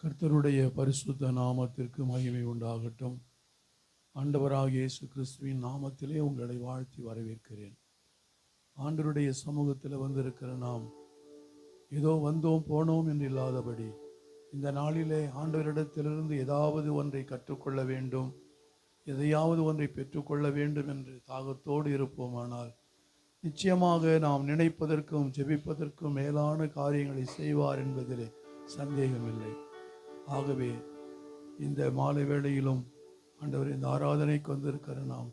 கர்த்தருடைய பரிசுத்த நாமத்திற்கு மகிமை உண்டாகட்டும். ஆண்டவராகிய இயேசு கிறிஸ்துவின் நாமத்திலே உங்களை வாழ்த்தி வரவேற்கிறேன். ஆண்டவருடைய சமூகத்தில் வந்திருக்கிற நாம் ஏதோ வந்தோம் போனோம் என்று இல்லாதபடி இந்த நாளிலே ஆண்டவரிடத்திலிருந்து ஏதாவது ஒன்றை கற்றுக்கொள்ள வேண்டும், எதையாவது ஒன்றை பெற்றுக்கொள்ள வேண்டும் என்று தாகத்தோடு இருப்போமானால் நிச்சயமாக நாம் நினைப்பதற்கும் ஜெபிப்பதற்கும் மேலான காரியங்களை செய்வார் என்பதிலே சந்தேகமில்லை. ஆகவே இந்த மாலை வேளையிலும் ஆண்டவர் இந்த ஆராதனைக்கு வந்திருக்கிற நாம்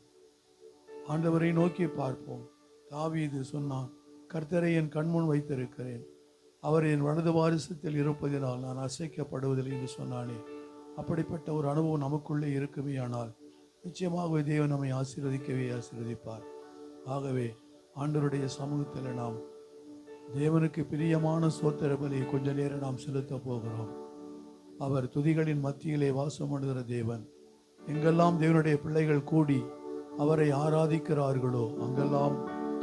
ஆண்டவரை நோக்கி பார்ப்போம். தாவீது சொன்னான், கர்த்தரை என் கண்முன் வைத்திருக்கிறேன், அவர் என் வலது வாரிசத்தில் இருப்பதினால் நான் அசைக்கப்படுவதில்லை என்று சொன்னானே. அப்படிப்பட்ட ஒரு அனுபவம் நமக்குள்ளே இருக்குமே ஆனால் நிச்சயமாக தேவன் நம்மை ஆசீர்வதிப்பார். ஆகவே ஆண்டவருடைய சமூகத்தில் நாம் தேவனுக்கு பிரியமான ஸ்தோத்திர பலியை கொஞ்ச நேரம் நாம் செலுத்த போகிறோம். அவர் துதிகளின் மத்தியிலே வாசம் பண்ணுகிற தேவன். எங்கெல்லாம் தேவனுடைய பிள்ளைகள் கூடி அவரை ஆராதிக்கிறார்களோ அங்கெல்லாம்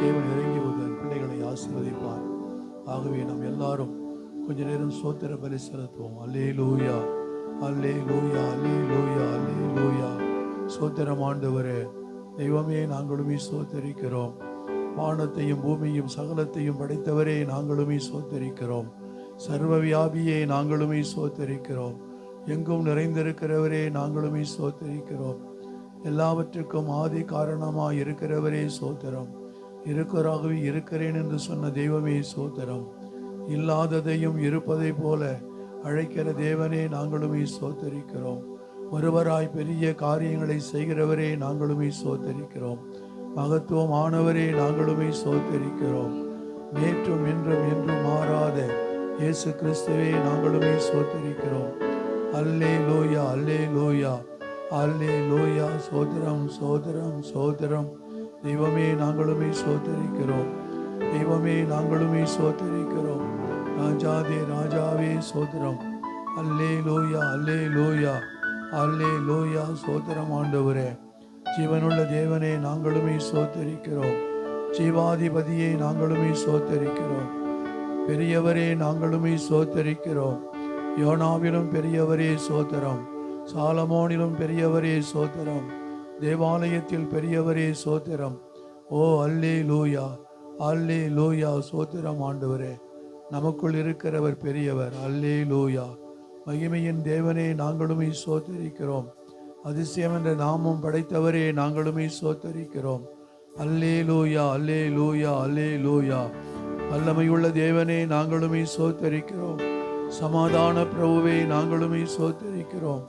தேவன் இறங்கி வந்து பிள்ளைகளை ஆசீர்வதிப்பார். ஆகவே நாம் எல்லாரும் கொஞ்ச நேரம் ஸ்தோத்திர பலி செலுத்துவோம். அல்லேலூயா, அல்லேலூயா, அல்லேலூயா, அல்லேலூயா. ஸ்தோத்திரம் ஆண்டவரே, தெய்வமே நாங்களுமே ஸ்தோத்தரிக்கிறோம். வானத்தையும் பூமியும் சகலத்தையும் படைத்தவரே நாங்களுமே ஸ்தோத்தரிக்கிறோம். சர்வ வியாபியே நாங்களுமே ஸ்தோத்தரிக்கிறோம். எங்கும் நிறைந்திருக்கிறவரே நாங்களுமே ஸ்தோத்தரிக்கிறோம். எல்லாவற்றுக்கும் ஆதி காரணமாய் இருக்கிறவரே ஸ்தோத்திரம். இருக்கிறாகவே இருக்கிறேன் என்று சொன்ன தெய்வமே ஸ்தோத்திரம். இல்லாததையும் இருப்பதை போல அழைக்கிற தேவனே நாங்களுமே ஸ்தோத்தரிக்கிறோம். ஒருவராய் பெரிய காரியங்களை செய்கிறவரே நாங்களுமே ஸ்தோத்தரிக்கிறோம். மகத்துவம் ஆனவரே நாங்களுமே ஸ்தோத்தரிக்கிறோம். நேற்றும் இன்றும் என்றும் மாறாத இயேசு கிறிஸ்துவே நாங்களுமே ஸ்தோத்தரிக்கிறோம். அல்லேலூயா, அல்லேலூயா, அல்லேலூயா. சோதரம் சோதரம் சோதரம். தெய்வமே நாங்களுமே ஸ்தோத்தரிக்கிறோம். தெய்வமே நாங்களுமே ஸ்தோத்தரிக்கிறோம். ராஜாதே ராஜாவே சோதரம். அல்லேலூயா, அல்லேலூயா, அல்லேலூயா. சோதரம் ஆண்டவரே, ஜீவனுள்ள தேவனே நாங்களுமே ஸ்தோத்தரிக்கிறோம். ஜீவாதிபதியை நாங்களுமே ஸ்தோத்தரிக்கிறோம். பெரியவரே நாங்களுமே ஸ்தோத்தரிக்கிறோம். யோனாவிலும் பெரியவரே ஸ்தோத்திரம். சாலமோனிலும் பெரியவரே ஸ்தோத்திரம். தேவாலயத்தில் பெரியவரே ஸ்தோத்திரம். ஓ அல்லேலூயா, அல்லேலூயா. ஸ்தோத்திரம் ஆண்டவரே, நமக்குள் இருக்கிறவர் பெரியவர். அல்லேலூயா. மகிமையின் தேவனே நாங்களுமே ஸ்தோத்தரிக்கிறோம். அதிசயம் என்ற நாமம் படைத்தவரே நாங்களுமே ஸ்தோத்தரிக்கிறோம். அல்லேலூயா, அல்லேலூயா, அல்லேலூயா. வல்லமையுள்ள தேவனே நாங்களுமே ஸ்தோத்தரிக்கிறோம். சமாதான பிரபுவே நாங்களுமே ஸ்தோத்தரிக்கிறோம்.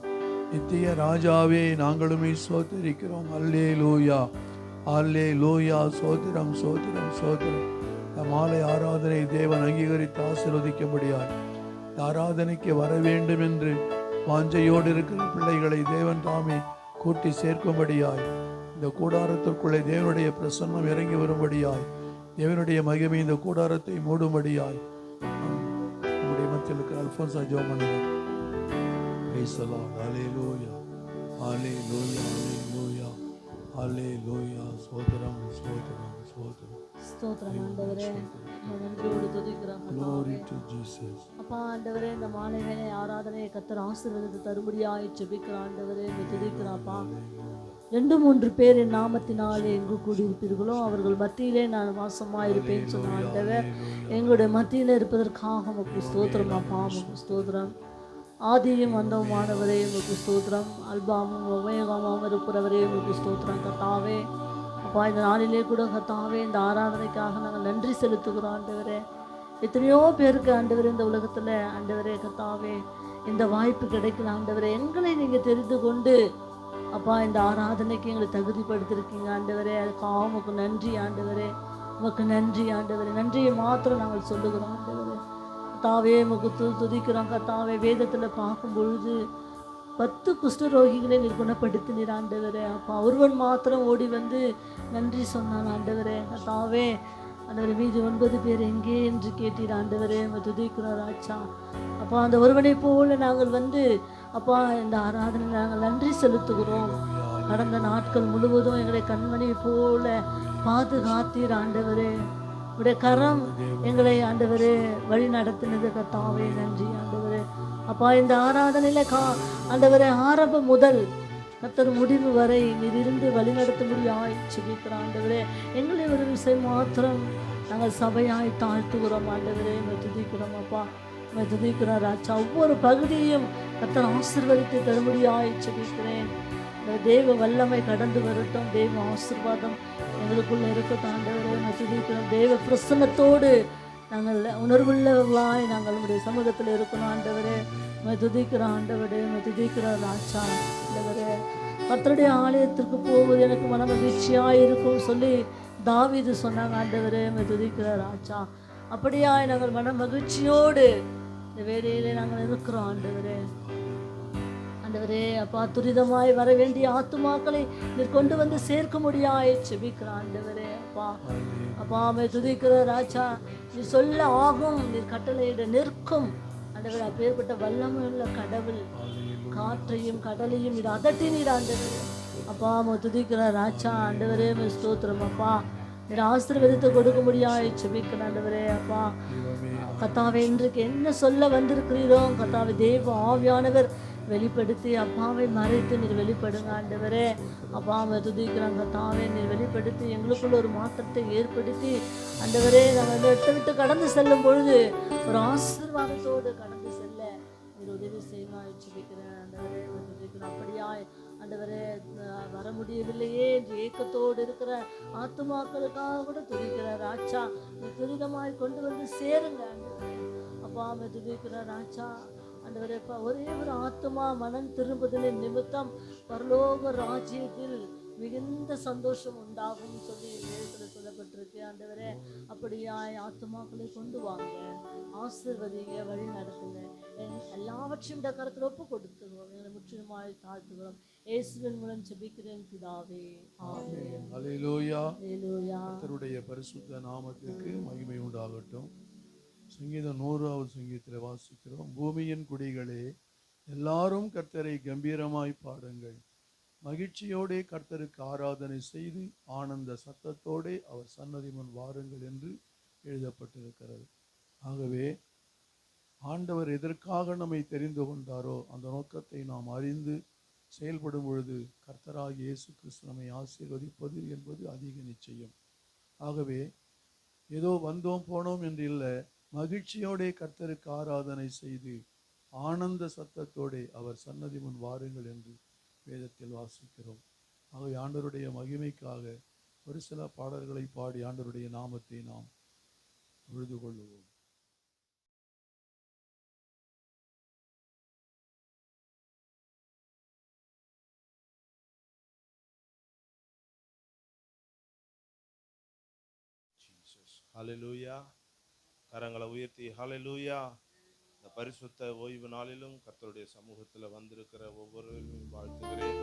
நித்திய ராஜாவே நாங்களுமே ஸ்தோத்தரிக்கிறோம். அல்லேலூயா, அல்லேலூயா. சோத்திரம் சோத்திரம் சோத்திரம். இந்த மாலை ஆராதனை தேவன் அங்கீகரித்து ஆசீர்வதிக்கும்படியாய் இந்த ஆராதனைக்கு வர வேண்டும் என்று வாஞ்சையோடு இருக்கிற பிள்ளைகளை தேவன் தாமே கூட்டி சேர்க்கும்படியாய் இந்த கூடாரத்திற்குள்ளே தேவனுடைய பிரசன்னம் இறங்கி வரும்படியாய் தேவனுடைய மகிமை இந்த கூடாரத்தை மூடும்படியாய் நம்முடைய மத்தியில் இருக்கிற அல்போன்சா ஜெபம் பண்ணுங்கள். Praise the Lord. Hallelujah, hallelujah, hallelujah, hallelujah. ஸ்தோத்திரம் ஸ்தோத்திரம் ஸ்தோத்திரம் ஸ்தோத்திரம் ஆண்டவரே, நன்றியோடு துதிக்கிறோம். Glory to Jesus. அப்பா ஆண்டவரே, இந்த மாலை வேளை ஆராதனையை கர்த்தர் ஆசீர்வதித்து தரும்படியாய் ஜெபிக்கிற ஆண்டவரே, துதிக்கிறோம்ப்பா. 2-3 பேர் என் நாமத்தினாலே எங்கு கூடியிருப்பீர்களோ அவர்கள் மத்தியிலே நான் வாசமாயிருப்பேன் சொன்ன ஆண்டவர், எங்களுடைய மத்தியில் இருப்பதற்காக உமக்கு ஸ்தோத்திரம். அப்பா உமக்கு ஸ்தோத்திரம். ஆதியும் அந்தவுமானவரே உமக்கு ஸ்தோத்திரம். அல்பாமும் உபயோகமாகவும் இருக்கிறவரே உமக்கு ஸ்தோத்திரம். கர்த்தாவே, அப்பா இந்த நாளிலே கூட கர்த்தாவே இந்த ஆராதனைக்காக நாங்கள் நன்றி செலுத்துகிறோம் ஆண்டவரே. எத்தனையோ பேருக்கு ஆண்டவரே இந்த உலகத்தில் ஆண்டவரே கர்த்தாவே இந்த வாய்ப்பு கிடைக்கல ஆண்டவரே. எங்களை நீங்கள் தெரிந்து கொண்டு அப்பா இந்த ஆராதனைக்கு எங்களை தகுதிப்படுத்திருக்கீங்க ஆண்டவரே. அதுக்காக உமக்கு நன்றி ஆண்டவரே, உமக்கு நன்றி ஆண்டவரே. நன்றியை மாத்திரம் நாங்கள் சொல்லுகிறோம் ஆண்டவரே. கர்த்தாவே உமக்கு துதிக்கிறோம். கர்த்தாவே, வேதத்தில் பார்க்கும் பொழுது 10 குஷ்டரோகிகளை நீர் குணப்படுத்தினீர் ஆண்டவரே. அப்பா ஒருவன் மாத்திரம் ஓடி வந்து நன்றி சொன்னான் ஆண்டவரே. கர்த்தாவே ஆண்டவரே, மீதி 9 பேர் எங்கே என்று கேட்டீர் ஆண்டவரே. துதிக்கிறோம் ராஜா. அப்பா அந்த ஒருவனை போல நாங்கள் வந்து அப்பா இந்த ஆராதனை நாங்கள் நன்றி செலுத்துகிறோம். கடந்த நாட்கள் முழுவதும் எங்களை கண்மணி போல பாதுகாத்தீர் ஆண்டவரே. உடைய கரம் எங்களை ஆண்டவரே வழி நடத்தினது கர்த்தாவே நன்றி ஆண்டவரே. அப்பா இந்த ஆராதனையில ஆண்டவரே ஆரம்பம் முதல் கர்த்தர் முடிவு வரை நீர் இருந்து வழிநடத்தும்படியாய் ஜெபிக்கிறோம் ஆண்டவரே. எங்களை ஒரு விஷயம் மாத்திரம் நாங்கள் சபையாய் தாழ்த்துகிறோம் ஆண்டவரே. துதிக்கிறோம் அப்பா, துதிக்கிறோம் ராஜா. ஒவ்வொரு பகுதியையும் கர்த்தர் ஆசீர்வதித்து தரும்படியாய் ஜெபிக்கிறேன். இந்த தேவ வல்லமை கடந்து வரட்டும், தேவ ஆசீர்வாதம் எங்களுக்குள்ள இருக்கட்டும் ஆண்டவரே. துதிக்கிறோம். தேவ பிரசன்னத்தோடு நாங்கள் உணர்வுள்ளவர்களாய் நாங்கள் உடைய சமூகத்தில் இருக்கணும் ஆண்டவரே. துதிக்கிறோம் ஆண்டவரே, துதிக்கிறோம் ராஜா ஆண்டவரே. கர்த்தருடைய ஆலயத்திற்கு போவது எனக்கு மன மகிழ்ச்சியாக இருக்கும் சொல்லி தாவீது சொன்னாங்க ஆண்டவரே. துதிக்கிற ராஜா. அப்படியாய் நாங்கள் மன மகிழ்ச்சியோடு இந்த வேலையிலே நாங்கள் இருக்கிறோம் ஆண்டவரே. ஆண்டவரே அப்பா, துரிதமாய் வர வேண்டிய ஆத்துமாக்களை நீர் கொண்டு வந்து சேர்க்க முடியாய் செபிக்கிற ஆண்டவரே. அப்பா அப்பா துதிக்கிற ராஜா. நீ சொல்ல ஆகும், நீர் கட்டளையிட நிற்கும் ஆண்டவரே. அப்பேற்பட்ட வல்லமையுள்ள கடவுள் காற்றையும் கடலையும் இது அதட்டினீர் ஆண்டவரே. அப்பா துதிக்கிற ராஜா ஆண்டவரே. ஸ்தோத்திரம் அப்பா. நீர் ஆசீர்வாதத்தை கொடுக்க முடியாது செபிக்கிற ஆண்டவரே. அப்பா கர்த்தாவே, இன்றைக்கு என்ன சொல்ல வந்திருக்கிறீரோ கர்த்தாவே தேவ ஆவியானவர் வெளிப்படுத்தி அப்பாவை மறைத்து நீர் வெளிப்படுங்க ஆண்டவரே. அப்பாவை துதிக்கிறாங்க கர்த்தாவே. நீர் வெளிப்படுத்தி எங்களுக்குள்ள ஒரு மாற்றத்தை ஏற்படுத்தி ஆண்டவரே நாங்கள் அந்த இடத்தை விட்டு கடந்து செல்லும் பொழுது ஒரு ஆசீர்வாதத்தோடு கடந்து செல்ல நீர் உதவி செய்யலாம் ஜெபிக்கிறேன் ஆண்டவரே. துதிக்கிறோம். அப்படியாய் ஆண்டவரே வர முடியவில்லையே என்று ஏக்கத்தோடு இருக்கிற ஆத்துமாக்களுக்காக கூட துதிக்கிற ராஜா. துரிதமாய் கொண்டு வந்து சேருங்க ஆண்டவரே. அப்பாவை துதிக்கிற ராஜா ஆண்டவரே. ஒரே ஒரு ஆத்துமா மனம் திரும்புதலின் நிமித்தம் பரலோக ராஜ்யத்தில் மிகுந்த சந்தோஷம் உண்டாகும் சொல்லி வேதத்தில் சொல்லப்பட்டிருக்கு ஆண்டவரே. அப்படியாய் ஆத்துமாக்களை கொண்டு வாங்க, ஆசீர்வதிங்க, வழி நடத்துங்க. எல்லாவற்றையும் இந்த கருத்தில் ஒப்பு கொடுத்துருவோம். எங்களை முற்றிலுமாய் தாழ்த்துகிறோம். இயேசுவின் மூலம் ஜெபிக்கிறேன் பிதாவே, ஆமென். அல்லேலூயா. அல்லேலூயா. கர்த்தருடைய பரிசுத்த நாமத்திற்கு மகிமை உண்டாகட்டும். சங்கீதம் 100வது சங்கீதத்தில் வாசிக்கிறோம். பூமியின் குடிகளே எல்லாரும் கர்த்தரை கம்பீரமாய் பாடுங்கள், மகிழ்ச்சியோடே கர்த்தருக்கு ஆராதனை செய்து ஆனந்த சத்தத்தோடே அவர் சன்னதி முன் வாருங்கள் என்று எழுதப்பட்டிருக்கிறது. ஆகவே ஆண்டவர் எதற்காக நம்மை தெரிந்து கொண்டாரோ அந்த நோக்கத்தை நாம் அறிந்து செயல்படும் பொழுது கர்த்தராகிய இயேசு கிறிஸ்து நம்மை ஆசீர்வதிப்பது என்பது அதிக நிச்சயம். ஆகவே ஏதோ வந்தோம் போனோம் என்று இல்லை, மகிழ்ச்சியோடே கர்த்தருக்கு ஆராதனை செய்து ஆனந்த சத்தத்தோடே அவர் சன்னதி முன் வாருங்கள் என்று வேதத்தில் வாசிக்கிறோம். ஆகவே ஆண்டவருடைய மகிமைக்காக ஒரு சில பாடல்களை பாடி ஆண்டவருடைய நாமத்தை நாம் தொழுது கொள்ளுவோம். ஹல்லேலூயா. கரங்களை உயர்த்தி ஹல்லேலூயா. இந்த பரிசுத்த ஓய்வு நாளிலும் கர்த்தருடைய சமூகத்தில் வந்திருக்கிற ஒவ்வொருவரையும் வாழ்த்துகிறேன்.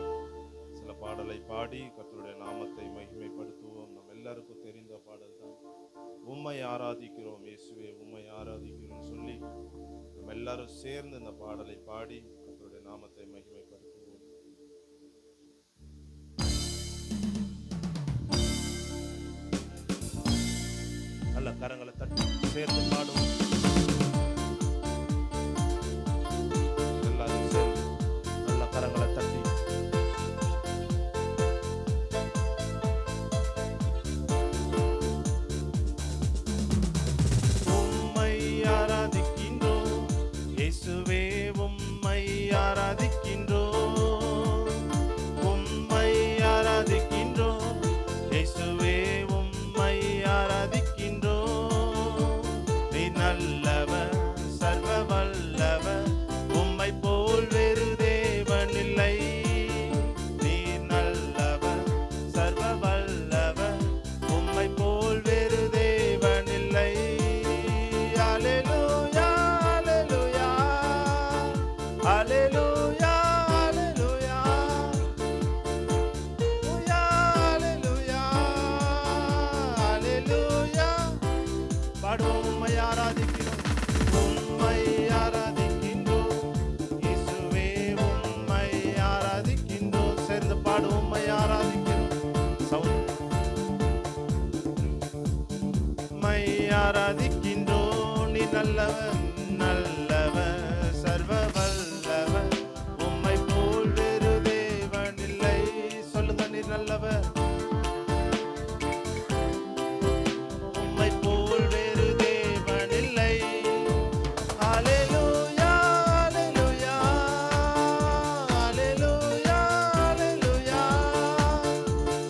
சில பாடலை பாடி கர்த்தருடைய நாமத்தை மகிமைப்படுத்துவோம். நம்ம எல்லாருக்கும் தெரிந்த பாடல் தான், உம்மை ஆராதிக்கிறோம் இயேசுவே, உம்மை ஆராதிக்கிறோம் சொல்லி நம்ம எல்லாரும் சேர்ந்து இந்த பாடலை பாடி கர்த்தருடைய நாமத்தை மகிமைப்படுத்துவோம். நல்ல கரங்களை தட்டி சேர்ந்து பாடுவோம். எல்லாரும் சேர்ந்து நல்ல கரங்களை தட்டி உம்மை ஆராதிக்கின்றோம் இயேசுவே, உம்மை ஆராதிக்கின்றோம், உம்மை ஆராதிக்கின்றோம் இயேசுவே, உம்மை ஆராதிக்கின்றோம். நீ நல்ல ஆராதிக்கின்றோம். நீ நல்லவர், நல்லவர், சர்வ வல்லவர், உம்மை போல் வேறு தேவன் இல்லை. சொல்லுங்க, நீ நல்லவர், உம்மை போல் வேறு தேவன் இல்லை. ஹல்லேலூயா, hallelujah, hallelujah, hallelujah,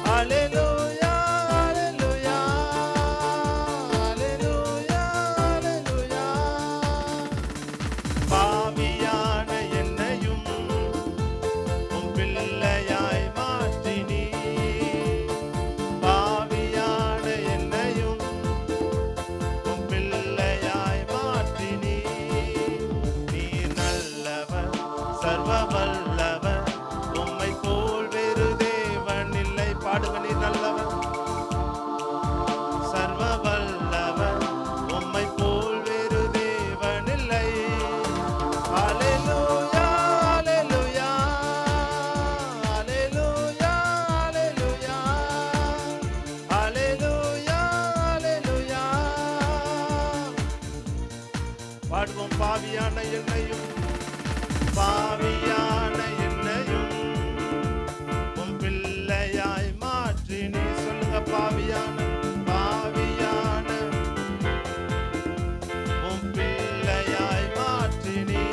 hallelujah, hallelujah, hallelujah, ஹல்லேலூயா. பாவியான என்னையும் உம் பிள்ளையாய் மாற்றினீர். பாவியான என்னையும் உம் பிள்ளையாய் மாற்றினீர். நீர் நல்லவர், சர்வ வல்லவர், உம்மை போல் வேறு தேவன் இல்லை. பாடுங்க, நீர் நல்லவர், சர்வ வல்லவர், உம்மை போல் வேறு தேவன் இல்லை. ஹல்லேலூயா, ஹல்லேலூயா, ஹல்லேலூயா, ஹல்லேலூயா, ஹல்லேலூயா, ஹல்லேலூயா. பாடுவோம். பாவியான என்னையும், பாவியான என்னையும் உம் பிள்ளையாய் மாற்றினீ. சொல்லுங்க, பாவியான, பாவியான உம் பிள்ளையாய் மாற்றினீ.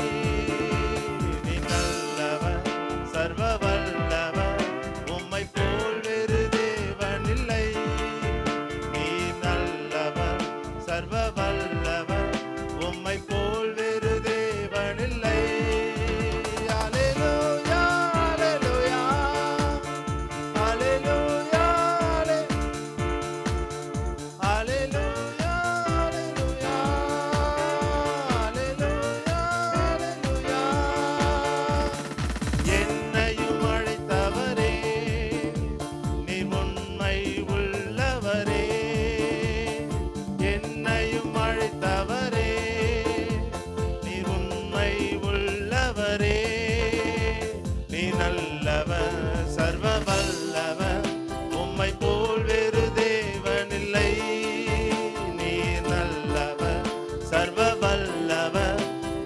நீ நல்லவர், சர்வ வல்லவர், உம்மை போல் வேறு தேவன் இல்லை. நீ நல்லவர், சர்வ வல்லவர், உம்மை போல் வேறு தேவன் இல்லை. ஹல்லேலூயா, hallelujah, hallelujah, hallelujah, hallelujah, hallelujah, ஹல்லேலூயா. என்னையும் அழைத்தவரே, நீர் உண்மை உள்ளவரே. என்னையும் அழைத்தவரே, நீர் உண்மை உள்ளவரே. நீ நல்லவர், சர்வ வல்லவர், உம்மை போல் வேறு தேவன் இல்லை. நீ நல்லவர், சர்வ வல்லவர்,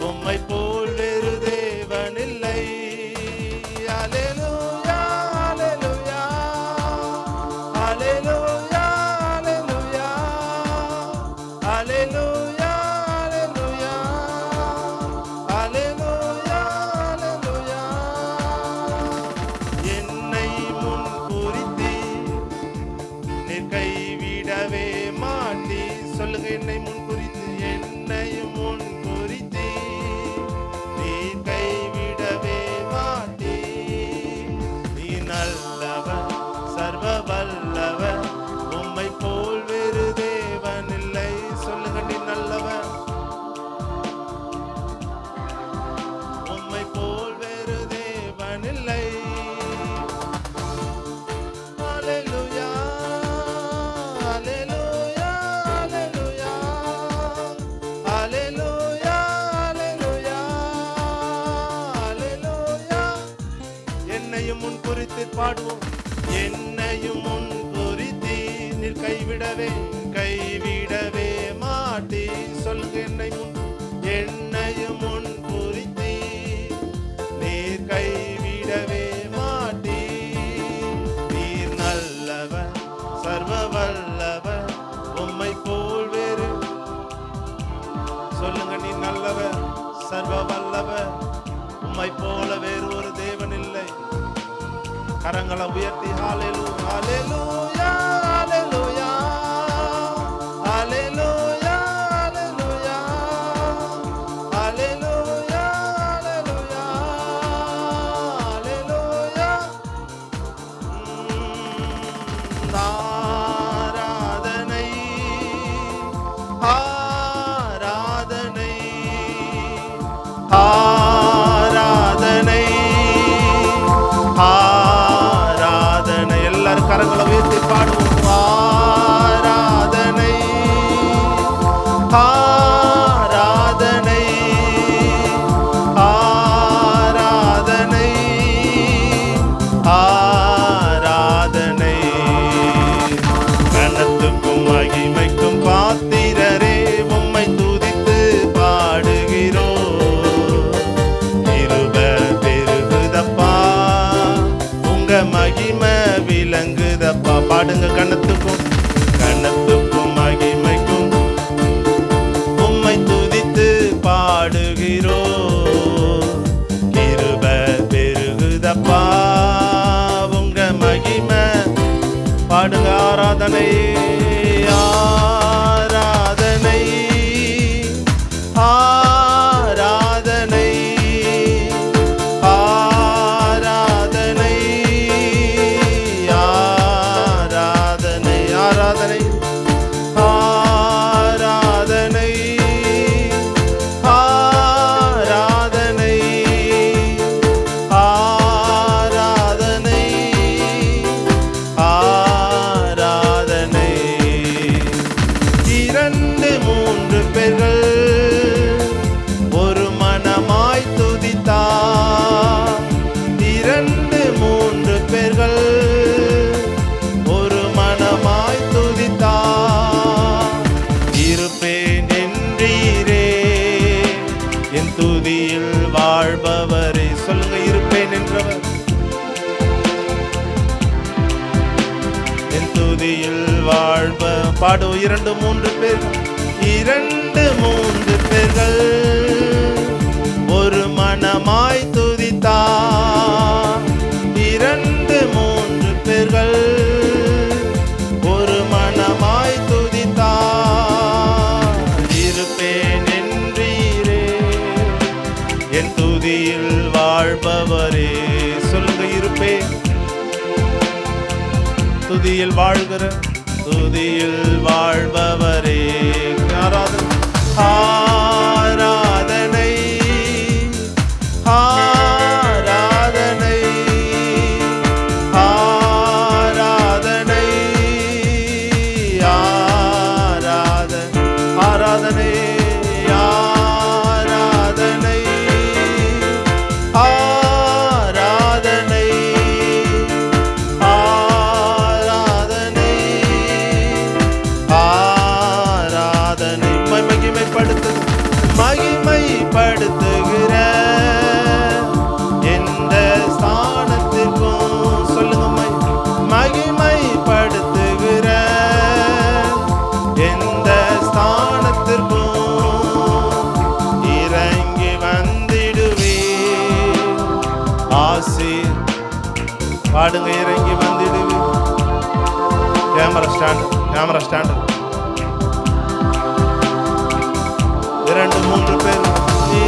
உம்மை போல் வேறு தேவன் இல்லை. ஹல்லேலூயா, hallelujah, hallelujah, hallelujah, hallelujah, hallelujah, hallelujah, ஹல்லேலூயா. என்னை முன் குறித்தீர், நீர் கைவிடவே மாட்டீர். சொல்லுங்க, என்னை முன் குறித்து, என்னை முன் குறித்தீர், நீர் கைவிடவே மாட்டீர். நீ நல்லவர், சர்வ வல்லவர், உம்மை போல் வேறு தேவன் இல்லை. சொல்லுங்க, நீ நல்லவர், உம்மை போல் வேறு தேவன் இல்லை. ஹல்லேலூயா, ஹல்லேலூயா, ஹல்லேலூயா, ஹல்லேலூயா, ஹல்லேலூயா, ஹல்லேலூயா. என்னையும் முன் குறித்து பாடுவோம். என்னையும் முன் குறித்து நீர் கைவிடவே, கைவிடவே மாட்டீ. சொல்லுங்க, என்னையும் முன் குறித்து நீர் கைவிடவே மாட்டீ. நீர் நல்லவர், சர்வ வல்லவர், உம்மை போல் வேறு. சொல்லுங்க, நீ நல்லவர், சர்வ வல்லவர், உம்மை போல வேறு ஒரு தேவன் இல்லை. கரங்களை உயர்த்தி ஹல்லேலூயா, hallelujah, hallelujah, hallelujah, hallelujah, hallelujah, hallelujah, ஹல்லேலூயா. ஆராதனை, ஆராதனை, ஆராதனை, ஆராதனை. எல்லாரும் கரங்களை உயர்த்தி பாடுவோம். ஆராதனை, ஆராதனை, ஆராதனை, ஆராதனை. கனத்துக்கும் மகிமைக்கும் பாத்திரரே, பாடுங்க. கனத்துக்கும் கனத்துக்கும் மகிமைக்கும் உம்மை துதித்து பாடுகிறோ. கிருபை பெருகுதப்பா உங்க மகிமை. பாடுங்க. ஆராதனை ஆராதனை ஆராதனை ஆராதனை ஆராதனை ஆராதனை ஆராதனை ஆராதனை ஆராதனை ஆராதனை. இரண்டு மூன்று பேர்கள் ஒரு மனமாய் துதித்தார். இரண்டு மூன்று பேர்கள் ஒரு மனமாய் துதித்தார். இருப்பேன் என்றீரே என் துதியில் வாழ்பவரே. சொல்லுங்க. இருப்பேன் என்றவர் என் துதியில் வாழ்ப. பாடு. இரண்டு மூன்று பேர்கள் இரண்டு மூன்று பேர்கள் ஒரு மனமாய் துதித்தார். இரண்டு மூன்று பேர்கள் ஒரு மனமாய் துதித்தார். இருப்பேன் என்றீரே என் துதியில் வாழ்பவரே. சொல்லுங்க. இருப்பேன். துதியில் வாழ்கிற துதியில் வாழ்பவரே. ஆராதனை ஆராதனை ஆராதனை ஆராதனை ஆராதனை ஆராதனை ஆராதனை ஆராதனை ஆராதனை. மகிமைப்படுத்துகிற எந்த ஸ்தானத்திற்கும். சொல்லுங்க. மகிமைப்படுத்துகிற எந்த ஸ்தானத்திற்கும் இறங்கி வந்திடுவே. ஆசி. பாடுங்க. இறங்கி வந்திடுவே. Camera stand. இரண்டு மூன்று பேர்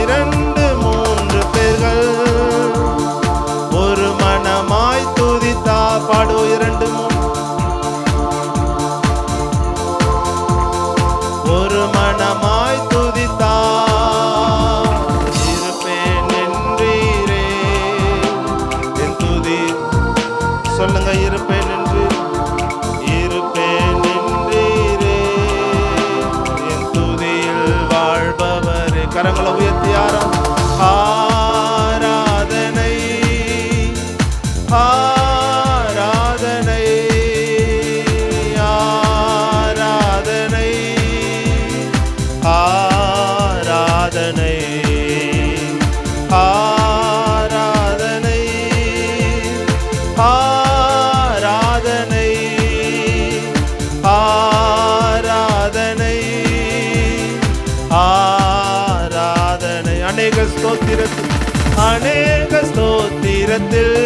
இரண்டு மூன்று பேர்கள் ஒரு மனமாய் துதித்தா. பாடு. இரண்டு ஒரு மனமாய் துதித்தா. இருப்பேன் என்றீரே என் துதி. சொல்லுங்க. இருப்பேன் என்று இருப்பேன் என்றீரே என் துதியில் வாழ்பவரே. கரங்களை உயர்த்தி ஆராதனை ஆராதனை ஆராதனை ஆராதனை ஆராதனை ஆராதனை ஆராதனை ஆராதனை. அநேக ஸ்தோத்திரத்தில்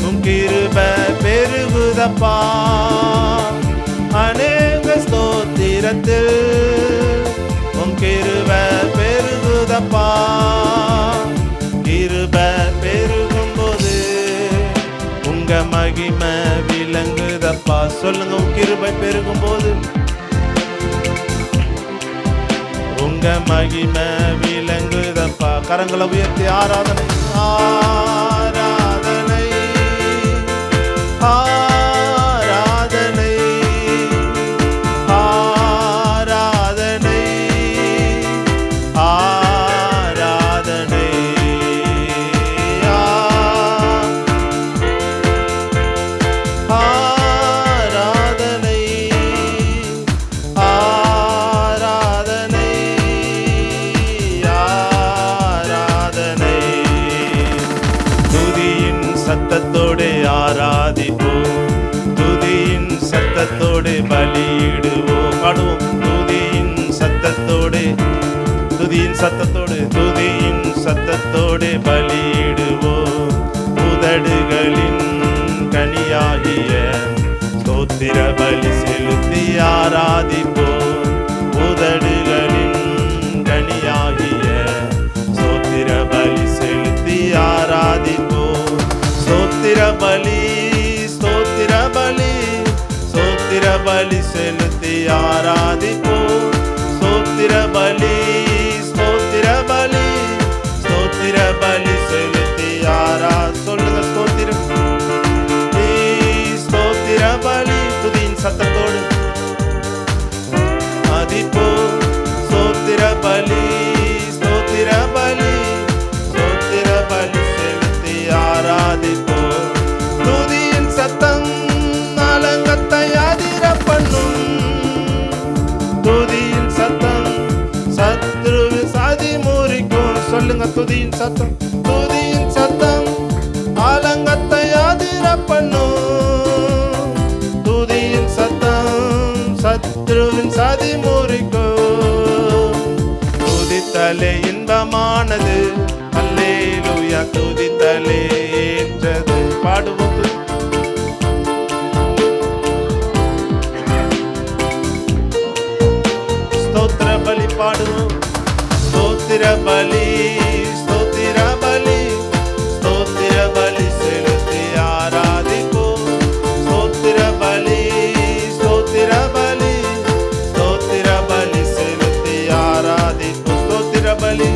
உம் கிருபை பெருகுதப்பா. அநேக ஸ்தோத்திரத்தில் உம் கிருபை பெருகுதப்பா. கிருபை பெருகும்போது உங்க மகிமை விளங்குதப்பா. சொல்லுங்க. உம் கிருபை பெருகும்போது உங்க மகிமை விளங்குதப்பா. கரங்களை உயர்த்தி ஆராதனை ஆராதனை ஆராதனை ஆராதனை ஆராதனை ஆராதனை ஆராதனை ஆராதனை. துதியின் சத்தத்தோடு ஆராதிப்போம். துதி சத்தத்தோடு பலியிடுவோம். பாடுவோம். துதியின் சத்தத்தோடு, துதியின் சத்தத்தோடு, துதியின் சத்தத்தோடு பலியிடுவோம். உதடுகளின் கனியாகிய ஸ்தோத்திர பலி செலுத்தி ஆராதிப்போம். உதடுகளின் கனியாகிய ஸ்தோத்திர பலி செலுத்தி ஆராதிப்போம். ஸ்தோத்திர பலி, ஸ்தோத்திர பலி, ஸ்தோத்திர பலி செலுத்தி ஆராதிப்போம். ஸ்தோத்திர பலி, ஸ்தோத்திர பலி, ஸ்தோத்திர பலி செலுத்தி சொல்லுங்க. ஸ்தோத்திரம், ஸ்தோத்திர பலி. துதியின் சத்தத்தோடு ஆதிப்போ. ஸ்தோத்திர பலி, ஸ்தோத்திர பலி, ஸ்தோத்திர பலி செலுத்தி ஆராதிப்போ. துதியின் சத்தம் அலங்கத்தை அதிர பண்ணும். துதியின் சத்தம் சத்ருவின் சாதி முறிக்கும். சொல்லுங்க. துதியின் சத்தம், துதியின் சத்தம் ஆலங்கத்தை அதிர பண்ணும். துதியின் சத்தம் சத்ருவின் சாதி முறிக்கும். துதித்தலே இன்பமானது, அல்லேலூயா. துதித்தலே ஏற்றது. பாடுவோம். ஸ்தோத்திர பலி பாடுவோம். ஸ்தோத்திர பலி, ஸ்தோத்திர பலி, ஸ்தோத்திர பலி செலுத்தி ஆராதிப்போம். ஸ்தோத்திர பலி, ஸ்தோத்திர பலி, ஸ்தோத்திர பலி செலுத்தி ஆராதிப்போம். ஸ்தோத்திர பலி,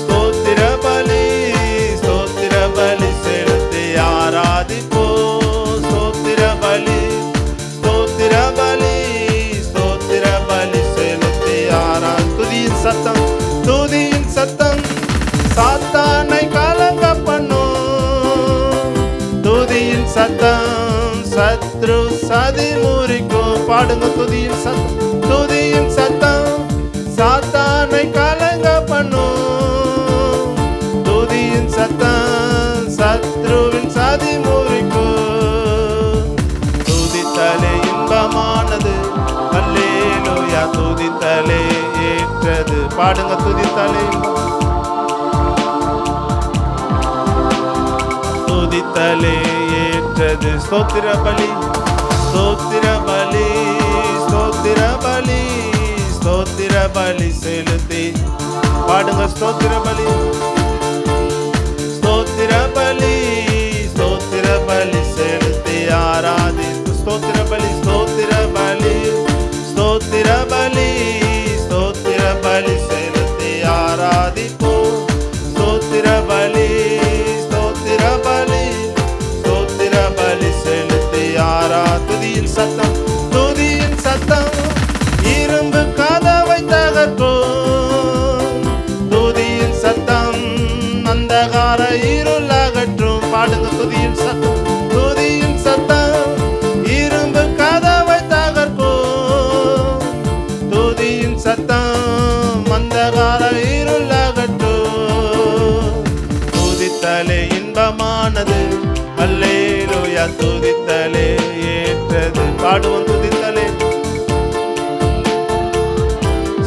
ஸ்தோத்திர பலி, ஸ்தோத்திர பலி செலுத்தி ஆராதிப்போம். ஸ்தோத்திர பலி, ஸ்தோத்திர பலி, ஸ்தோத்திர பலி செலுத்தி துதியின் சத்தம், துதியின் சத்தம் சாத்தானை கலங்க பண்ணும். துதியின் சத்தம் சத்ரு சதி முறிக்கும். பாடுங்க. துதியின் சத்தம், துதியின் சத்தம் சாத்தானை கலங்க பண்ணும். துதியின் சத்தம் சத்ருவின் சதி முறிக்கும். துதித்தலே இன்பமானது, அல்லேலூயா. துதித்தலே ஏற்றது. பாடுங்க. துதித்தலே, துதித்தலே ஏற்றது. ஸ்தோத்திர பலி, ஸ்தோத்திர பலி, ஸ்தோத்திர பலி, ஸ்தோத்திர பலி செலுத்தி பாடுங்க. ஸ்தோத்திர பலி, ஸ்தோத்திர பலி, ஸ்தோத்திர பலி செலுத்தி ஆராதி. ஸ்தோத்திர பலி, ஸ்தோத்திர பலி, ஸ்தோத்திர பலி, ஸ்தோத்திர பலி செலுத்தி ஆராதிப்போம். ஸ்தோத்திர பலி, ஸ்தோத்திர பலி, ஸ்தோத்திர பலி செலுத்தி துதியின் சத்தம், துதியின் சத்தம் இரும்பு கதவை தகர்க்கும். துதியின் சத்தம் அந்தகார இருள் அகற்றும். பாடுங்க. துதியின் சத்தம், துதியின் சத்தம் இரும்பு கதவை தகர்க்கும். துதியின் சத்தம் அந்தகார இருள் அகற்றும். துதித்தலே இன்பமானது, அல்லேலூயா. துதித்தலே ஏற்றது. பாடுவோம். துதித்தலே,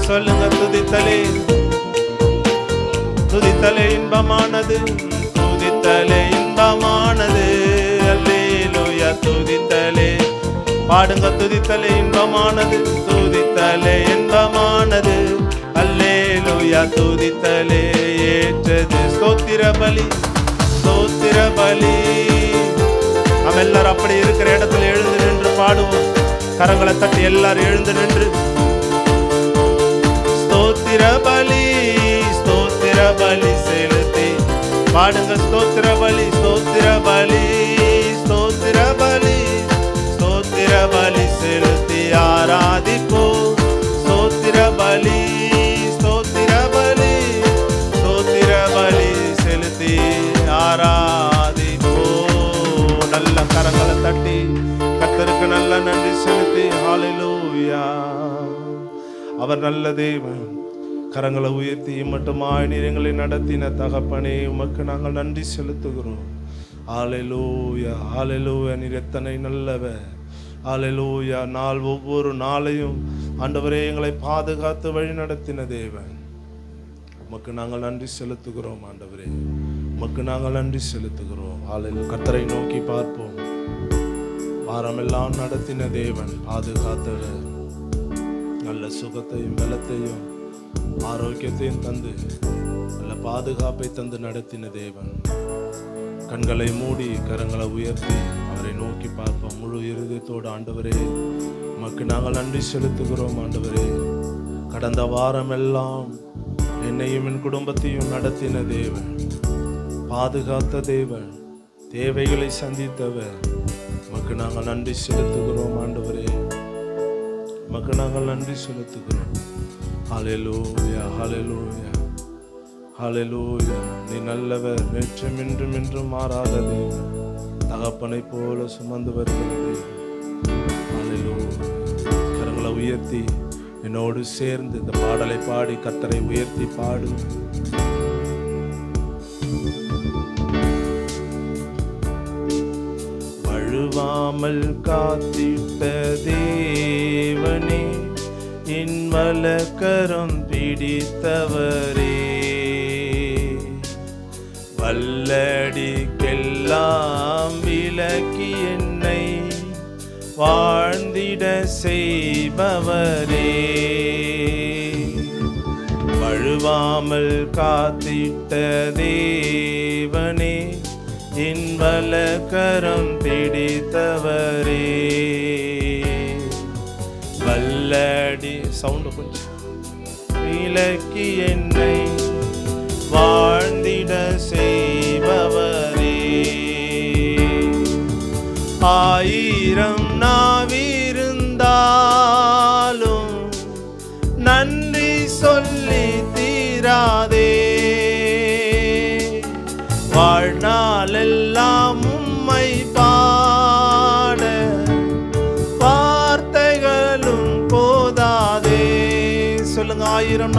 சொல்லுங்க. துதித்தலே, துதித்தலே இன்பமானது, துதித்தலே இன்பமானது, அல்லேலூயா. துதித்தலே, பாடுங்க. துதித்தலே இன்பமானது, துதித்தலே இன்பமானது, அல்லேலூயா. துதித்தலே ஏற்றது. ஸ்தோத்திர பலி, ஸ்தோத்திர பலி. நம்ம எல்லாரும் அப்படி இருக்கிற இடத்துல எழுந்து நின்று பாடுவோம். கரங்களை தட்டி எல்லாரும் எழுந்து நின்று ஸ்தோத்திர பலி, ஸ்தோத்திர பலி செலுத்தி பாடுங்க. ஸ்தோத்திர பலி, ஸ்தோத்திர பலி, ஸ்தோத்திர பலி, ஸ்தோத்திர பலி செலுத்தி ஆராதிப்போம். ஸ்தோத்திர பலி, ஸ்தோத்திர பலி, ஸ்தோத்திர பலி செலுத்தி ஆராதிப்போம். நல்ல கரங்களை தட்டி கர்த்தருக்கு நல்ல நன்றி செலுத்தி ஹல்லேலூயா. அவர் நல்ல தேவன். கரங்களை உயர்த்தி மட்டுமாய் நீர் எங்களை நடத்தின தகப்பனே, உமக்கு நாங்கள் நன்றி செலுத்துகிறோம். ஹல்லேலூயா, ஹல்லேலூயா. நீர் எத்தனை நல்லவர். ஹல்லேலூயா. ஒவ்வொரு நாளையும் ஆண்டவரே எங்களை பாதுகாத்து வழி நடத்தின தேவன், உமக்கு நாங்கள் நன்றி செலுத்துகிறோம். ஆண்டவரே, உமக்கு நாங்கள் நன்றி செலுத்துகிறோம். ஹல்லேலூயா. கர்த்தரை நோக்கி பார்ப்போம். வாரமெல்லாம் நடத்தின தேவன், பாதுகாத்தவர், நல்ல சுகத்தையும் பலத்தையும் ஆரோக்கியத்தையும் தந்து நல்ல பாதுகாப்பை தந்து நடத்தின தேவன். கண்களை மூடி கரங்களை உயர்த்தி அவரை நோக்கி பார்ப்போம். முழு இருதயத்தோடு ஆண்டவரே, உமக்கு நாங்கள் நன்றி செலுத்துகிறோம். ஆண்டவரே, கடந்த வாரமெல்லாம் என்னையும் என் குடும்பத்தையும் நடத்தின தேவன், பாதுகாத்த தேவன், தேவைகளை சந்தித்தவர், உமக்கு நாங்கள் நன்றி செலுத்துகிறோம். ஆண்டவரே, உமக்கு நாங்கள் நன்றி செலுத்துகிறோம். ஹல்லேலூயா, ஹல்லேலூயா, ஹல்லேலூயா. நீ நல்லவர், நேற்றும் இன்றும் என்றும் மாறாத தேவன், தகப்பனை போல சுமந்து வருகிற தேவன். ஹல்லேலூயா. கரங்களை உயர்த்தி என்னோடு சேர்ந்து இந்த பாடலை பாடி கர்த்தரை உயர்த்தி பாடு. வழுவாமல் காத்திட்ட தேவனே, என் வலக்கரம் பிடித்தவரே, வல்லடிக்கெல்லாம் விலக்கி என்னை வாழ்ந்திட செய்பவரே, வழுவாமல் காத்திட்ட தேவனே, என் வலக்கரம் பிடித்தவரே, வல்லடி சவுண்ட் கொஞ்சம் விலக்கி என்னை வாழ்ந்திட செய்பவரே, ஆயிரம் நாவிருந்தாலும் நன்றி சொல்லி தீராதே, வாழ்நாளெல்லாம் உம்மை பாட வார்த்தைகளும் போதாதே. சொல்லுங்க, ஆயிரம்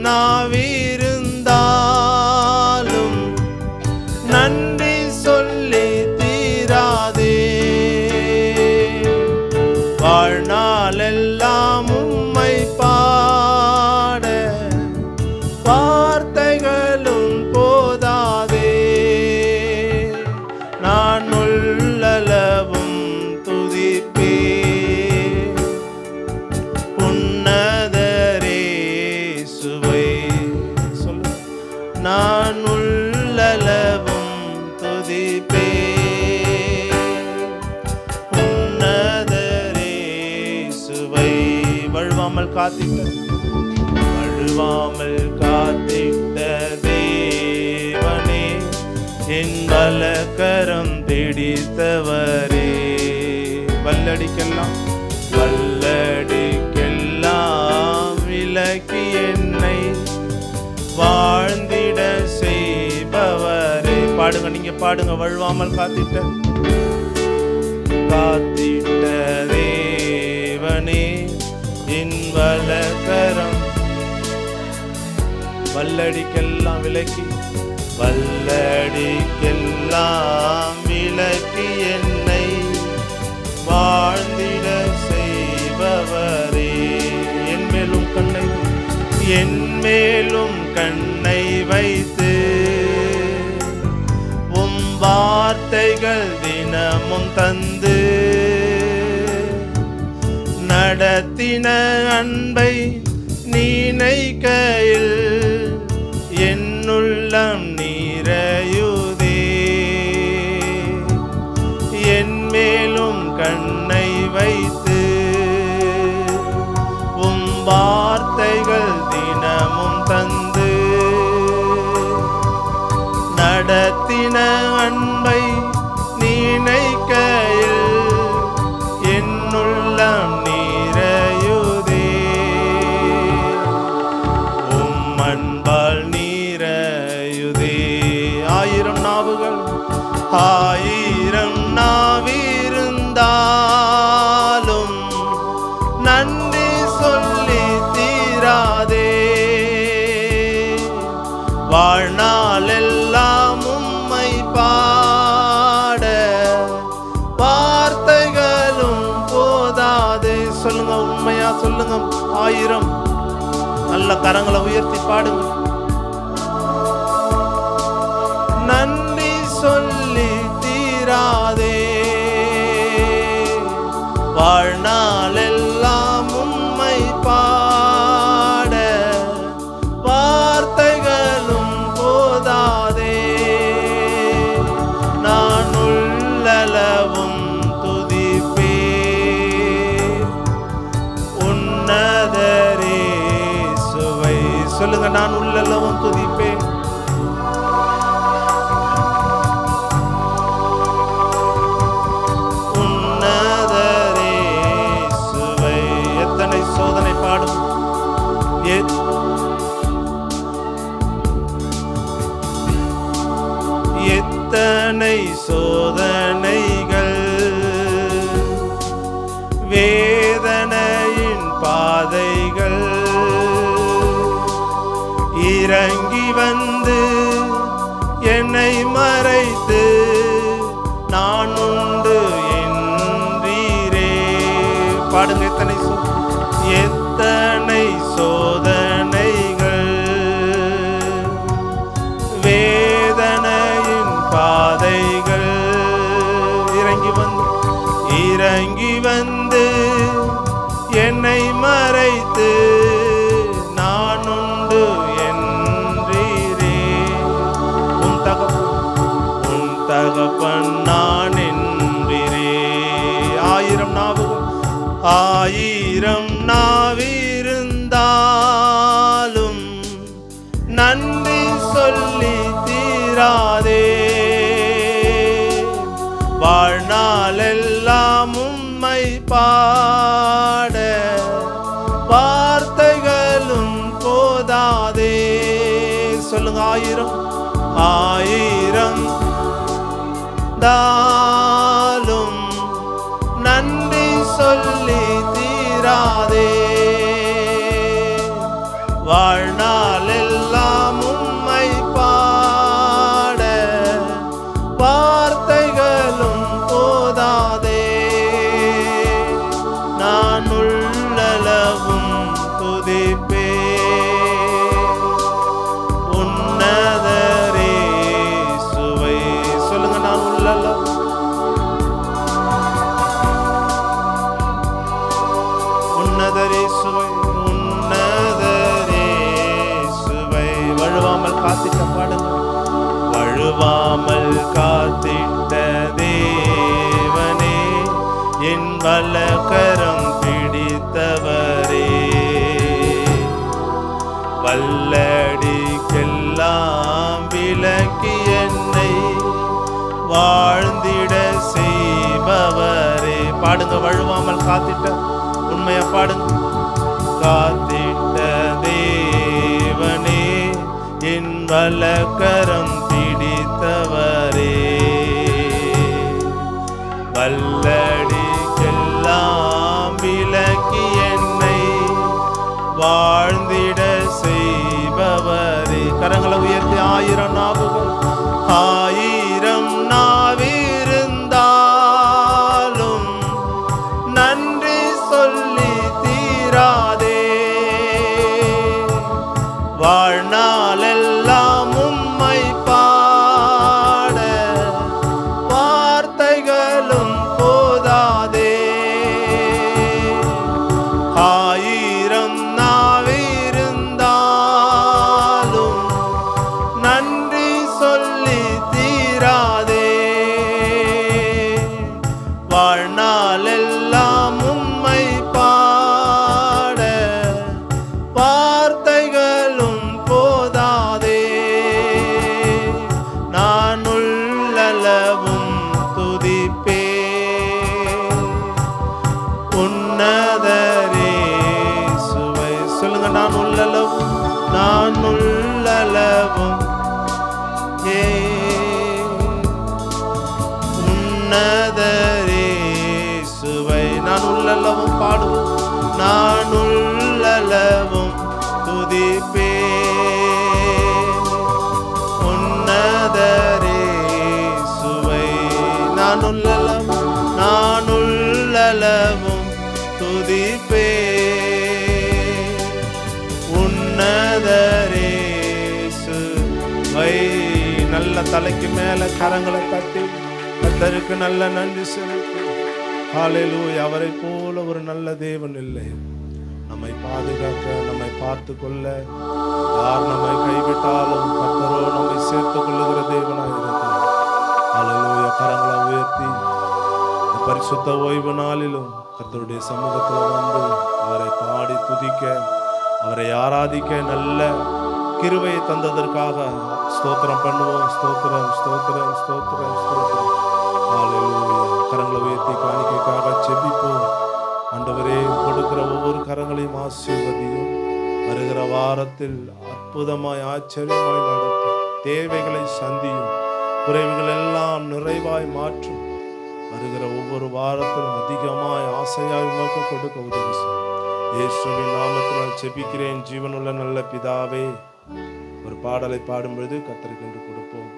நாவிருந்தாலும் நன்றி சொல்லி தீராதே, வாழ்நாளெல்லாம் உம்மை பாட வார்த்தைகளும் போதாதே. நான் உள்ளளவும் துதிப்பே உன்னதரே சுவை. சொல்லு, நான் உள்ளளவும் துதிப்பே உன்னதரே சுவை. வழுவாமல் காத்திட்ட தேவனே, என் வலக்கரம் பிடித்தவரே, வல்லடிக்கெல்லாம் விலக்கி என்னை வாழ்ந்திட செய்பவரே. பாடுங்க, நீங்க பாடுங்க. வழுவாமல் காத்திட்ட தேவனே, என் வலக்கரம் வல்லடிக்கெல்லாம் விலக்கி என்னை வாழ்ந்திட செய்பவரே, என் மேலும் கண்ணை வைத்து உம் வார்த்தைகள் தினமும் தந்து நடத்தின அன்பை நினைக்கையில் என்னுள்ளம் நிறையுதே, என் மேலும் கண்ணை வைத்து உம் வார்த்தைகள் தினமும் தந்து நடத்தின அன்பை நினைக்கையில் என்னுள்ளம் நிறையுதே, உம் அன்பால் நிறையுதே. ஆயிரம் நாவிருந்தாலும் நன்றி சொல்லி தீராதே, வாழ்நாளெல்லாம் உம்மை பாட 1000 நல்ல கரங்களை உயர்த்தி பாடுங்க. நன்றி சொல்லி தீராதே, வாழ்நாள் எல்லாம் உம்மை பாட வார்த்தைகளும் போதாதே. நான் உள்ளளவும் துதிப்பே உன்னதரே சுவை. சொல்லுங்க, நான் உள்ளளவும் துதிப்பேன். சோதனை பாடும் எத்தனை சோதனைகள், வேதனையின் பாதைகள் இறங்கி வந்து என்னை மறைத்து நான் உண்டு என்றீரே. பாடுங்க, எத்தனை சோதனைகள், வேதனையின் பாதைகள் இறங்கி வந்து என்னை மறைத்து நான் உண்டு என்றீரே. உன் தகப்பன் நான் என்றீரே. 1000 நாவிருந்தாலும் நன்றி சொல்லி தீராதே, வாழ்நாள் எல்லாம் உம்மை பாட வார்த்தைகளும் போதாதே. சொல்லுங்க, 1000 தாலும் நன்றி சொல்லி தீராதே, வாழ்நாள் எல்லாம் உம்மை பாட வார்த்தைகளும் போதாதே. நான் உள்ளளவும் துதிப்பே உன்னதரே சுவை. சொல்லுங்க, நான் உள்ளளவும் உன்னதரே சுவை. வழுவாமல் காத்திட்ட பாடுங்க. வழுவாமல் காத்திட்ட தேவனே, என் வலக்கரம் பிடித்தவரே, வல்லடிக்கெல்லாம் விலக்கி என்னை வாழ்ந்திட செய்பவரே. பாடுங்க, வழுவாமல் காத்திட்ட, உண்மையா பாடுங்க. காத்திட்ட தேவனே, என் வலக்கரம் பிடித்தவரே, வல்லடிக்கெல்லாம் விலக்கி என்னை வாழ்ந்திட செய்பவரே. கரங்களை உயர்த்தி 1000 நாவுகள், 1000 நாவிருந்தாலும் நன்றி சொல்லி தீராதே, வாழ்நாள் எல்லாம் உம்மை பாட வார்த்தைகளும் போதாதே. 1000 நாவிருந்தாலும் நன்றி சொல்லி தீராதே, வாழ்நாள் எல்லாம் உம்மை பாட வார்த்தைகளும் போதாதே. நான் உள்ளளவும் துதிப்பே உன்னதரே சுவை. சொல்லுங்க, நான் உள்ளளவும் உன்னதரே சுவை. நான் உள்ளளவும் பாடுவோம், நான் உள்ளளவும் துதிப்பே உன்னதரே சுவை. நான் உள்ளளவும் துதிப்பே உன்னதரேசு வை. நல்ல தலைக்கு மேல கரங்களை தட்டி கர்த்தருக்கு நல்ல நன்றி செலுத்தி ஹல்லேலூயா. அவரை போல ஒரு நல்ல தேவன் இல்லை. நம்மை பாதுகாக்க, நம்மை பார்த்து கொள்ள, யார் நம்மை கைவிட்டாலும் கர்த்தரோ நம்மை சேர்த்துக் கொள்ளுகிற தேவனாக இருக்கிறார். ஹல்லேலூயா. கரங்களை உயர்த்தி இந்த பரிசுத்த ஓய்வு நாளிலும் கர்த்தருடைய சமூகத்தில் வந்து அவரை பாடி துதிக்க, அவரை ஆராதிக்க நல்ல கிருபையை தந்ததற்காக ஸ்தோத்திரம் பண்ணுவோம். ஸ்தோத்திரம், ஸ்தோத்திரம், ஸ்தோத்திரம், ஸ்தோத்திரம். ஹல்லேலூயா. கரங்களை உயர்த்தி காணிக்கைக்காக ஜெபிப்போம். ஆண்டவரே, கொடுக்கிற ஒவ்வொரு கரங்களையும் ஆசீர்வதியும். வருகிற வாரத்தில் அற்புதமாய் ஆச்சரியமாய் நடத்தும். தேவைகளை சந்தியும். குறைவுகள் எல்லாம் நிறைவாய் மாற்றும். வருகிற ஒவ்வொரு வாரத்திலும் அதிகமாய் ஆசையாய் உமக்கு கொடுக்க உதவி செய்யும். இயேசுவின் நாமத்தினால் ஜெபிக்கிறேன் ஜீவனுள்ள நல்ல பிதாவே. ஒரு பாடலை பாடும்பொழுது கர்த்தருக்கு என்று கொடுப்போம்.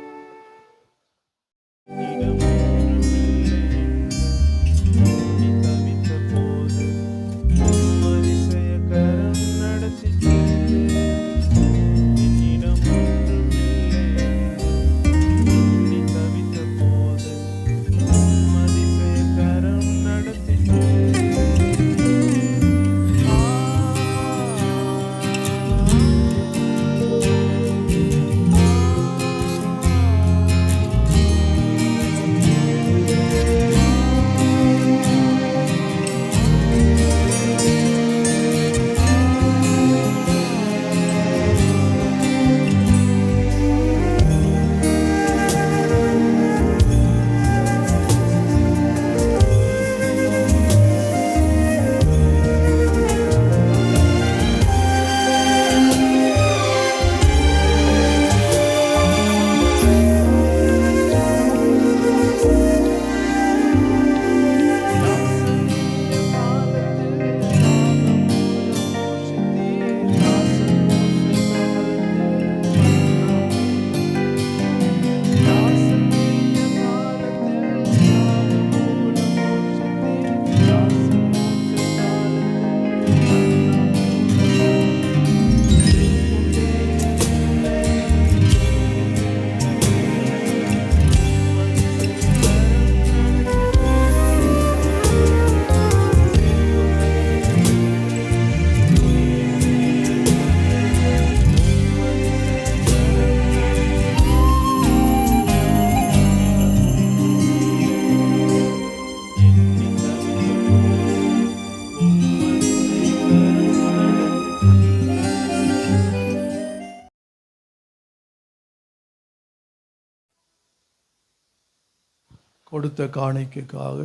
கொடுத்த காணிக்கைக்காக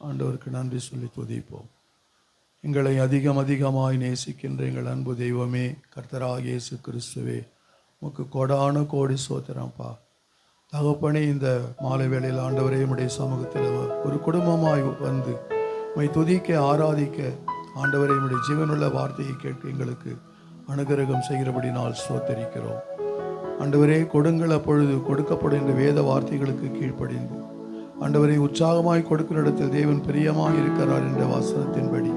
ஆண்டவருக்கு நன்றி சொல்லி துதிப்போம். எங்களை அதிகமாய் நேசிக்கின்ற எங்கள் அன்பு தெய்வமே, கர்த்தராகிய இயேசு கிறிஸ்துவே, உமக்கு கோடான கோடி சோத்திரம்ப்பா. தகப்பனே, இந்த மாலை வேளையில் ஆண்டவரே உம்முடைய சமூகத்தில் ஒரு குடும்பமாய் வந்து உம்மை துதிக்க ஆராதிக்க ஆண்டவரே உம்முடைய ஜீவனுள்ள வார்த்தையை கேட்க எங்களுக்கு அனுகிரகம் செய்கிறபடி நாள் ஸ்தோத்தரிக்கிறோம். ஆண்டவரே, கொடுங்கள் அப்பொழுது கொடுக்கப்படுகின்ற வேத வார்த்தைகளுக்கு கீழ்ப்படிந்து ஆண்டவரை உற்சாகமாய் கொடுக்கிற இடத்தில் தேவன் பிரியமாய் இருக்கிறார் என்ற வசனத்தின்படி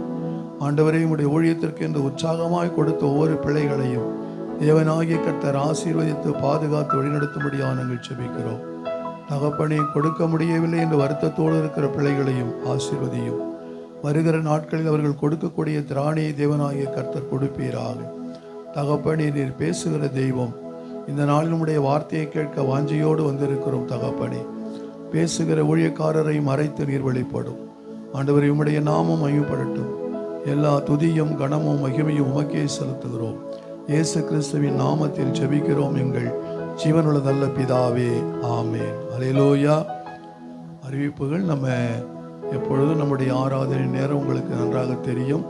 ஆண்டவரை உம்முடைய ஊழியத்திற்கு என்று உற்சாகமாய் கொடுத்த ஒவ்வொரு பிள்ளைகளையும் தேவனாகிய கர்த்தர் ஆசீர்வதித்து பாதுகாத்து வழிநடத்தும்படியாக நாங்கள் ஜெபிக்கிறோம். தகப்பனே, கொடுக்க முடியவில்லை என்று வருத்தத்தோடு இருக்கிற பிள்ளைகளையும் ஆசீர்வதியும். வருகிற நாட்களில் அவர்கள் கொடுக்கக்கூடிய திராணியை தேவனாகிய கர்த்தர் கொடுப்பீராக. தகப்பனே, நீர் பேசுகிற தெய்வம். இந்த நாளில் உம்முடைய வார்த்தையை கேட்க வாஞ்சையோடு வந்திருக்கிறோம். தகப்பனே, பேசுகிற ஊழியக்காரரை மறைத்து நீர் வெளிப்படும். ஆண்டவரை உம்முடைய நாமம் மகிமைப்படட்டும். எல்லா துதியும் கனமும் மகிமையும் உமக்கே செலுத்துகிறோம். இயேசு கிறிஸ்துவின் நாமத்தில் ஜெபிக்கிறோம் எங்கள் ஜீவனுள்ள நல்ல பிதாவே, ஆமேன். அல்லேலூயா. அறிவிப்புகள். நம்ம எப்பொழுதும் நம்முடைய ஆராதனை நேரம் உங்களுக்கு நன்றாக தெரியும்.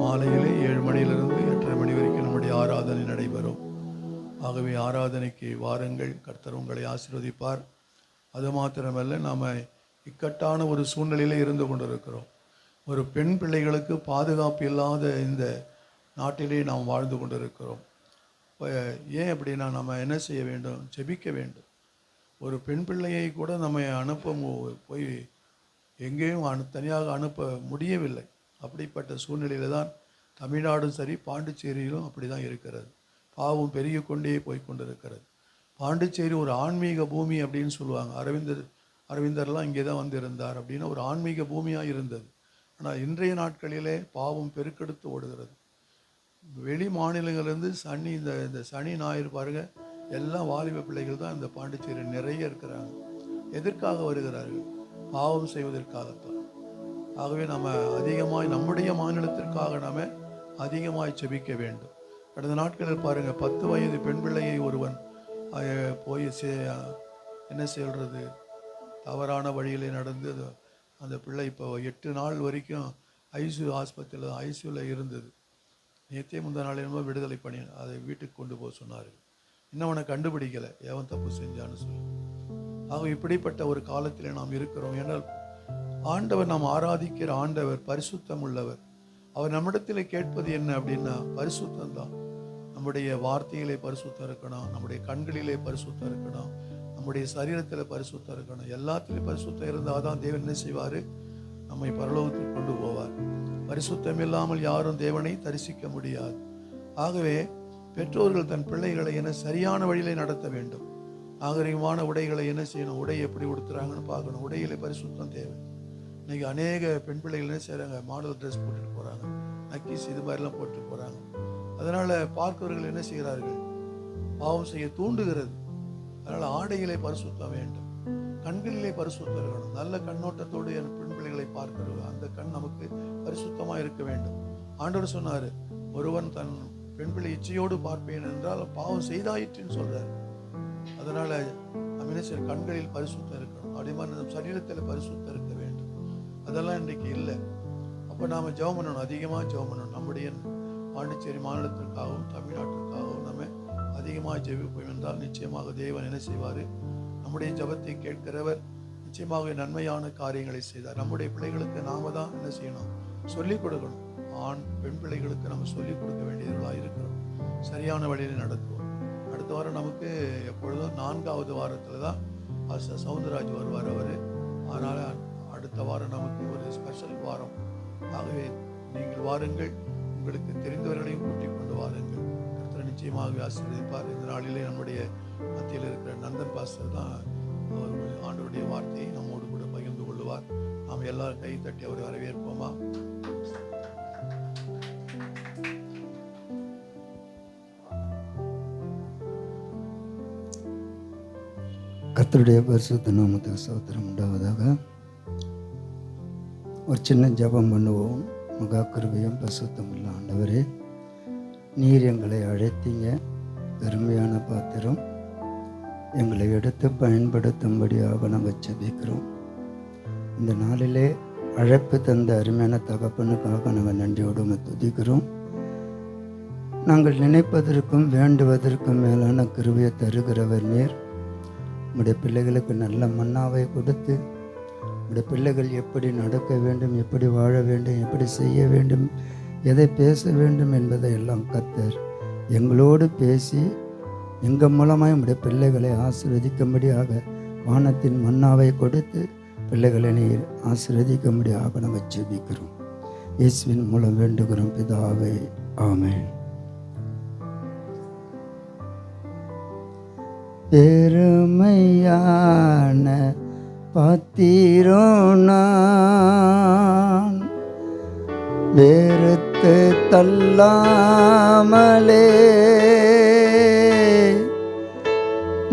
மாலையிலே 7 மணியிலிருந்து 8:30 மணி வரைக்கும் நம்முடைய ஆராதனை நடைபெறும். ஆகவே ஆராதனைக்கு வாருங்கள். கர்த்தர் உங்களை ஆசீர்வதிப்பார். அது மாத்திரமல்ல, நாம் இக்கட்டான ஒரு சூழ்நிலையில் இருந்து கொண்டிருக்கிறோம். ஒரு பெண் பிள்ளைகளுக்கு பாதுகாப்பு இல்லாத இந்த நாட்டிலே நாம் வாழ்ந்து கொண்டிருக்கிறோம். ஏன் அப்படின்னா, நம்ம என்ன செய்ய வேண்டும்? ஜெபிக்க வேண்டும். ஒரு பெண் பிள்ளையை கூட நம்ம அனுப்ப போய் எங்கேயும் தனியாக அனுப்ப முடியவில்லை. அப்படிப்பட்ட சூழ்நிலையில் தான் தமிழ்நாடும் சரி பாண்டிச்சேரியிலும் அப்படி தான் இருக்கிறது. பாவம் பெருகி கொண்டே போய் கொண்டிருக்கிறது. பாண்டிச்சேரி ஒரு ஆன்மீக பூமி அப்படின்னு சொல்லுவாங்க. அரவிந்தர்லாம் இங்கே தான் வந்து இருந்தார் அப்படின்னு ஒரு ஆன்மீக பூமியாக இருந்தது. ஆனால் இன்றைய நாட்களிலே பாவம் பெருக்கெடுத்து ஓடுகிறது. வெளி மாநிலங்களிலிருந்து இந்த சனி ஞாயிறு பாருங்க, எல்லாம் வாலிப பிள்ளைகள் தான் இந்த பாண்டிச்சேரி நிறைய இருக்கிறாங்க. எதற்காக வருகிறார்கள்? பாவம் செய்வதற்காகத்தான். ஆகவே நம்ம அதிகமாய் நம்முடைய மாநிலத்திற்காக நாம அதிகமாய் செபிக்க வேண்டும். கடந்த நாட்களில் பாருங்க, 10 வயது பெண் பிள்ளையை ஒருவன் போய் என்ன சொல்றது, தவறான வழியிலே நடந்து அந்த பிள்ளை இப்போ 8 நாள் வரைக்கும் ஐசியூவில் இருந்தது. நேற்றே முந்தா நாள் என்னமோ விடுதலை பண்ணி அதை வீட்டுக்கு கொண்டு போக சொன்னார்கள். இன்னும் அவனை கண்டுபிடிக்கலை, எவன் தப்பு செஞ்சான்னு சொல்லி. ஆக இப்படிப்பட்ட ஒரு காலத்தில் நாம் இருக்கிறோம். ஏனால் ஆண்டவர், நாம் ஆராதிக்கிற ஆண்டவர் பரிசுத்தம் உள்ளவர். அவர் நம்மிடத்தில் கேட்பது என்ன அப்படின்னா பரிசுத்தம் தான். நம்முடைய வார்த்தையிலே பரிசுத்தம் இருக்கணும், நம்முடைய கண்களிலே பரிசுத்தம் இருக்கணும், நம்முடைய சரீரத்தில் பரிசுத்தம் இருக்கணும். எல்லாத்திலையும் பரிசுத்தம் இருந்தால் தான் தேவன் என்ன செய்வார்? நம்மை பரலோகத்தில் கொண்டு போவார். பரிசுத்தம் இல்லாமல் யாரும் தேவனை தரிசிக்க முடியாது. ஆகவே பெற்றோர்கள் தன் பிள்ளைகளை என்ன சரியான வழியிலே நடத்த வேண்டும். நாகரிகமான உடைகளை என்ன செய்யணும், உடை எப்படி உடுத்துறாங்கன்னு பார்க்கணும். உடையிலே பரிசுத்தம் தேவை. இன்னைக்கு அநேக பெண் பிள்ளைகள் என்ன செய்கிறாங்க, மாடல் ட்ரெஸ் போட்டுட்டு போகிறாங்க, நக்கீஸ் இது மாதிரிலாம் போட்டு போகிறாங்க. அதனால் பார்க்கிறவர்கள் என்ன செய்கிறார்கள், பாவம் செய்ய தூண்டுகிறது. அதனால் ஆடையிலே பரிசுத்தம் வேண்டும், கண்களிலே பரிசுத்தம் இருக்கணும். நல்ல கண்ணோட்டத்தோடு என் பெண் பிள்ளைகளை பார்க்கிறது, அந்த கண் நமக்கு பரிசுத்தமாக இருக்க வேண்டும். ஆண்டவர் சொன்னார், ஒருவன் தன் பெண் பிள்ளை இச்சையோடு பார்ப்பேன் என்றால் பாவம் செய்தாயிற்றுன்னு சொல்றாரு. அதனால நம்ம என்ன செய்ய, கண்களில் பரிசுத்தம் இருக்கணும். அதே மாதிரி நம்ம சரீரத்தில் பரிசுத்தம் இருக்க வேண்டும். அதெல்லாம் இன்றைக்கு இல்லை. அப்போ நாம ஜெபம் பண்ணணும், அதிகமாக ஜெபம் பண்ணணும். நம்முடைய பாண்டிச்சேரி மாநிலத்திற்காகவும் தமிழ்நாட்டிற்காகவும் நம்ம அதிகமாக ஜெபிப்போம் என்றால் நிச்சயமாக தேவன் என்ன செய்வார், நம்முடைய ஜெபத்தை கேட்கிறவர் நிச்சயமாக நன்மையான காரியங்களை செய்தார். நம்முடைய பிள்ளைகளுக்கு நாம தான் என்ன செய்யணும், சொல்லிக் கொடுக்கணும். ஆண் பெண் பிள்ளைகளுக்கு நம்ம சொல்லிக் கொடுக்க வேண்டியவர்களாக இருக்கிறோம். சரியான வழியில் நடத்துவோம். அடுத்த வாரம் நமக்கு எப்பொழுதும் 4வது வாரத்தில் தான் சவுந்தரராஜ் வருவார் அவர். அதனால் அடுத்த வாரம் நமக்கு ஒரு ஸ்பெஷல் வாரம். ஆகவே நீங்கள் வாருங்கள், உங்களுக்கு தெரிந்தவர்களையும் கூட்டிக் கொண்டு வாருங்கள். கர்த்தர் நிச்சயமாக ஆசீர்வதிப்பார். இந்த நாளிலே நம்முடைய மத்தியில் இருக்கிற நந்தன் பாஸ்டர் தான் அவர் ஆண்டவருடைய வார்த்தையை நம்மோடு கூட பகிர்ந்து கொள்வார். நாம் எல்லாரும் கை தட்டி அவரை வரவேற்போமா? கர்த்தருடைய பரிசுத்த நாமத்துக்கு ஸ்தோத்திரம் உண்டாவதாக. ஒரு சின்ன ஜெபம் பண்ணுவோம். மகா கிருபையும் பரிசுத்தம் உள்ள ஆண்டவரே, நீர் எங்களை அழைத்தீங்க, பெருமையான பாத்திரம் எங்களை எடுத்து பயன்படுத்தும்படியாக நாங்கள் ஜெபிக்கிறோம். இந்த நாளிலே அழைப்பு தந்த அருமையான தகப்பனுக்காக நாங்கள் நன்றியோடு துதிக்கிறோம். நாங்கள் நினைப்பதற்கும் வேண்டுவதற்கும் மேலான கிருபையை தருகிறவர் நீர். உடைய பிள்ளைகளுக்கு நல்ல மன்னாவை கொடுத்து உடைய பிள்ளைகள் எப்படி நடக்க வேண்டும், எப்படி வாழ வேண்டும், எப்படி செய்ய வேண்டும், எதை பேச வேண்டும் என்பதை எல்லாம் கர்த்தர் எங்களோடு பேசி எங்கள் மூலமாய் உடைய பிள்ளைகளை ஆசீர்வதிக்கும்படியாக வானத்தின் மன்னாவை கொடுத்து பிள்ளைகளை நீர் ஆசீர்வதிக்கும்படியாக நாங்கள் ஜெபிக்கிறோம். இயேசுவின் மூலம் வேண்டுகிறோம் பிதாவே, ஆமென். பெருமையான பாத்திரம் நான் வெறுத்து தள்ளாமலே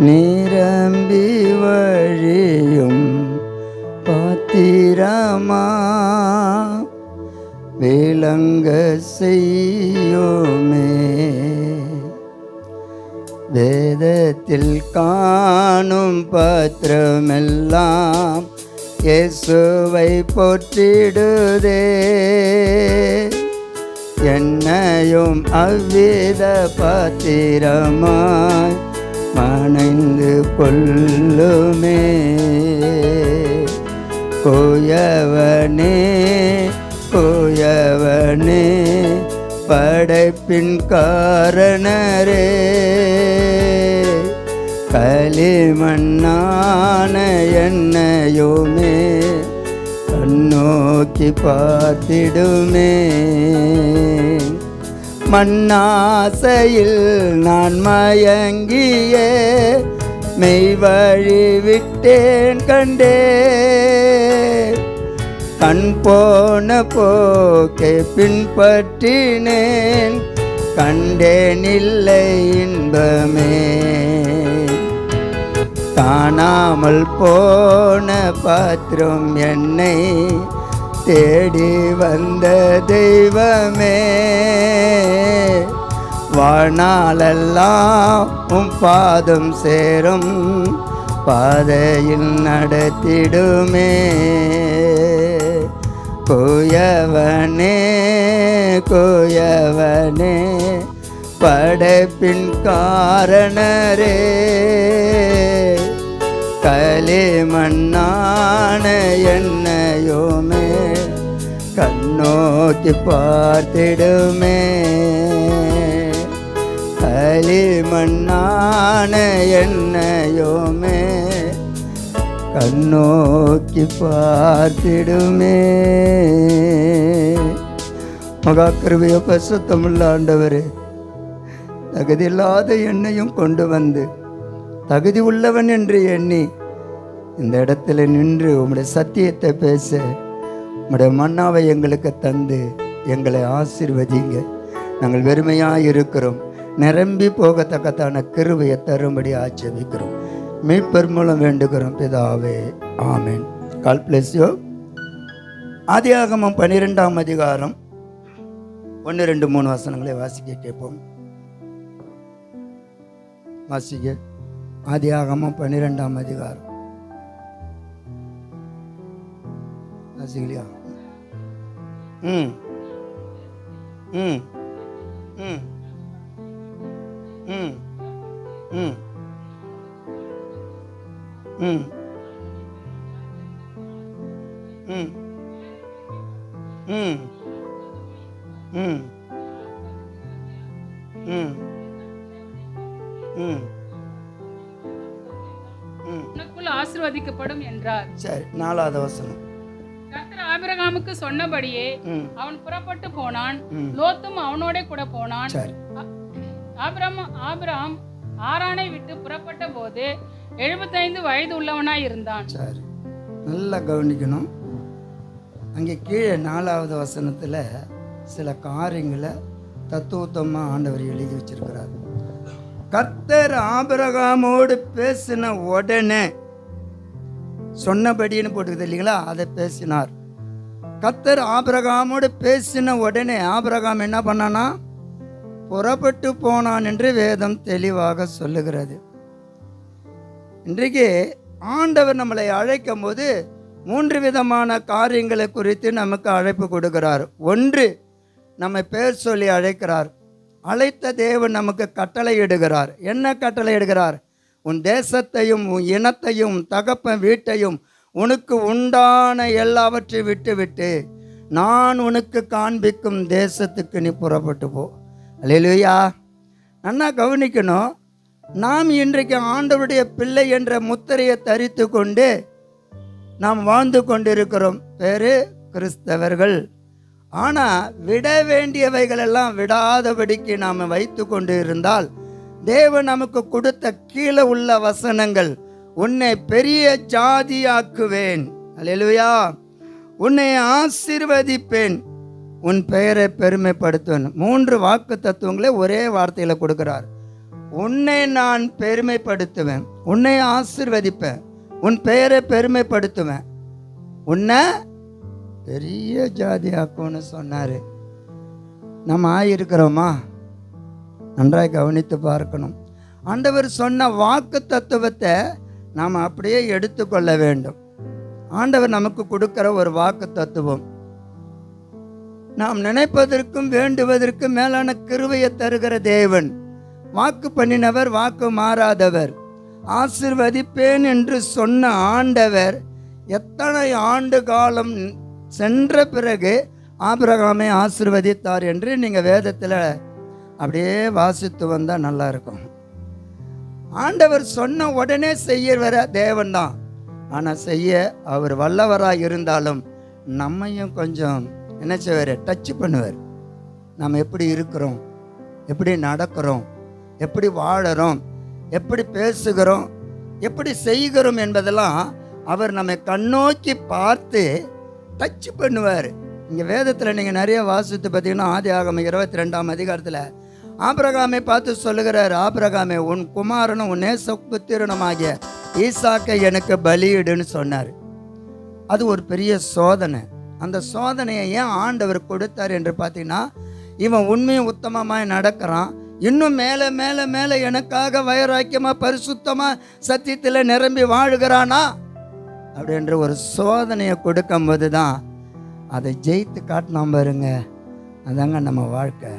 நிரம்பி வழியும் பாத்திரமா விளங்க செய்யுமே. வேதத்தில் காணும் பத்திரமெல்லாம் இயேசுவை போற்றிடுதே. என்னையும் அவ்வித பாத்திரமாய் மணைந்து கொள்ளுமே. கோயவனே கோயவனே படைப்பின் காரணரே, களிமண்ணான என்னையுமே கண்ணோக்கி பார்த்திடுமே. மண்ணாசையில் நான் மயங்கியே மெய் வழி விட்டேன் கண்டே. கண் போன போக்கை பின்பற்றினேன் கண்டேன் இல்லை இன்பமே. காணாமல் போன பாத்திரம் என்னை தேடி வந்த தெய்வமே. வாழ்நாளெல்லாம் உம் பாதம் சேரும் பாதையில் நடத்திடுமே. கோயவனே கோயவனே படைப்பின் காரணரே. களிமண்ணான என்னையோமே கண்ணோக்கி பார்த்திடுமே. களிமண்ணான என்னையோமே கண்ணோக்கி பார்த்திடுமே. மகா கிருபையோ பரிசுத்தமுள்ள ஆண்டவரே, தகுதி இல்லாத என்னையும் கொண்டு வந்து தகுதி உள்ளவன் என்று எண்ணி இந்த இடத்துல நின்று உம்முடைய சத்தியத்தை பேச உம்முடைய மன்னாவை எங்களுக்கு தந்து எங்களை ஆசீர்வதிங்க. நாங்கள் வெறுமையாக இருக்கிறோம், நிரம்பி போகத்தக்கத்தான கிருபையை தரும்படி ஆட்சேபிக்கிறோம். மீட்பர் மூலம் வேண்டுகிறோம் பிதாவே, ஆமென். கால் பிளஸ் யூ. ஆதியாகமம் 12ஆம் அதிகாரம் 1, 2, 3 வசனங்களை வாசிக்க கேட்போம். வாசிக்க. ஆதியாகமம் 12ஆம் அதிகாரம் வாசிக்கலையா? ம் ம் ம் ம் ம் ம் ம் ம் ம் ம் ம் உனக்குள் ஆசீர்வதிக்கப்படும் என்றார். சரி, 4வது வசனம். கர்த்தர் ஆபிரகாமுக்கு சொன்னபடியே அவன் புறப்பட்டு போனான், லோத்தும் அவனோட கூட போனான். சரி, ஆபிரகாம் ஆரானை விட்டு புறப்பட்ட போது 75 வயது உள்ளவனாய் இருந்தான். சரி, நல்லா கவனிக்கணும். அங்கே கீழே 4வது வசனத்தில் சில காரியங்களை தத்துவத்தமாக ஆண்டவர் எழுதி வச்சிருக்கிறார். கர்த்தர் ஆபிரகாமோடு பேசின உடனே, சொன்னபடின்னு போட்டுக்குது இல்லைங்களா, அதை பேசினார். கர்த்தர் ஆபிரகாமோடு பேசின உடனே ஆபிரகாம் என்ன பண்ணானா? புறப்பட்டு போனான் என்று வேதம் தெளிவாக சொல்லுகிறது. இன்றைக்கு ஆண்டவர் நம்மளை அழைக்கும் போது 3 விதமான காரியங்களை குறித்து நமக்கு அழைப்பு கொடுக்கிறார். ஒன்று, நம்ம பேர் சொல்லி அழைக்கிறார். அழைத்த தேவன் நமக்கு கட்டளை இடுகிறார். என்ன கட்டளை இடுகிறார்? உன் தேசத்தையும் உன் இனத்தையும் தகப்பன் வீட்டையும் உனக்கு உண்டான எல்லாவற்றையும் விட்டு நான் உனக்கு காண்பிக்கும் தேசத்துக்கு நீ புறப்பட்டு போ. அல்லேலூயா. நன்னா கவனிக்கணும். நாம் இன்றைக்கு ஆண்டவருடைய பிள்ளை என்ற முத்திரையை தரித்து கொண்டு நாம் வாழ்ந்து கொண்டிருக்கிறோம், பேரு கிறிஸ்தவர்கள். ஆனால் விட வேண்டியவைகளெல்லாம் விடாதபடிக்கு நாம் வைத்து கொண்டு இருந்தால், தேவன் நமக்கு கொடுத்த கீழே உள்ள வசனங்கள், உன்னை பெரிய ஜாதியாக்குவேன், அல்லேலூயா, உன்னை ஆசீர்வதிப்பேன், உன் பெயரை பெருமைப்படுத்துவேன். 3 வாக்கு தத்துவங்களை ஒரே வார்த்தையில் கொடுக்கிறார். உன்னை நான் பெருமைப்படுத்துவேன், உன்னை ஆசீர்வதிப்பேன், உன் பெயரை பெருமைப்படுத்துவேன், உன்னை பெரிய ஜாதியாக்கும்னு சொன்னார். நம்ம ஆயிருக்கிறோமா? நன்றாய் கவனித்து பார்க்கணும். ஆண்டவர் சொன்ன வாக்கு தத்துவத்தை நாம் அப்படியே எடுத்துக்கொள்ள வேண்டும். ஆண்டவர் நமக்கு கொடுக்கிற ஒரு வாக்கு தத்துவம், நாம் நினைப்பதற்கும் வேண்டுவதற்கும் மேலான கிருபையை தருகிற தேவன். வாக்கு பண்ணினவர், வாக்கு மாறாதவர். ஆசீர்வதிப்பேன் என்று சொன்ன ஆண்டவர் எத்தனை ஆண்டு காலம் சென்ற பிறகு ஆபிரகாமை ஆசீர்வதித்தார் என்று நீங்கள் வேதத்தில் அப்படியே வாசித்து வந்தால் நல்லா இருக்கும். ஆண்டவர் சொன்ன உடனே செய்யற தேவன் தான். ஆனால் செய்ய அவர் வல்லவராக இருந்தாலும் நம்மையும் கொஞ்சம் என்ன செய்வார்? டச் பண்ணுவார். நாம் எப்படி இருக்கிறோம், எப்படி நடக்கிறோம், எப்படி வாழறோம், எப்படி பேசுகிறோம், எப்படி செய்கிறோம் என்பதெல்லாம் அவர் நம்மை கண்ணோக்கி பார்த்து டச் பண்ணுவார். இங்கே வேதத்தில் நீங்கள் நிறைய வாசித்து பார்த்தீங்கன்னா ஆதியாகமம் 22ஆம் அதிகாரத்தில் ஆபிரகாமை பார்த்து சொல்லுகிறார், ஆபிரகாமே உன் குமாரனும் உன் நேசபுத்திரனுமாகிய ஈசாக்கை எனக்கு பலியிடுன்னு சொன்னார். அது ஒரு பெரிய சோதனை. அந்த சோதனையை ஏன் ஆண்டவர் கொடுத்தார் என்று பார்த்தீங்கன்னா, இவன் உண்மையும் உத்தமமாய் நடக்கிறான், இன்னும் மேலே மேலே மேலே எனக்காக வைராக்கியமாக பரிசுத்தமாக சத்தியத்தில் நிரம்பி வாழுகிறானா அப்படின்ற ஒரு சோதனையை கொடுக்கும்போது தான் அதை ஜெயித்து காட்டினோம் பாருங்க. அதாங்க நம்ம வாழ்க்கை.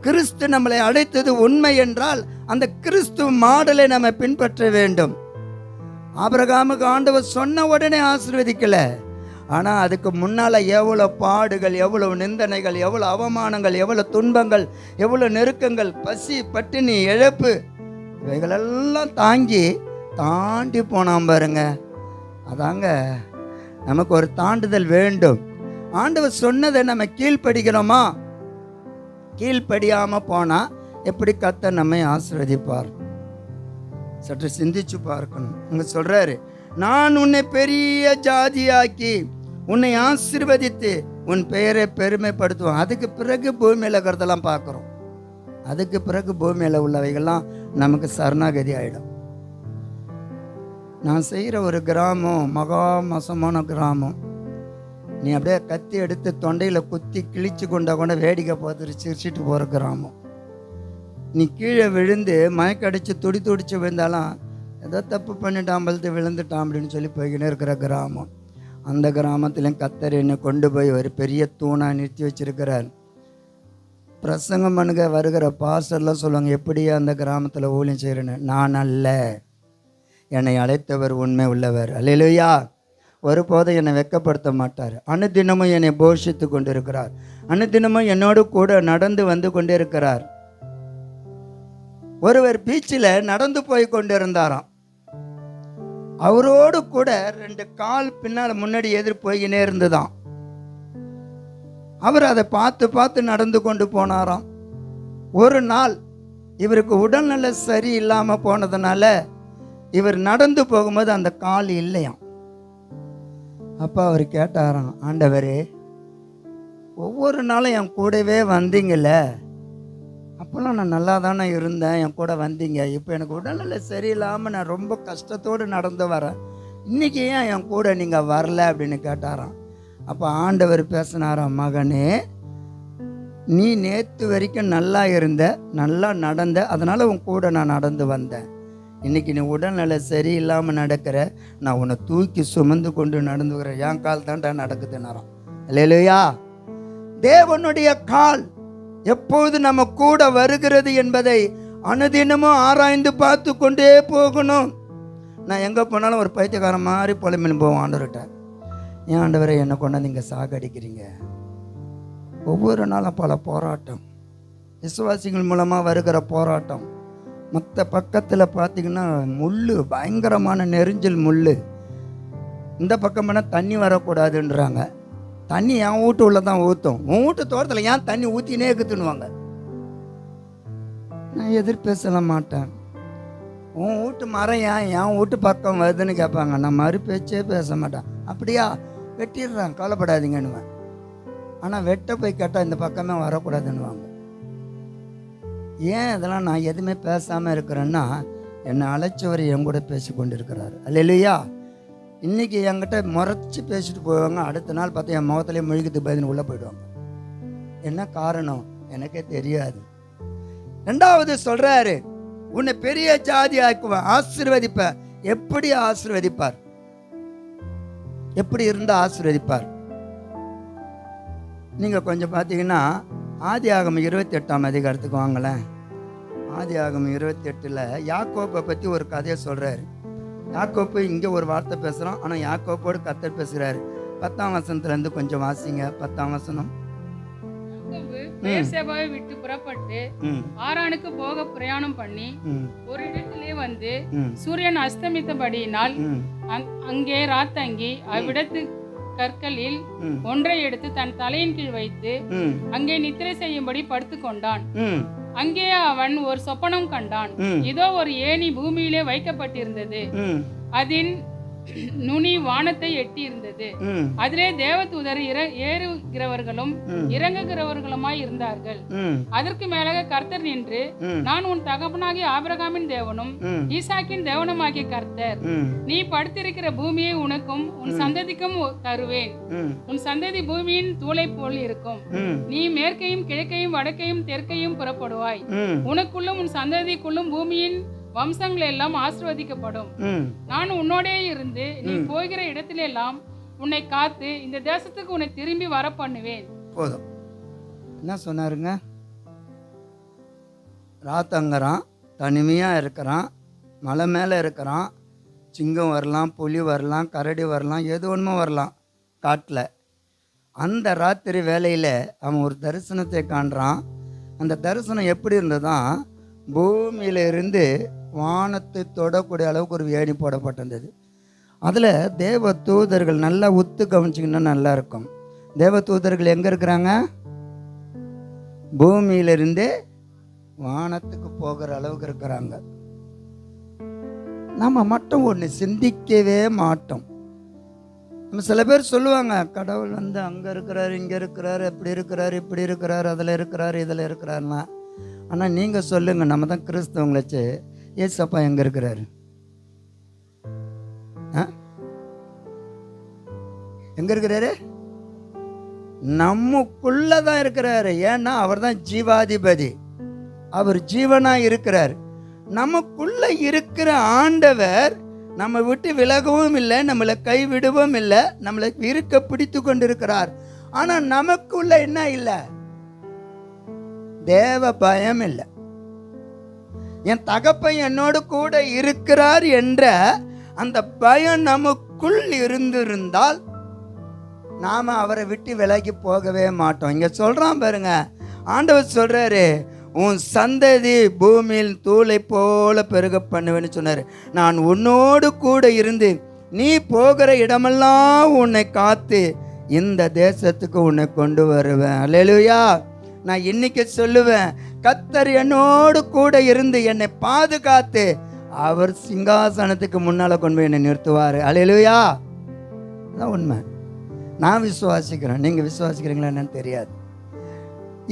கிறிஸ்து நம்மளை அழைத்தது உண்மை என்றால் அந்த கிறிஸ்து மாடலை நம்ம பின்பற்ற வேண்டும். ஆபிரகாமுக்கு ஆண்டவர் சொன்ன உடனே ஆசீர்வதிக்கல, ஆனால் அதுக்கு முன்னால் எவ்வளோ பாடுகள், எவ்வளோ நிந்தனைகள், எவ்வளோ அவமானங்கள், எவ்வளோ துன்பங்கள், எவ்வளோ நெருக்கங்கள், பசி, பட்டினி, இழப்பு, இவைகளெல்லாம் தாண்டி போனான் பாருங்க. அதாங்க நமக்கு ஒரு தாண்டுதல் வேண்டும். ஆண்டவர் சொன்னதை நம்ம கீழ்ப்படுகிறோமா? கீழ்ப்படியாமல் போனால் எப்படி கர்த்தர் நம்மை ஆசீர்வதிப்பார்? சற்று சிந்திச்சு பார்க்கணும். இங்கே சொல்கிறாரு, நான் உன்னை பெரிய ஜாதியாக்கி உன்னை ஆசீர்வதித்து உன் பெயரை பெருமைப்படுத்துவேன். அதுக்கு பிறகு பூமியில் இருக்கிறதெல்லாம் பார்க்குறோம். அதுக்கு பிறகு பூமியில் உள்ளவைகள்லாம் நமக்கு சரணாகதி ஆகிடும். நான் செய்கிற ஒரு கிராமம் மகா மோசமான கிராமம். நீ அப்படியே கத்தி எடுத்து தொண்டையில் குத்தி கிழிச்சு கொண்டா கூட வேடிக்கை பார்த்துட்டு சிரிச்சிட்டு போகிற கிராமம். நீ கீழே விழுந்து மயக்கடிச்சு துடிச்சு விழுந்தாலும் ஏதோ தப்பு பண்ணிட்டான் பழுத்து விழுந்துட்டான் அப்படின்னு சொல்லி போய்கிட்டே இருக்கிற கிராமம். அந்த கிராமத்திலையும் கர்த்தர் என்னை கொண்டு போய் ஒரு பெரிய தூணாக நிறுத்தி வச்சிருக்கிறார். பிரசங்கம் பண்ணுங்க வருகிற பாஸ்டர்லாம் சொல்லுவாங்க, எப்படியே அந்த கிராமத்தில் ஊழியம் செய்கிறேன்னு. நான் அல்ல, என்னை அழைத்தவர் உண்மை உள்ளவர். அல்லேலூயா. ஒருபோதும் என்னை வெட்கப்படுத்த மாட்டார். அனுதினமும் என்னை போஷித்து கொண்டிருக்கிறார். அனுதினமும் என்னோடு கூட நடந்து வந்து கொண்டிருக்கிறார். ஒருவர் பீச்சில் நடந்து போய் கொண்டிருந்தாராம். அவரோடு கூட 2 கால் பின்னால் முன்னாடி எதிர் போய்கினே இருந்துதான். அவர் அதை பார்த்து நடந்து கொண்டு போனாராம். ஒரு நாள் இவருக்கு உடல்நல சரி இல்லாமல் போனதுனால இவர் நடந்து போகும்போது அந்த கால் இல்லையாம். அப்போ அவர் கேட்டாராம், ஆண்டவரே, ஒவ்வொரு நாளும் என் கூடவே வந்தீங்கல்ல, அப்போல்லாம் நான் நல்லா தானே இருந்தேன், என் கூட வந்தீங்க. இப்போ எனக்கு உடல்நிலை சரியில்லாமல் நான் ரொம்ப கஷ்டத்தோடு நடந்து வரேன், இன்றைக்கி ஏன் என் கூட நீங்கள் வரல அப்படின்னு கேட்டாராம். அப்போ ஆண்டவர் பேசினாராம், மகனே, நீ நேற்று வரைக்கும் நல்லா இருந்த, நல்லா நடந்த, அதனால் உன் கூட நான் நடந்து வந்தேன். இன்றைக்கி நீ உடல்நிலை சரியில்லாமல் நடக்கிற, நான் உன்னை தூக்கி சுமந்து கொண்டு நடந்துக்கிறேன். என் கால் தான்டா நடக்குதுன்னாராம். அல்லேலூயா. தேவனுடைய கால் எப்போது நம்ம கூட வருகிறது என்பதை அனுதினமும் ஆராய்ந்து பார்த்து கொண்டே போகணும். நான் எங்கே போனாலும் ஒரு பைத்தியக்காரன் மாதிரி புலம்பின்னு போவோம் ஆண்டவர்கிட்ட. ஏன் ஆண்டவரை என்னை கொண்டாந்து இங்கே சாகடிக்கிறீங்க? ஒவ்வொரு நாளும் பல போராட்டம், விசுவாசிகள் மூலமாக வருகிற போராட்டம். மற்ற பக்கத்தில் பார்த்திங்கன்னா முள், பயங்கரமான நெரிஞ்சல் முள். இந்த பக்கம் பண்ணால் தண்ணி வரக்கூடாதுன்றாங்க. தண்ணி என் வீட்டு உள்ள தான் ஊற்றும், உன் வீட்டு தோட்டத்தில் ஏன் தண்ணி ஊற்றினே இருக்குதுன்னுவாங்க. நான் எதிர்பேசல மாட்டேன். உன் வீட்டு மரம் என் வீட்டு பக்கம் வருதுன்னு கேட்பாங்க. நான் மறு பேச்சே பேச மாட்டேன். அப்படியா, வெட்டிடுறேன், கவலைப்படாதீங்கன்னுவேன். ஆனால் வெட்ட போய் கேட்டால் இந்த பக்கமே வரக்கூடாதுன்னுவாங்க. ஏன் இதெல்லாம் நான் எதுவுமே பேசாமல் இருக்கிறேன்னா, என்னை அழைச்சவர் என் கூட பேசி கொண்டு இருக்கிறார். அல்லேலூயா. இன்றைக்கி என்கிட்ட முறைச்சி பேசிட்டு போவாங்க, அடுத்த நாள் பார்த்தா என் முகத்திலே முழுகிட்டு பதினு உள்ளே போயிடுவாங்க. என்ன காரணம் எனக்கே தெரியாது. 2வது சொல்கிறாரு, உன்னை பெரிய ஜாதி ஆக்குவேன், ஆசீர்வதிப்பேன். எப்படி ஆசீர்வதிப்பார்? எப்படி இருந்தால் ஆசீர்வதிப்பார்? நீங்கள் கொஞ்சம் பார்த்தீங்கன்னா ஆதியாகமம் 28ஆம் அதிகாரத்துக்கு வாங்களேன். ஆதியாகமம் 28ல் யாக்கோப்பை பற்றி ஒரு கதையை சொல்கிறாரு. யாக்கோப்பு இங்கே ஒரு வார்த்தை பேசுகிறான், ஆனால் யாக்கோப்போடு கர்த்தர் பேசுகிறாரு. 10ஆம் வசனத்துலேருந்து கொஞ்சம் வாசிங்க. 10ஆம் வசனம். பெயர்சேபாவை விட்டு புறப்பட்டு ஆரானுக்கு போக பிரயாணம் பண்ணி ஒரு இடத்திலே வந்து சூரியன் அஸ்தமித்தபடியினால் அங்கே ராத்தங்கி கற்களில் ஒன்றை எடுத்து தன் தலையின் கீழ் வைத்து அங்கே நித்திரை செய்யும்படி படுத்துக் கொண்டான். அங்கே அவன் ஒரு சொப்பனம் கண்டான். இதோ ஒரு ஏணி பூமியிலே வைக்கப்பட்டிருந்தது. அதன் நுனி வானத்தை எட்டி இருந்தது. அதிலே தேவதூதர் ஏறுகிறவர்களும் இறங்குகிறவர்களுமாய் இருந்தார்கள். அதற்கு மேலாக கர்த்தர் நின்று, நான் உன் தகப்பனாகிய ஆபிரகாமின் தேவனும் ஈசாக்கின் தேவனுமாகிய கர்த்தர். நீ படுத்திருக்கிற பூமியை உனக்கும் உன் சந்ததிக்கும் தருவேன். உன் சந்ததி பூமியின் தூளை போல் இருக்கும். நீ மேற்கையும் கிழக்கையும் வடக்கையும் தெற்கையும் புறப்படுவாய். உனக்குள்ளும் உன் சந்ததிக்குள்ளும் பூமியின் வம்சங்கள் எல்லாம் ஆசீர்வதிக்கப்படும். நான் உன்னோடே இருந்து நீ போகிற இடத்திலெல்லாம் உன்னை காத்து இந்த தேசத்துக்கு உன்னை திரும்பி வர பண்ணுவேன். போதும். என்ன சொன்னாருங்க? ராத்தங்கிறான், தனிமையாக இருக்கிறான், மலை மேலே இருக்கிறான். சிங்கம் வரலாம், புலி வரலாம், கரடி வரலாம், எது ஒன்றுமோ வரலாம் காட்டில். அந்த ராத்திரி வேளையில் அவன் ஒரு தரிசனத்தை காண்றான். அந்த தரிசனம் எப்படி இருந்ததான், பூமியிலிருந்து வானத்தை தொடக்கூடிய அளவுக்கு ஒரு ஏணி போடப்பட்டிருந்தது. அதில் தேவ தூதர்கள் நல்லா உத்து கவனிச்சிங்கன்னா நல்லா இருக்கும். தேவ தூதர்கள் எங்கே இருக்கிறாங்க? பூமியிலிருந்தே வானத்துக்கு போகிற அளவுக்கு இருக்கிறாங்க. நம்ம மட்டும் ஒன்று சிந்திக்கவே மாட்டோம். நம்ம சில பேர் சொல்லுவாங்க, கடவுள் வந்து அங்கே இருக்கிறாரு, இங்கே இருக்கிறாரு, அப்படி இருக்கிறாரு, இப்படி இருக்கிறாரு, அதில் இருக்கிறாரு, இதில் இருக்கிறாருன்னா. ஆனால் நீங்கள் சொல்லுங்கள், நம்ம தான் கிறிஸ்தவங்களாச்சு, ஏசப்பா எங்கே இருக்கிறாரு? எங்கே இருக்கிறாரு? நமக்குள்ள தான் இருக்கிறாரு. ஏன்னா அவர் தான் ஜீவாதிபதி, அவர் ஜீவனாக இருக்கிறார். நமக்குள்ள இருக்கிற ஆண்டவர் நம்ம விட்டு விலகவும் இல்லை, நம்மளை கைவிடவும் இல்லை, நம்மளை இருக்க பிடித்து கொண்டிருக்கிறார். ஆனால் நமக்குள்ள என்ன இல்லை? தேவ பயம் இல்லை. என் தகப்பன் என்னோடு கூட இருக்கிறார் என்ற அந்த பயம் நமக்குள் இருந்திருந்தால் நாம அவரை விட்டு விலகி போகவே மாட்டோம். இங்க சொல்றான் பாருங்க, ஆண்டவர் சொல்றாரு, உன் சந்ததி பூமியில் தூளை போல பெருக பண்ணுவேன்னு சொன்னார். நான் உன்னோடு கூட இருந்து நீ போகிற இடமெல்லாம் உன்னை காத்து இந்த தேசத்துக்கு உன்னை கொண்டு வருவேன். அல்லேலூயா. நான் இன்னைக்கு சொல்லுவேன், கர்த்தர் என்னோடு கூட இருந்து என்னை பாதுகாத்து அவர் சிங்காசனத்துக்கு முன்னால் கொண்டு போய் என்னை நிறுத்துவார். அல்லேலூயா. அதான் உண்மை. நான் விசுவாசிக்கிறேன், நீங்கள் விசுவாசிக்கிறீங்களா என்னன்னு தெரியாது.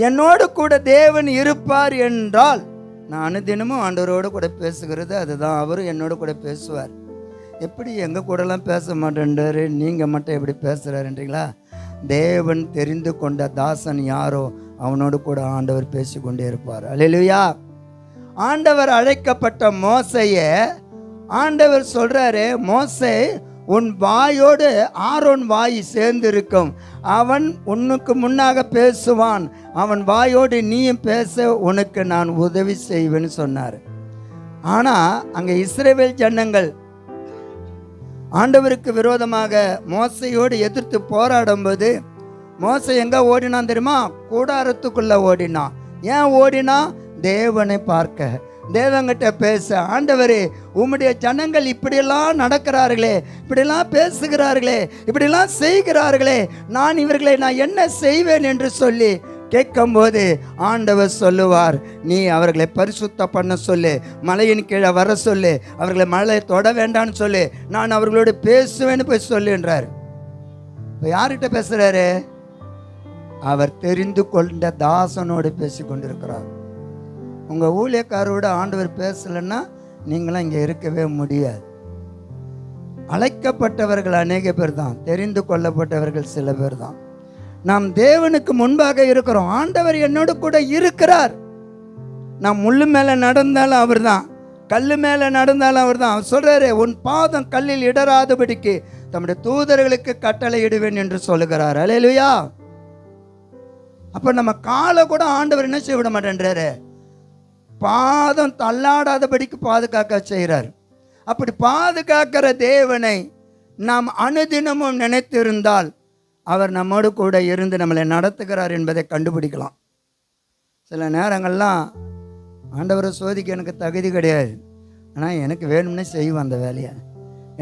என்னோடு கூட தேவன் இருப்பார் என்றால் நான் அனுதினமும் ஆண்டவரோடு கூட பேசுகிறது அதுதான். அவரும் என்னோடு கூட பேசுவார். எப்படி எங்கள் கூடலாம் பேச மாட்டேன்றாரு, நீங்கள் மட்டும் எப்படி பேசுகிறாருன்றீங்களா? தேவன் தெரிந்து கொண்ட தாசன் யாரோ அவனோடு கூட ஆண்டவர் பேசி கொண்டே இருப்பார். அல்லேலூயா. ஆண்டவர் அழைக்கப்பட்ட மோசையை ஆண்டவர் சொல்கிறாரு, மோசே உன் வாயோடு ஆரோன் வாய் சேர்ந்து இருக்கும், அவன் உனக்கு முன்னாக பேசுவான், அவன் வாயோடு நீயும் பேச உனக்கு நான் உதவி செய்வேன்னு சொன்னார். ஆனால் அங்கே இஸ்ரவேல் ஜனங்கள் ஆண்டவருக்கு விரோதமாக மோசையோடு எதிர்த்து போராடும்போது மோசை எங்கே ஓடினான் தெரியுமா? கூடாரத்துக்குள்ளே ஓடினான். ஏன் ஓடினா? தேவனை பார்க்க, தேவங்கிட்ட பேச. ஆண்டவரே, உம்முடைய ஜனங்கள் இப்படியெல்லாம் நடக்கிறார்களே, இப்படியெல்லாம் பேசுகிறார்களே, இப்படியெல்லாம் செய்கிறார்களே, நான் இவர்களை நான் என்ன செய்வேன் என்று சொல்லி கேட்கும்போது ஆண்டவர் சொல்லுவார், நீ அவர்களை பரிசுத்த பண்ண சொல்லு, மலையின் கீழே வர சொல்லு, அவர்களை மலை தொட வேண்டான்னு சொல்லு, நான் அவர்களோடு பேசுவேன்னு போய் சொல்லுன்றார். இப்போ யார்கிட்ட பேசுகிறாரு? அவர் தெரிந்து கொண்ட தாசனோடு பேசி கொண்டிருக்கிறார். உங்கள் ஊழியக்காரோடு ஆண்டவர் பேசலைன்னா நீங்களாம் இங்கே இருக்கவே முடியாது. அழைக்கப்பட்டவர்கள் அநேக பேர் தான், தெரிந்து கொள்ளப்பட்டவர்கள் சில பேர் தான். நாம் தேவனுக்கு முன்பாக இருக்கிறோம். ஆண்டவர் என்னோடு கூட இருக்கிறார். நான் முள்ளு மேலே நடந்தாலும் அவர் தான், கல் மேலே நடந்தாலும் அவர் தான். அவர் சொல்கிறாரு, உன் பாதம் கல்லில் இடராதபடிக்கு தம்முடைய தூதர்களுக்கு கட்டளை இடுவேன் என்று சொல்லுகிறார். அல்லேலூயா. அப்போ நம்ம காலை கூட ஆண்டவர் என்ன செய்ய விட மாட்டேன்றாரு, பாதம் தள்ளாடாதபடிக்கு பாதுகாக்க செய்கிறார். அப்படி பாதுகாக்கிற தேவனை நாம் அனுதினமும் நினைத்திருந்தால் அவர் நம்மோடு கூட இருந்து நம்மளை நடத்துகிறார் என்பதை கண்டுபிடிக்கலாம். சில நேரங்கள்லாம் ஆண்டவரை சோதிக்க எனக்கு தகுதி கிடையாது, ஆனால் எனக்கு வேணும்னே செய்வேன் அந்த வேலையை.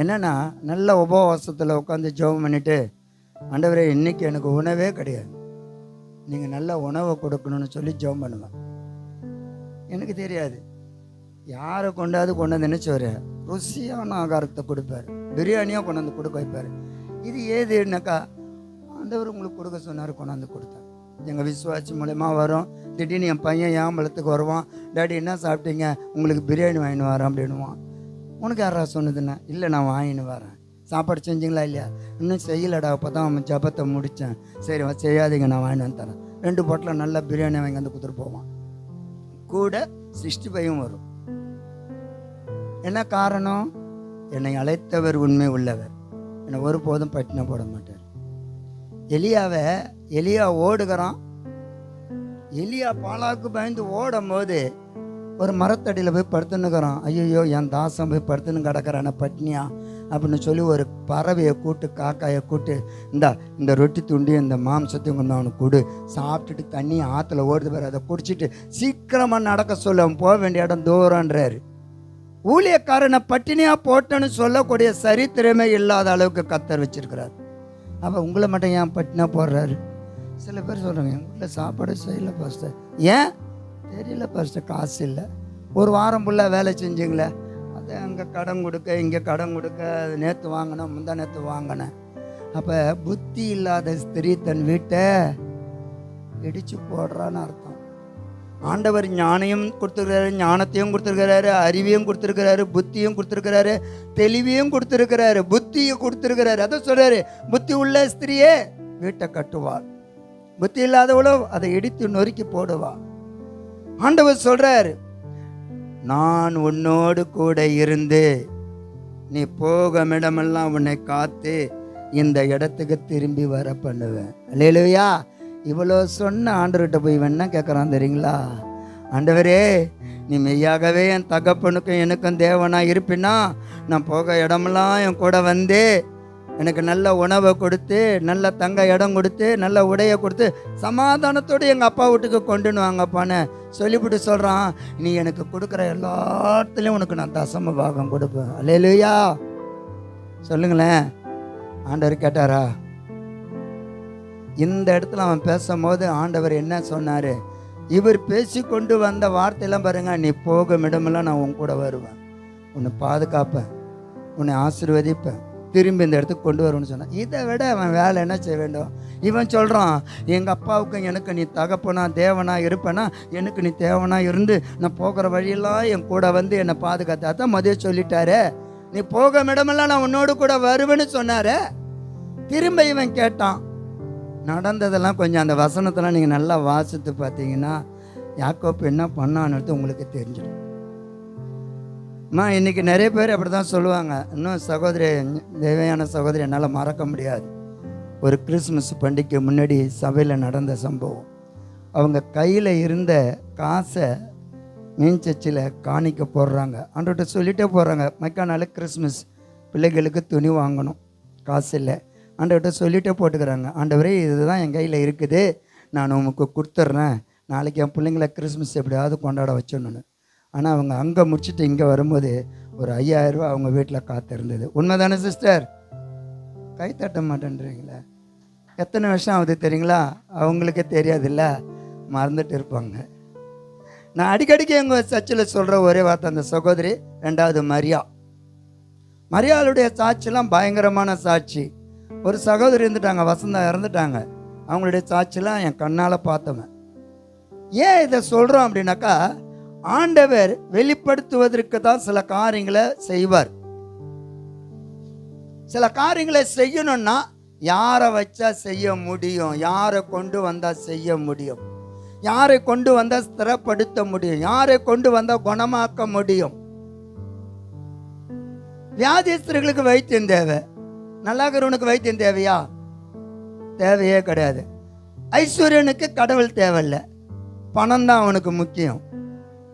என்னென்னா, நல்ல உபவாசத்தில் உட்காந்து ஜெபம் பண்ணிவிட்டு ஆண்டவரே இன்னைக்கு எனக்கு உணவே கிடையாது, நீங்கள் நல்ல உணவை கொடுக்கணும்னு சொல்லி ஜெபம் பண்ணுவேன். எனக்கு தெரியாது யாரை கொண்டாந்து நினச்சவர் ருசியான ஆகாரத்தை கொடுப்பார், பிரியாணியாக கொண்டாந்து கொடுக்க வைப்பார். இது ஏதுன்னாக்கா ஆண்டவர் உங்களுக்கு கொடுக்க சொன்னார், கொண்டாந்து கொடுத்தார். எங்கள் விசுவாசி மூலயமா வரும். திடீர்னு என் பையன் ஏம்பலத்துக்கு வருவான், டாடி என்ன சாப்பிட்டீங்க, உங்களுக்கு பிரியாணி வாங்கின்னு வரேன் அப்படின்னுவான். உனக்கு யாரா சொன்னதுன்னா, இல்லை நான் வாங்கின்னு வரேன். சாப்பாடு செஞ்சிங்களா இல்லையா, இன்னும் செய்யலடா, அப்போ தான் அவன் ஜபத்தை முடித்தேன். சரி செய்யாதீங்க, நான் வாங்கிட்டு வந்து தரேன். 2 பொட்டில் நல்லா பிரியாணி வாங்கி வந்து கொடுத்துட்டு போவான். கூட 65 வரும். என்ன காரணம்? என்னை அழைத்தவர் உண்மை உள்ளவர், என்னை ஒருபோதும் பட்டின போட மாட்டார். எலியா ஓடுகிறான். எலியா பாலாக்கு பயந்து ஓடும் போது ஒரு மரத்தடியில் போய் படுத்துன்னுக்கிறான். ஐயோ என் தாசம் போய் படுத்துன்னு கிடக்கிறான பட்னியா அப்படின்னு சொல்லி ஒரு பறவையை கூட்டு, காக்காயை கூட்டு, இந்த ரொட்டி துண்டி இந்த மாம்சத்தையும் கொண்டு அவனுக்கு கொடு, சாப்பிட்டுட்டு தண்ணி ஆற்றுல ஓடுது பாரு, அதை குடிச்சிட்டு சீக்கிரமாக நடக்க சொல்ல, அவன் போக வேண்டிய இடம் தூரன்றாரு. ஊழியக்காரனை பட்டினியாக போட்டேன்னு சொல்லக்கூடிய சரித்திரமே இல்லாத அளவுக்கு கர்த்தர் வச்சிருக்கிறார். அப்போ உங்களை மட்டும் ஏன் பட்டினா போடுறாரு? சில பேர் சொல்கிறாங்க, எங்கள் வீட்டில் சாப்பாடு செய்யலை பாஸ்டர். ஏன் தெரியல பாஸ்டர், காசு இல்லை. ஒரு வாரம் ஃபுல்லாக வேலை செஞ்சிங்களே, அதை அங்கே கடன் கொடுக்க, இங்கே கடன் கொடுக்க, நேற்று வாங்கினேன், முந்தா நேற்று வாங்கினேன். அப்போ புத்தி இல்லாத ஸ்திரீ தன் வீட்டை இடித்து போடுறான்னு அர்த்தம். ஆண்டவர் ஞானையும் கொடுத்துருக்கிறாரு, ஞானத்தையும் கொடுத்துருக்கிறாரு, அறிவையும் கொடுத்துருக்கிறாரு, புத்தியும் கொடுத்துருக்கிறாரு, தெளிவையும் கொடுத்துருக்கிறாரு, புத்தியை கொடுத்துருக்கிறாரு. அதை சொல்கிறாரு, புத்தி உள்ள ஸ்திரியே வீட்டை கட்டுவாள், புத்தி இல்லாதவளோ அதை இடித்து நொறுக்கி போடுவா. ஆண்டவர் சொல்றாரு, நான் உன்னோடு கூட இருந்து நீ போகும் இடமெல்லாம் உன்னை காத்து இந்த இடத்துக்கு திரும்பி வர பண்ணுவேன். அல்லேலூயா. இவ்வளோ சொன்ன ஆண்டவர்கிட்ட போய் என்ன கேட்குறான் தெரியுங்களா? ஆண்டவரே, நீ மெய்யாகவே என் தகப்பனுக்கும் எனக்கும் தேவனா இருப்பினா, நான் போக இடமெல்லாம் என் கூட வந்து எனக்கு நல்ல உணவை கொடுத்து, நல்ல தங்க இடம் கொடுத்து, நல்ல உடையை கொடுத்து, சமாதானத்தோடு எங்கள் அப்பா வீட்டுக்கு கொண்டுன்னு வாங்கப்பான்னு சொல்லிவிட்டு சொல்கிறான். நீ எனக்கு கொடுக்குற எல்லாத்துலேயும் உனக்கு நான் தசம பாகம் கொடுப்பேன். அல்லேலூயா. சொல்லுங்களேன். ஆண்டவர் கேட்டாரா? இந்த இடத்துல அவன் பேசும்போது ஆண்டவர் என்ன சொன்னார்? இவர் பேசி கொண்டு வந்த வார்த்தையெல்லாம் பாருங்க, நீ போகும் இடமெல்லாம் நான் உன் கூட வருவேன், உன்னை பாதுகாப்பேன், உன்னை ஆசீர்வதிப்பேன், திரும்பி இந்த இடத்துக்கு கொண்டு வருவேன்னு சொன்னான். இதை விட அவன் வேலை என்ன செய்ய வேண்டும்? இவன் சொல்கிறான், எங்கள் அப்பாவுக்கும் எனக்கு நீ தகப்பனா தேவனா இருப்பேனா, எனக்கு நீ தேவனா இருந்து நான் போகிற வழியெல்லாம் என் கூட வந்து என்னை பாதுகாத்து. அதான் மதிய சொல்லிட்டாரு, நீ போகும் இடமெல்லாம் நான் உன்னோடு கூட வருவேன்னு சொன்னாரு. திரும்ப இவன் கேட்டான். நடந்ததெல்லாம் கொஞ்சம் அந்த வசனத்தெல்லாம் நீங்கள் நல்லா வாசித்து பார்த்தீங்கன்னா யாக்கோப்பு என்ன பண்ணான்னு உங்களுக்கு தெரிஞ்சிடும். இன்றைக்கி நிறைய பேர் அப்படி தான் சொல்லுவாங்க. இன்னும் சகோதரி, தேவையான சகோதரி, என்னால் மறக்க முடியாது. ஒரு கிறிஸ்மஸ் பண்டிகை முன்னாடி சபையில் நடந்த சம்பவம். அவங்க கையில் இருந்த காசை மீன் சர்ச்சில் காணிக்க போடுறாங்க. ஆண்டவர்கிட்ட சொல்லிகிட்டே போகிறாங்க, மைக்கானால கிறிஸ்மஸ் பிள்ளைகளுக்கு துணி வாங்கணும், காசு இல்லை. ஆண்டவர்கிட்ட சொல்லிகிட்டே போட்டுக்கிறாங்க, ஆண்டவரே இதுதான் என் கையில் இருக்குது, நான் உமக்கு கொடுத்துட்றேன், நாளைக்கு என் பிள்ளைங்களை கிறிஸ்மஸ் எப்படியாவது கொண்டாட வச்சிடணுன்னு. ஆனால் அவங்க அங்கே முடிச்சுட்டு இங்கே வரும்போது ஒரு 5000 ரூபா அவங்க வீட்டில் காத்திருந்தது. உண்மைதானே சிஸ்டர்? கை தட்ட மாட்டேன்றீங்களே. எத்தனை வருஷம் ஆகுது தெரியுங்களா? அவங்களுக்கே தெரியாதுல்ல, மறந்துட்டு இருப்பாங்க. நான் அடிக்கடிக்கு எங்கள் சர்ச்சில் சொல்கிற ஒரே வார்த்தை அந்த சகோதரி. 2வது மரியாளுடைய சாட்சிலாம் பயங்கரமான சாட்சி. ஒரு சகோதரி இருந்துட்டாங்க, வசந்தா இறந்துட்டாங்க. அவங்களுடைய சாட்சிலாம் என் கண்ணால் பார்த்தவன். ஏன் இதை சொல்கிறோம் அப்படின்னாக்கா, ஆண்டவர் வெளிப்படுத்துவதற்கு தான் சில காரியங்களை செய்வார். சில காரியங்களை செய்யணும்னா யாரை வச்சா செய்ய முடியும், யாரை கொண்டு வந்தால் செய்ய முடியும், யாரை கொண்டு வந்தால் ஸ்திரப்படுத்த முடியும், யாரை கொண்டு வந்தால் குணமாக்க முடியும். வியாதிஸ்தர்களுக்கு வைத்தியம் தேவை, நல்லாகிறவனுக்கு வைத்தியம் தேவையா? தேவையே கிடையாது. ஐஸ்வர்யனுக்கு கடவுள் தேவையில்லை, பணம் தான் அவனுக்கு முக்கியம்.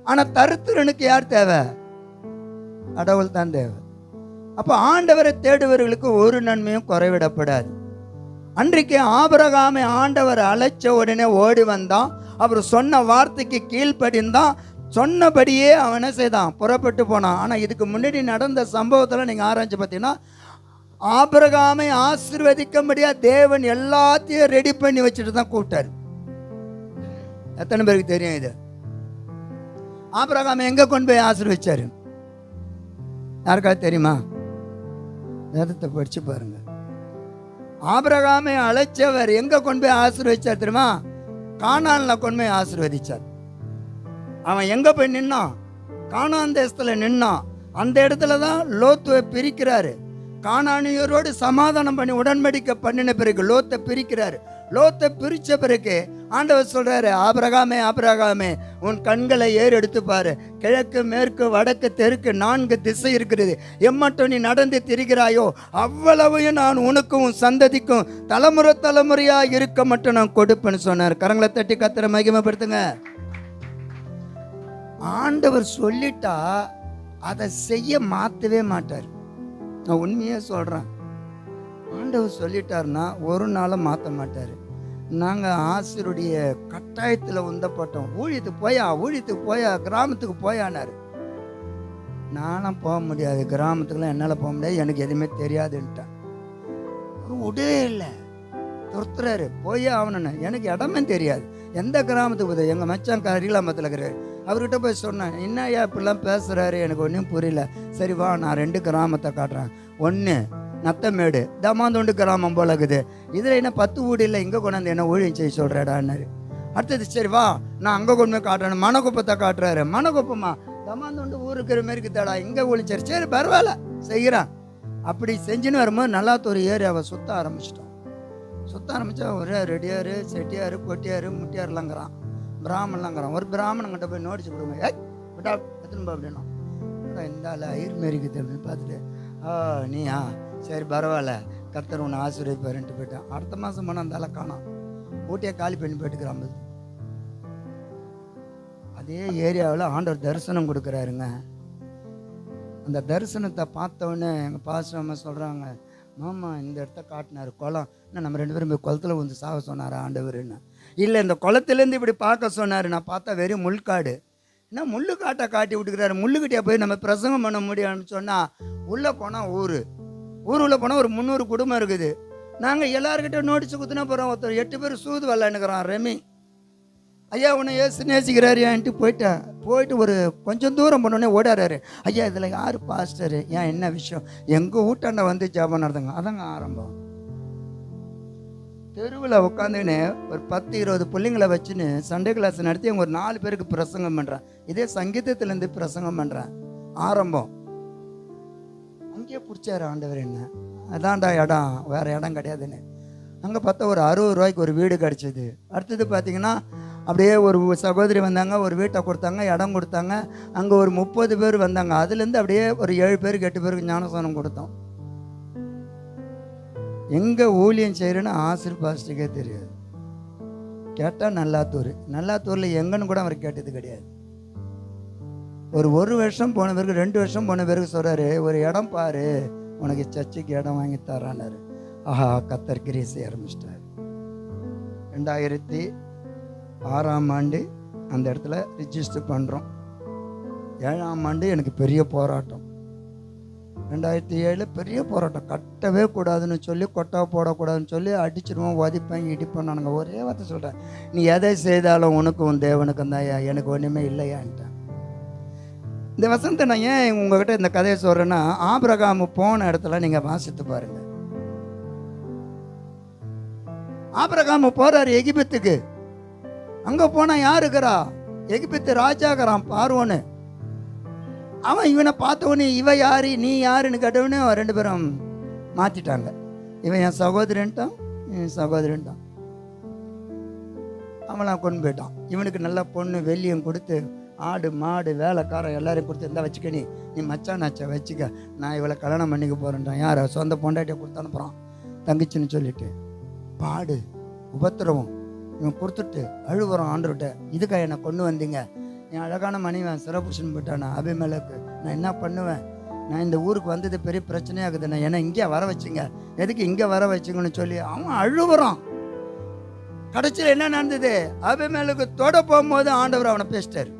ஆனால் தருத்திரனுக்கு யார் தேவை? கடவுள் தான் தேவை. அப்போ ஆண்டவரை தேடுவர்களுக்கு ஒரு நன்மையும் குறைவிடப்படாது. அன்றைக்கு ஆபிரகாமை ஆண்டவர் அழைச்ச உடனே ஓடி வந்தான். அவர் சொன்ன வார்த்தைக்கு கீழ்ப்படிந்தான். சொன்னபடியே அவனை செய்தான், புறப்பட்டு போனான். ஆனால் இதுக்கு முன்னாடி நடந்த சம்பவத்தில் நீங்கள் ஆராய்ச்சி பார்த்தீங்கன்னா, ஆபிரகாமை ஆசீர்வதிக்கும்படியா தேவன் எல்லாத்தையும் ரெடி பண்ணி வச்சுட்டு தான் கூப்பிட்டாரு. எத்தனை பேருக்கு தெரியும் இது? ஆபிரகாமை எங்க கொண்டு போய் ஆசீர்வதிச்சாரு? யாருக்காவது தெரியுமா? வேதத்தை படிச்சு பாருங்க. ஆபிரகாமை அழைச்சவர் எங்க கொண்டு போய் ஆசீர்வதிச்சார் தெரியுமா? கானான்ல கொண்டு போய் ஆசீர்வதிச்சார். அவன் எங்க போய் நின்னான்? கானான் தேசத்துல நின்னான். அந்த இடத்துல தான் லோத்துவை பிரிக்கிறாரு. கானானியரோடு சமாதானம் பண்ணி உடன்படிக்கை பண்ணின பிறகு லோத்தை பிரிக்கிறாரு. லோத்தை பிரிச்ச பிறகு ஆண்டவர் சொல்றாரு, ஆபிரகாமே ஆபிரகாமே, உன் கண்களை ஏறெடுத்து பாரு, கிழக்கு மேற்கு வடக்கு தெற்கு 4 திசை இருக்கிறது. எம்மட்டும் நீ நடந்து திரிகிறாயோ அவ்வளவையும் நான் உனக்கும் உன் சந்ததிக்கும் தலைமுறை தலைமுறையா இருக்க மட்டும் நான் கொடுப்பேன்னு சொன்னார். கரங்களை தட்டி கர்த்தரை மகிமைப்படுத்துங்க. ஆண்டவர் சொல்லிட்டா அதை செய்ய மாற்றவே மாட்டார். நான் உண்மையாக சொல்கிறேன். ஆண்டவர் சொல்லிட்டாருன்னா ஒரு நாளை மாற்ற மாட்டார். நாங்கள் ஆசிரியருடைய கட்டாயத்தில் உந்தப்பட்டோம். ஊழியத்துக்கு போயா கிராமத்துக்கு போயானார். நானும் போக முடியாது, கிராமத்துக்குலாம் என்னால் போக முடியாது, எனக்கு எதுவுமே தெரியாதுன்ட்டேன். விடவே இல்லை, துரத்துறாரு. போயே ஆகணுன்னு. எனக்கு இடமே தெரியாது, எந்த கிராமத்துக்கு போகுது. எங்கள் மச்சான் அரிகளாமத்தில் இருக்கிறாரு. அவர்கிட்ட போய் சொன்னேன், என்னையா இப்படிலாம் பேசுகிறாரு, எனக்கு ஒன்றும் புரியல. சரி வா, நான் 2 கிராமத்தை காட்டுறேன். ஒன்று நத்தமேடு, தமாந்தோண்டு கிராமம் போல இருக்குது. இதில் என்ன 10 வீடு இல்லை, இங்கே கொண்டாந்து என்ன ஊழியம் செய்ய சொல்கிறாடான்னாரு. அடுத்தது சரி வா, நான் அங்கே கொண்டு போய் காட்டுறேன். மணக்குப்பத்தை காட்டுறாரு. மணக்குப்பமா, தமாந்தோண்டு ஊர் இருக்கிற மாரி இருக்குதாடா, இங்கே ஒழிச்சாரு. சரி பரவாயில்ல செய்கிறான். அப்படி செஞ்சுன்னு வரும்போது நல்லாத்தொரு ஏரியாவை சுற்ற ஆரம்பிச்சிட்டோம். சுற்ற ஆரம்பித்தா ஒரே ரெடியார், செட்டியார், கொட்டியார், முட்டியார்லாங்கிறான், பிராமணலாங்கிறான். ஒரு பிராமணங்கிட்ட போய் நோடிச்சு கொடுங்க, விட்டா எத்தனை அப்படின்னா இந்த ஆள் ஐயர் மாரிக்குது அப்படின்னு பார்த்துட்டு, நீயா சரி பரவாயில்ல, கர்த்தர் உன்னை ஆசீர்வதிப்பாருன்ட்டு போயிட்டான். அடுத்த மாதம் போனால் அந்த ஆளை காணோம். ஊட்டியை காலி பண்ணி போயிட்டுக்கிறான். அதே ஏரியாவில் ஆண்டவர் தரிசனம் கொடுக்குறாருங்க. அந்த தரிசனத்தை பார்த்தவொடனே எங்கள் பாஸ்டர் சொல்கிறாங்க, மாமா இந்த இடத்த காட்டினார் குளம், இன்னும் நம்ம 2 பேரும் போய் குளத்தில் வந்து சாக சொன்னார் ஆண்டவருன்னு. இல்லை, இந்த குளத்துலேருந்து இப்படி பார்க்க சொன்னார். நான் பார்த்தா வெறும் முள்காடு. என்ன முள்ளுக்காட்டை காட்டி விட்டுக்கிறாரு. முள்ளுக்கிட்டே போய் நம்ம பிரசங்கம் பண்ண முடியும்னு சொன்னால், உள்ளே போனால் ஊருள்ள போனால் ஒரு 300 குடும்பம் இருக்குது. நாங்கள் எல்லாருக்கிட்ட நோட்டீஸ் குத்துனா போகிறோம். ஒருத்தர் 8 பேர் சூது விளாண்டுக்கிறான் ரெமி. ஐயா உன்னை ஏசு நேசிக்கிறாரு ஏன்ட்டு போயிட்டு ஒரு கொஞ்சம் தூரம் போனோடனே ஓடாரு. ஐயா இதில் யார் பாஸ்டரு, ஏன் என்ன விஷயம், எங்கள் வீட்டாண்ட வந்து ஜெபம் நடத்துங்க. அதாங்க ஆரம்பம். தெருவில் உட்காந்துன்னு ஒரு 10-20 பிள்ளைங்களை வச்சுன்னு சண்டே கிளாஸ் நடத்தி அவங்க ஒரு 4 பேருக்கு பிரசங்கம் பண்ணுறேன். இதே சங்கீதத்துலேருந்து பிரசங்கம் பண்ணுறேன். ஆரம்பம் அங்கேயே பிடிச்சாரு ஆண்டவர் என்ன. அதான்டா இடம், வேறு இடம் கிடையாதுன்னு. அங்கே பார்த்தா ஒரு 60 ரூபாய்க்கு ஒரு வீடு கிடச்சிது. அடுத்தது பார்த்திங்கன்னா அப்படியே ஒரு சகோதரி வந்தாங்க, ஒரு வீட்டை கொடுத்தாங்க, இடம் கொடுத்தாங்க. அங்கே ஒரு 30 பேர் வந்தாங்க. அதுலேருந்து அப்படியே ஒரு 7 பேருக்கு 8 பேருக்கு ஞானஸ்தானம் கொடுத்தோம். எங்கே ஊழியம் செய்கிறேன்னு ஆசிரியர் பாஸ்டருக்கே தெரியாது. கேட்டால் நல்லாத்தூரில் எங்கன்னு கூட அவர் கேட்டது கிடையாது. ஒரு வருஷம் போன பிறகு 2 வருஷம் போன பிறகு சொல்கிறாரு, ஒரு இடம் பாரு, உனக்கு சர்ச்சுக்கு இடம் வாங்கி தரானாரு. ஆஹா, கர்த்தர் கிரியை செய்ய ஆரம்பிச்சிட்டார். 2006ஆம் ஆண்டு அந்த இடத்துல ரிஜிஸ்டர் பண்ணுறோம். 7ஆம் ஆண்டு எனக்கு பெரிய போராட்டம். 2007 பெரிய போராட்டம். கட்டவே கூடாதுன்னு சொல்லி, கொட்டா போடக்கூடாதுன்னு சொல்லி அடிச்சிடுவோம், உதைப்பேன், இடிப்பேன். நானுங்க ஒரே வார்த்தை சொல்கிறேன், நீ எதை செய்தாலும் உனக்கும் தேவனுக்கும் தான், எனக்கு ஒன்றுமே இல்லையான்ட்டேன். இந்த வசனத்தை நான் ஏன் உங்ககிட்ட இந்த கதையை சொல்கிறேன்னா, ஆபிரகாம் போன இடத்துல நீங்கள் வாசித்து பாருங்க. ஆபிரகாம் போறாரு எகிப்துக்கு. அங்கே போனால் யார் இருக்கிறா? எகிப்து ராஜாக்கிறான் பார்வோன்னு. அவன் இவனை பார்த்தவொன்னே இவ யாரு நீ யாருன்னு கேட்டவனே 2 பேரும் மாற்றிட்டாங்க. இவன் என் சகோதரன்ட்டான், என் சகோதரன்ட்டான். அவனாம் கொண்டு போயிட்டான். இவனுக்கு நல்ல பொண்ணு வெள்ளியம் கொடுத்து, ஆடு மாடு வேலைக்காரன் எல்லாரையும் கொடுத்து, இருந்தால் வச்சுக்க, நீ மச்சானாச்சா வச்சுக்க, நான் இவளை கல்யாணம் பண்ணிக்க போகிறேன்ட்டான். யார் சொந்த பொண்டாட்டியை கொடுத்து அனுப்புகிறான் தங்கச்சின்னு சொல்லிட்டு. பாடு உபத்திரவம் இவன் கொடுத்துட்டு அழுவுறான் ஆண்டவர்கிட்ட, இதுக்காக என்னை கொண்டு வந்தீங்க, என் அழகான மனைவன் சிறப்புஷன் போயிட்டானா அபிமேலக்கு, நான் என்ன பண்ணுவேன், நான் இந்த ஊருக்கு வந்தது பெரிய பிரச்சனையாகுது, நான் என்ன இங்கே வர வச்சுங்க, எதுக்கு இங்கே வர வச்சுங்கன்னு சொல்லி அவன் அழுவுறான். கடைசியில் என்ன நடந்தது? அபிமேலுக்கு தொட போகும்போது ஆண்டவர் அவனை பேசிட்டார்.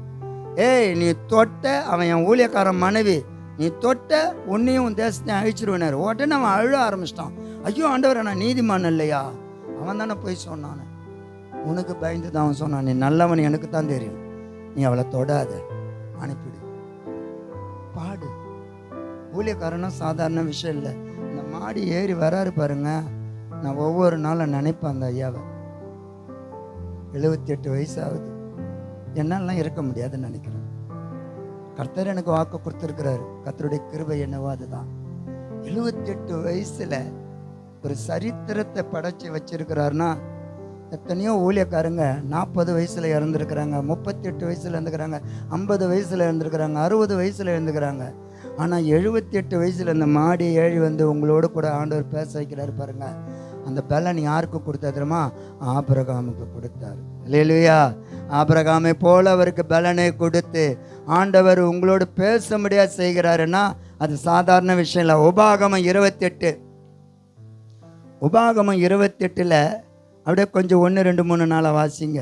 ஏய், நீ தொட்ட அவன் என் ஊழியக்காரன் மனைவி, நீ தொட்ட உன்னையும் உன் தேசத்தையும் அழிச்சிருவேனாரு. உடனே அவன் அழ ஆரம்பிச்சிட்டான். ஐயோ ஆண்டவரை, நான் நீதிமான் இல்லையா? அவன் தானே போய் சொன்னான். உனக்கு பயந்து தான் அவன் சொன்னான், நீ நல்லவன் எனக்கு தான் தெரியும், நீ அவளை தொடாத, அனுப்பிடு. பாடு. ஊழியக்காரனும் சாதாரண விஷயம் இல்லை. இந்த மாடி ஏறி வராரு பாருங்க, நான் ஒவ்வொரு நாளும் நினைப்பேன் அந்த ஐயாவை. 78 வயசு ஆகுது, என்னாலாம் இருக்க முடியாதுன்னு நினைக்கிறேன். கர்த்தர் எனக்கு வாக்கு கொடுத்துருக்கிறாரு. கர்த்தருடைய கிருபை என்னவோ அதுதான். 78 வயசுல ஒரு சரித்திரத்தை படைச்சி வச்சிருக்கிறாருன்னா, எத்தனையோ ஊழியக்காரங்க 40 வயசுல இறந்துருக்கிறாங்க, 38 வயசுல இருந்துக்கிறாங்க, 50 வயசுல இருந்துருக்கிறாங்க, 60 வயசுல இருந்துக்கிறாங்க. ஆனால் 78 வயசுல இந்த மாடி ஏறி வந்து உங்களோட கூட ஆண்டவர் பேச வைக்கிறாரு பாருங்க. அந்த பலன் யாருக்கு கொடுத்தா தெரியுமா? ஆபிரகாமுக்கு கொடுத்தார். அல்லேலூயா. ஆபிரகாமை போல அவருக்கு பலனை கொடுத்து ஆண்டவர் உங்களோடு பேச முடியாது செய்கிறாருன்னா அது சாதாரண விஷயம் இல்லை. உபாகமம் 28 அப்படியே கொஞ்சம் 1, 2, 3 நாளை வாசிங்க.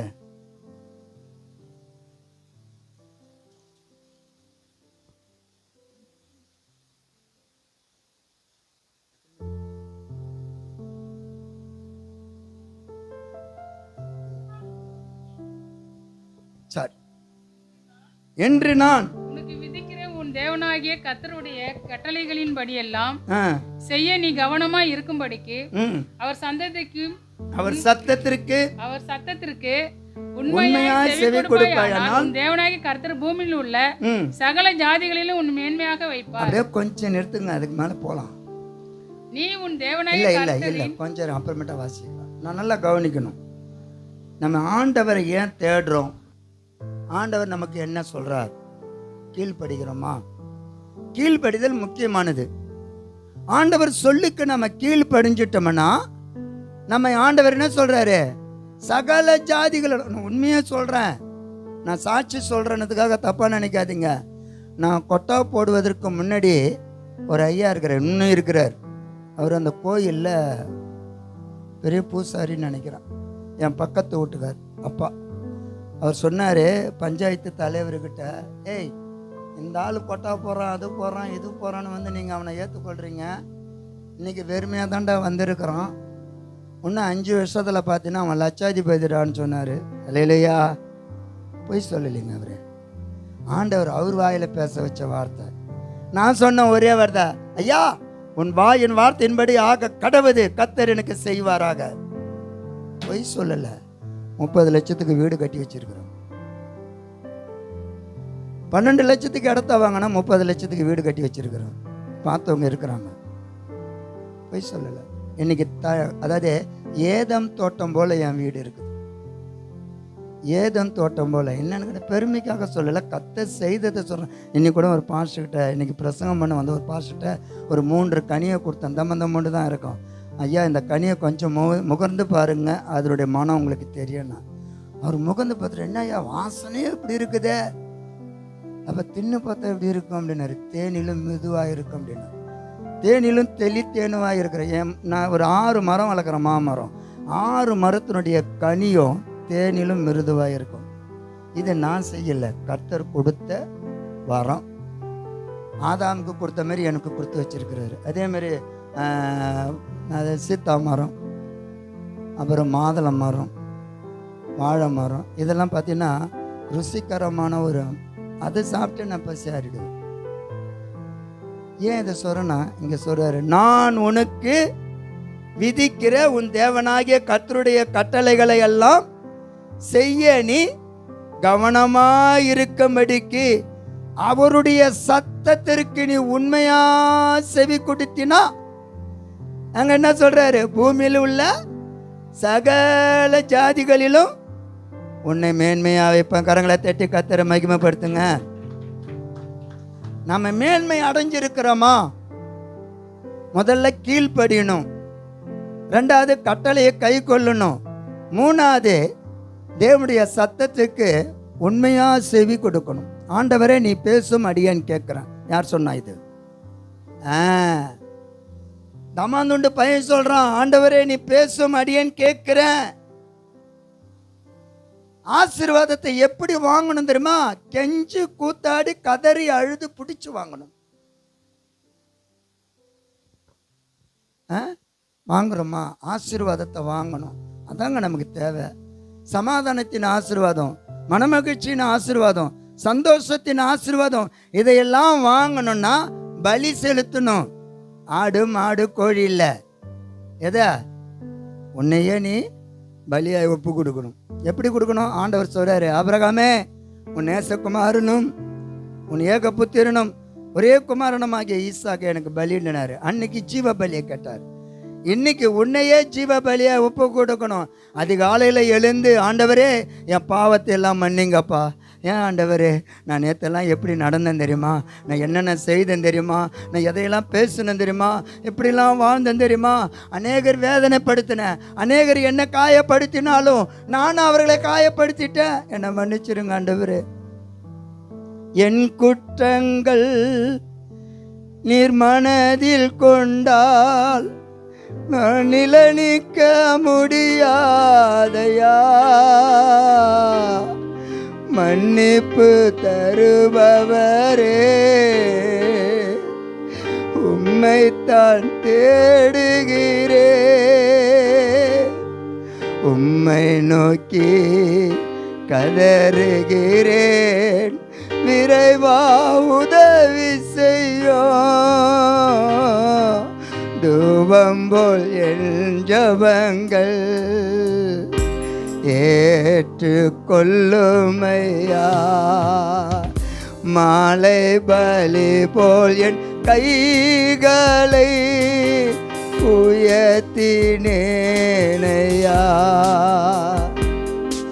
சரி. என்று நான் உனக்கு விதிக்கிற உன் தேவனாகிய கர்த்தருடைய கட்டளைகளின்படியெல்லாம் செய்ய நீ கவனமாய் இருக்கும்படிக்கு அவர் சத்தத்திற்கு உண்மையாய் செவி கொடுப்பாயானால் தேவனாகிய கர்த்தர் பூமியில் உள்ள சகல ஜாதிகளிலும் உன் மேன்மையாக வைப்பார். அப்படியே கொஞ்சம் நிறுத்துங்க, அதுக்கு மேல போலாம். நீ உன் தேவனாகிய இல்ல கொஞ்சம் அப்புறமேட்டா வாசிக்கலாம். நான் நல்லா கவனிக்கணும். நம்ம ஆண்டவரை ஏன் தேடுறோம்? ஆண்டவர் நமக்கு என்ன சொல்றார்? கீழ்ப்படுகிறோமா? கீழ்ப்படிதல் முக்கியமானது. ஆண்டவர் சொல்லுக்கு நம்ம கீழ்ப்படிஞ்சிட்டோம்னா நம்ம ஆண்டவர் என்ன சொல்றாரு? சகல ஜாதிகளோட, உண்மையா சொல்றேன், நான் சாட்சி சொல்றேன்னதுக்காக தப்பா நினைக்காதீங்க. நான் கொட்டா போடுவதற்கு முன்னாடி ஒரு ஐயா இருக்கிறார், இன்னும் இருக்கிறார். அவர் அந்த கோயில்ல பெரிய பூசாரின்னு நினைக்கிறேன், என் பக்கத்து வீட்டுக்கார் அப்பா. அவர் சொன்னார் பஞ்சாயத்து தலைவர்கிட்ட, ஏய் இந்த ஆள் கொட்டா போகிறான், அது போகிறான், இது போகிறான்னு வந்து நீங்கள் அவனை ஏற்றுக்கொள்கிறீங்க. இன்றைக்கி வெறுமையாக தாண்டா வந்திருக்கிறான். இன்னும் 5 வருஷத்தில் பார்த்தீங்கன்னா அவன் லட்சாதிபதிடான்னு சொன்னார். அல்லேலூயா. போய் சொல்லலைங்க அவர். ஆண்டவர் அவர் வாயில் பேச வச்ச வார்த்தை. நான் சொன்ன ஒரே வார்த்தை, ஐயா உன் வாயின் வார்த்தையின்படி ஆக கடவுது, கர்த்தர் எனக்கு செய்வாராக. போய் சொல்லலை. 30 லட்சத்துக்கு வீடு கட்டி வச்சிருக்கிறோம். 12 லட்சத்துக்கு இடத்த வாங்கினா 30 லட்சத்துக்கு வீடு கட்டி வச்சிருக்கிறோம். பார்த்தவங்க இருக்கிறாங்க. போய் சொல்லலை. இன்னைக்கு அதாவது ஏதம் தோட்டம் போல என் வீடு இருக்குது. ஏதம் தோட்டம் போல என்னன்னு பெருமைக்காக சொல்லலை, கர்த்தர் செய்ததை சொல்கிறேன். இன்னைக்கு கூட ஒரு பாஸ்டர்கிட்ட, இன்னைக்கு பிரசங்கம் பண்ண வந்து ஒரு பாஸ்டர்கிட்ட ஒரு 3 கனியை கொடுத்தேன். அந்த 3 தான் இருக்கும். ஐயா இந்த கனியை கொஞ்சம் முகர்ந்து பாருங்க, அதனுடைய மனம் உங்களுக்கு தெரியும்னா. அவர் முகர்ந்து பார்த்துட்டு, என்ன ஐயா வாசனையே இப்படி இருக்குதே, அப்போ தின்னு பார்த்தா எப்படி இருக்கும் அப்படின்னாரு. தேனிலும் மெதுவாக இருக்கும் அப்படின்னா. தேனிலும் தேனுவாக இருக்கிற நான் ஒரு 6 மரம் வளர்க்குறேன், மாமரம். 6 மரத்தினுடைய கனியும் தேனிலும் மிருதுவாக இருக்கும். இதை நான் செய்யலை, கர்த்தர் கொடுத்த வரம். ஆதாமுக்கு கொடுத்த மாதிரி எனக்கு கொடுத்து வச்சிருக்கிறாரு. அதே மாதிரி அது சீத்தா மரம், அப்புறம் மாதுளை மரம், வாழை மரம், இதெல்லாம் பார்த்தீங்கன்னா ருசிகரமான ஒரு, அதை சாப்பிட்டு நான் பசி ஆறிடுவேன். ஏன் இதை சொல்றேன்னா, இங்கே சொல்றாரு, நான் உனக்கு விதிக்கிற உன் தேவனாகிய கர்த்தருடைய கட்டளைகளை எல்லாம் செய்ய நீ கவனமாயிருக்கும்படிக்கு அவருடைய சத்தத்திற்கு நீ உண்மையா செவி கொடுத்தினா, அங்க என்ன சொல்றாரு? பூமியில் உள்ள சகல ஜாதிகளிலும் உன்னை மேன்மையா வைப்பேன். கரங்களை தட்டி கர்த்தரை மகிமைப்படுத்துங்க. நம்ம மேன்மை அடைஞ்சிருக்கிறோமா? முதல்ல கீழ்ப்படியணும், 2வது கட்டளையை கை கொள்ளணும், 3வது தேவனுடைய சத்தத்துக்கு உண்மையா செவி கொடுக்கணும். ஆண்டவரே நீ பேசும் அடியான்னு கேட்கிறேன். யார் சொன்னா இது? தமாந்துண்டு பையன் சொல்றான், ஆண்டவரே நீ பேசும் அடியான்னு கேட்கிறேன். ஆசீர்வாதத்தை எப்படி வாங்கணும் தெரியுமா? கெஞ்சு கூத்தாடி கதறி அழுது பிடிச்சு வாங்கணும். வாங்குறோமா? ஆசீர்வாதத்தை வாங்கணும். அதாங்க நமக்கு தேவை. சமாதானத்தின் ஆசீர்வாதம், மனமகிழ்ச்சியின் ஆசீர்வாதம், சந்தோஷத்தின் ஆசீர்வாதம், இதையெல்லாம் வாங்கணும்னா பலி செலுத்தணும். ஆடு மாடு கோழி இல்லை, எதை? உன்னையே நீ பலியாய் ஒப்பு கொடுக்கணும். எப்படி கொடுக்கணும்? ஆண்டவர் சொல்றாரு, ஆபிரகாமே, உன் நேசகுமாரனும் உன் ஏக புத்திரனும் ஒரே குமாரனுமாகிய ஈசாக்கை எனக்கு பலியினாரு. அன்னைக்கு ஜீவ பலியை கேட்டார். இன்னைக்கு உன்னையே ஜீவ பலியை ஒப்பு கொடுக்கணும். அதிகாலையில் எழுந்து, ஆண்டவரே என் பாவத்தை எல்லாம் மன்னிங்கப்பா. ஏன் ஆண்டவரே, நான் நேற்றெல்லாம் எப்படி நடந்தேன் தெரியுமா? நான் என்னென்ன செய்தேன் தெரியுமா? நான் எதையெல்லாம் பேசினேன் தெரியுமா? எப்படிலாம் வாழ்ந்தேன் தெரியுமா? அநேகர் வேதனைப்படுத்தினேன், அநேகர் என்னை காயப்படுத்தினாலும் நானும் அவர்களை காயப்படுத்திட்டேன். என்னை மன்னிச்சிருங்க ஆண்டவரே. என் குற்றங்கள் நீர் மனதில் கொண்டால் நான் நிலநிற்க முடியாதையா. மன்னிப்பு தருபவரே, உம்மைத்தான் தேடுகிறேன். உம்மை நோக்கி கதறுகிறேன். விரைவா உதவி செய்யும். தூபம் போல் என் ஜபங்கள் ஏற்றுக்கொள்ளுமையா. மாலை பலி போல் என் கைகளை உயர்த்தினேனையா.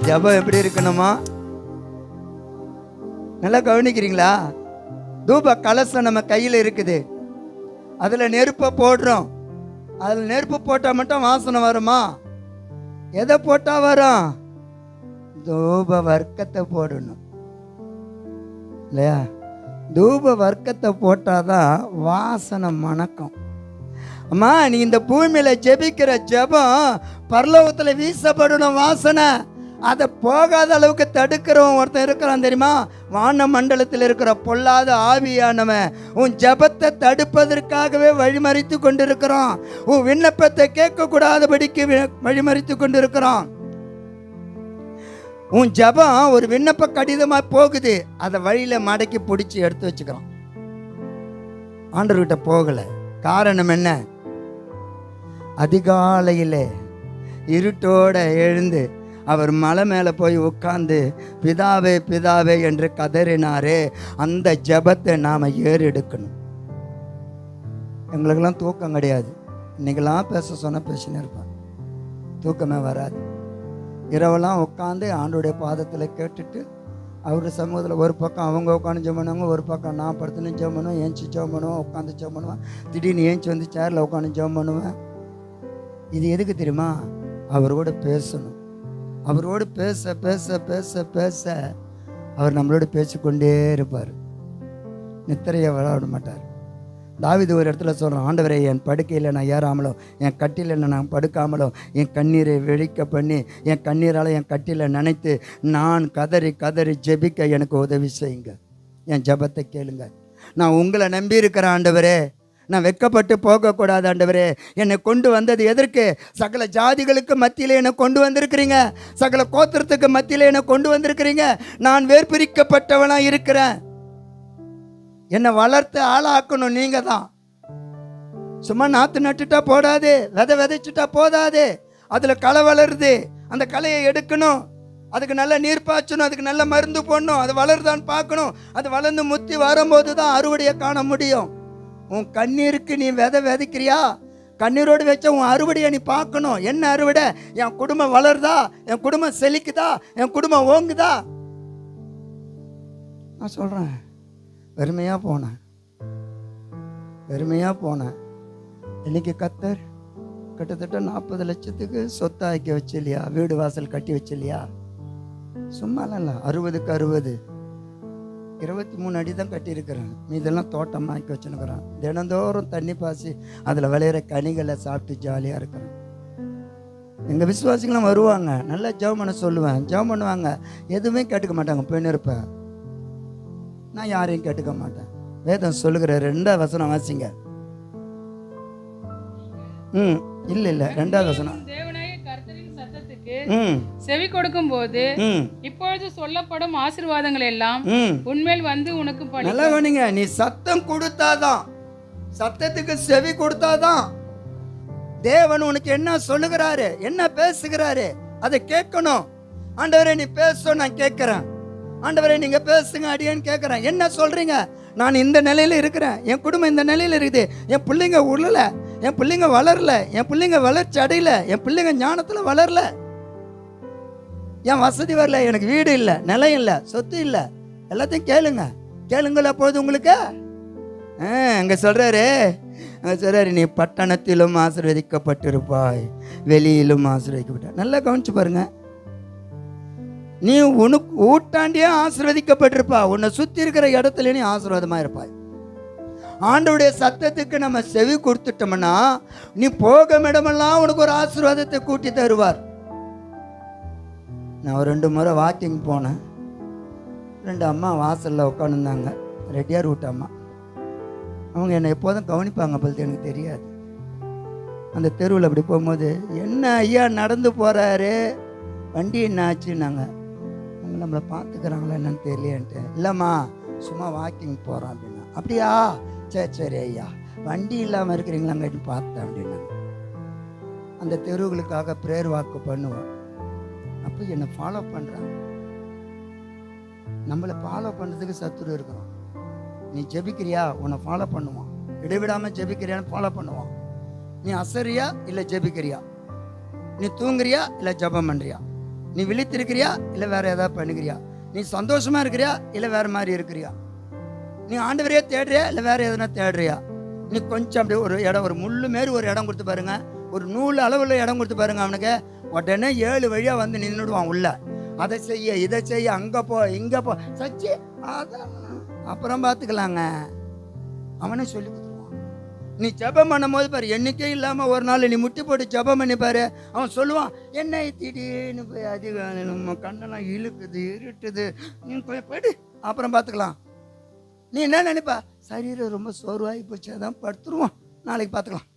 ஜபம் எப்படி இருக்கணுமா? நல்லா கவனிக்கிறீங்களா? தூப கலசம் நம்ம கையில் இருக்குது, அதில் நெருப்பை போடுறோம். அதில் நெருப்பு போட்டால் மட்டும் வாசனை வருமா? எதை போட்டால் வரும்? தூப வர்க்கத்தை போடணும் இல்லையா? தூப வர்க்கத்தை போட்டாதான் வாசனை மணக்கும். அம்மா, நீ இந்த பூமியில் ஜெபிக்கிற ஜெபம் பரலோகத்தில் வீசப்படணும் வாசனை. அதை போகாத அளவுக்கு தடுக்கிறவன் ஒருத்தன் இருக்கிறான் தெரியுமா? வான மண்டலத்தில் இருக்கிற பொல்லாத ஆவியானவன் உன் ஜபத்தை தடுப்பதற்காகவே வழிமறித்து கொண்டிருக்கிறான். உன் விண்ணப்பத்தை கேட்கக்கூடாதபடிக்கு வழிமறித்து கொண்டிருக்கிறான். உன் ஜபம் ஒரு விண்ணப்ப கடிதமாக போகுது, அதை வழியில் மடக்கி பிடிச்சி எடுத்து வச்சுக்கிறான். ஆண்டவர்கிட்ட போகலை. காரணம் என்ன? அதிகாலையில் இருட்டோட எழுந்து அவர் மலை மேலே போய் உட்கார்ந்து பிதாவே பிதாவே என்று கதறினாரே, அந்த ஜெபத்தை நாம் ஏறெடுக்கணும். எங்களுக்கெல்லாம் தூக்கம் கிடையாது. இன்னைக்கெல்லாம் பேச சொன்னால் பேசினே இருப்பாங்க, தூக்கமே வராது. இரவெல்லாம் உட்காந்து ஆண்டோடைய பாதத்தில் கேட்டுட்டு அவருடைய சமூகத்தில் ஒரு பக்கம் அவங்க உட்காந்து ஜெபம் பண்ணுவாங்க, ஒரு பக்கம் நான் படுத்துன்னு ஜெபம் பண்ணுவேன், ஏஞ்சி ஜெபம் பண்ணுவேன், உட்காந்து ஜெபம் பண்ணுவேன், திடீர்னு ஏஞ்சி வந்து சேரில் உட்காந்து ஜெபம் பண்ணுவேன். இது எதுக்கு தெரியுமா? அவரோடு பேசணும். அவரோடு பேச பேச பேச பேச அவர் நம்மளோட பேசிக்கொண்டே இருப்பார். நித்திரையை விளையாட மாட்டார். தாவீது ஒரு இடத்துல சொல்கிறான், ஆண்டவரே, என் படுக்கையில் நான் ஏறாமலோ, என் கட்டிலில் நான் படுக்காமலோ, என் கண்ணீரை வெடிக்க பண்ணி என் கண்ணீரால் என் கட்டில நினைத்து நான் கதறி கதறி ஜெபிக்க எனக்கு உதவி செய்யுங்க. என் ஜெபத்தை கேளுங்க. நான் உங்களை நம்பி இருக்கிறேன் ஆண்டவரே. நான் வெட்கப்பட்டு போகக்கூடாது ஆண்டவரே. என்னை கொண்டு வந்தது எதற்கு? சகல ஜாதிகளுக்கு மத்தியில் என்னை கொண்டு வந்திருக்கிறீங்க, சகல கோத்திரத்துக்கு மத்தியில் என்னை கொண்டு வந்திருக்கிறீங்க. நான் வேர்பிரிக்கப்பட்டவனாக இருக்கிறேன். என்னை வளர்த்து ஆளாக்கணும் நீங்க தான். சும்மா நாற்று நட்டுட்டா போடாது, விதை விதைச்சுட்டா போதாது. அதுல களை வளருது, அந்த களையை எடுக்கணும், அதுக்கு நல்ல நீர் பாய்ச்சணும், அதுக்கு நல்ல மருந்து போடணும், அது வளருதான்னு பார்க்கணும். அது வளர்ந்து முத்தி வரும்போது தான் அறுவடையை காண முடியும். உன் கண்ணீருக்கு நீ விதை விதைக்கிறியா? கண்ணீரோடு வச்ச உன் அறுவடையை நீ பார்க்கணும். என்ன அறுவடை? என் குடும்பம் வளருதா, என் குடும்பம் செழிக்குதா, என் குடும்பம் ஓங்குதா? நான் சொல்றேன், பெருமையாக போனேன். இன்னைக்கு கத்தர் கிட்டத்தட்ட 40 லட்சத்துக்கு சொத்து ஆக்கி வச்சு இல்லையா, வீடு வாசல் கட்டி வச்சு இல்லையா. சும்மாலாம் இல்லை, 60க்கு 60 23 அடி தான் கட்டியிருக்கிறேன். மீதெல்லாம் தோட்டமாக ஆக்கி வச்சுருக்கிறேன். தினந்தோறும் தண்ணி பாசி அதில் விளையிற கனிகளை சாப்பிட்டு ஜாலியாக இருக்கிறேன். எங்கள் விசுவாசிகளாம் வருவாங்க, நல்லா ஜெபம் பண்ண சொல்லுவேன், ஜெபம் பண்ணுவாங்க, எதுவுமே கேட்டுக்க மாட்டாங்க, போயின்னு இருப்பேன். நான் யாரையும் கேட்டுக்க மாட்டேன். வேதம் சொல்லுகிற 2 வசனம் வாசிங்க. இல்ல 2வது வசனம். தேவனாகிய கர்த்தரின் சத்தத்துக்கு ம் செவி கொடுக்கும் போது ம் இப்பொழுது சொல்லப்படும் ஆசீர்வாதங்கள் எல்லாம் ம் உன்மேல் வந்து உனக்கு பலி. நல்லா கவனிங்க. நீ சத்தம் கொடுத்தாதான், சத்தத்துக்கு செவி கொடுத்தாதான் தேவன் உனக்கு என்ன சொல்லுகிறாரு, என்ன பேசுகிறாரு அதை கேட்கணும். ஆண்டவரே நீ பேச, நான் கேட்கிறேன். ஆண்டவரே நீங்க பேசுங்க அடியேன்னு கேட்கிறேன். என்ன சொல்றீங்க? நான் இந்த நிலையில இருக்கிறேன், என் குடும்பம் இந்த நிலையில இருக்குது, என் பிள்ளைங்க உருளல, என் பிள்ளைங்க வளரல, என் பிள்ளைங்க வளர்ச்சி அடையல, என் பிள்ளைங்க ஞானத்துல வளரல, என் வசதி வரல, எனக்கு வீடு இல்லை, நிலம் இல்லை, சொத்து இல்லை, எல்லாத்தையும் கேளுங்க. கேளுங்கள அப்பொழுது உங்களுக்கு அங்க சொல்றாரு, நீ பட்டணத்திலும் ஆசீர்வதிக்கப்பட்டிருப்பாய், வெளியிலும் ஆசீர்வதிக்கப்பட்ட. நல்லா கவனிச்சு பாருங்க. நீ உனக்கு ஊட்டாண்டியே ஆசீர்வதிக்கப்பட்டிருப்பா, உன்னை சுத்தி இருக்கிற இடத்துல நீ ஆசீர்வாதமா இருப்பாய். ஆண்டவருடைய சத்தத்துக்கு நம்ம செவி கொடுத்துட்டோம்னா நீ போகும் இடமெல்லாம் உனக்கு ஒரு ஆசீர்வாதத்தை கூட்டி தருவார். நான் ஒரு 2 முறை வாக்கிங் போனேன். 2 அம்மா வாசலில் உட்காந்துருந்தாங்க, ரெட்டியார் வீட்டு அம்மா. அவங்க என்னை எப்போதும் கவனிப்பாங்க போல, எனக்கு தெரியாது. அந்த தெருவில் அப்படி போகும்போது, என்ன ஐயா நடந்து போகிறாரு, வண்டி என்ன ஆச்சுன்னாங்க. அவங்க நம்மளை பார்த்துக்கிறாங்களா என்னன்னு தெரியலேன்ட்டு. இல்லைம்மா சும்மா வாக்கிங் போகிறோம் அப்படின்னா. அப்படியா, சரி சரி ஐயா, வண்டி இல்லாமல் இருக்கிறீங்களாங்கன்னு பார்த்தேன் அப்படின்னாங்க. அந்த தெருவுகளுக்காக ப்ரேயர் வாக்கு பண்ணுவோம். அப்போ என்னை ஃபாலோ பண்ணுறாங்க. நம்மளை ஃபாலோ பண்ணுறதுக்கு சத்துரு இருக்கிறோம். நீ ஜெபிக்கிறியா, உன்னை ஃபாலோ பண்ணுவான். இடைவிடாமல் ஜெபிக்கிறியான்னு ஃபாலோ பண்ணுவான். நீ அசரியா இல்லை ஜெபிக்கிறியா, நீ தூங்குறியா இல்லை ஜெபம் பண்ணுறியா, நீ விழித்திருக்கிறியா இல்லை வேற ஏதாவது பண்ணுகிறியா, நீ சந்தோஷமா இருக்கிறியா இல்லை வேற மாதிரி இருக்கிறியா, நீ ஆண்டவரையே தேடுறியா இல்லை வேற எதனா தேடுறியா. நீ கொஞ்சம் அப்படியே ஒரு இடம், ஒரு முள்ளு மாரி ஒரு இடம் கொடுத்து பாருங்க, ஒரு நூல் அளவில் இடம் கொடுத்து பாருங்க, அவனுக்கு உடனே 7 வழியா வந்து நின்றுடுவான் உள்ள. அதை செய்ய, இதை செய்ய, அங்கே போ, இங்கே போ, சச்சி அதான் அப்புறம் பார்த்துக்கலாங்க, அவனே சொல்லி கொடுத்துருவான். நீ ஜெபம் பண்ணும் போது பாரு, எண்ணிக்கை இல்லாமல் ஒரு நாள் நீ முட்டி போட்டு ஜெபம் பண்ணி பாரு, அவன் சொல்லுவான், என்ன திடீர்னு போய் அதிகம் நம்ம கண்ணெல்லாம் இழுக்குது, இருட்டுது, நீ போயிடு, அப்புறம் பார்த்துக்கலாம். நீ என்ன நினைப்பா, சரீரம் ரொம்ப சோர்வாகி போச்சு, அதான் படுத்துருவான், நாளைக்கு பார்த்துக்கலாம்.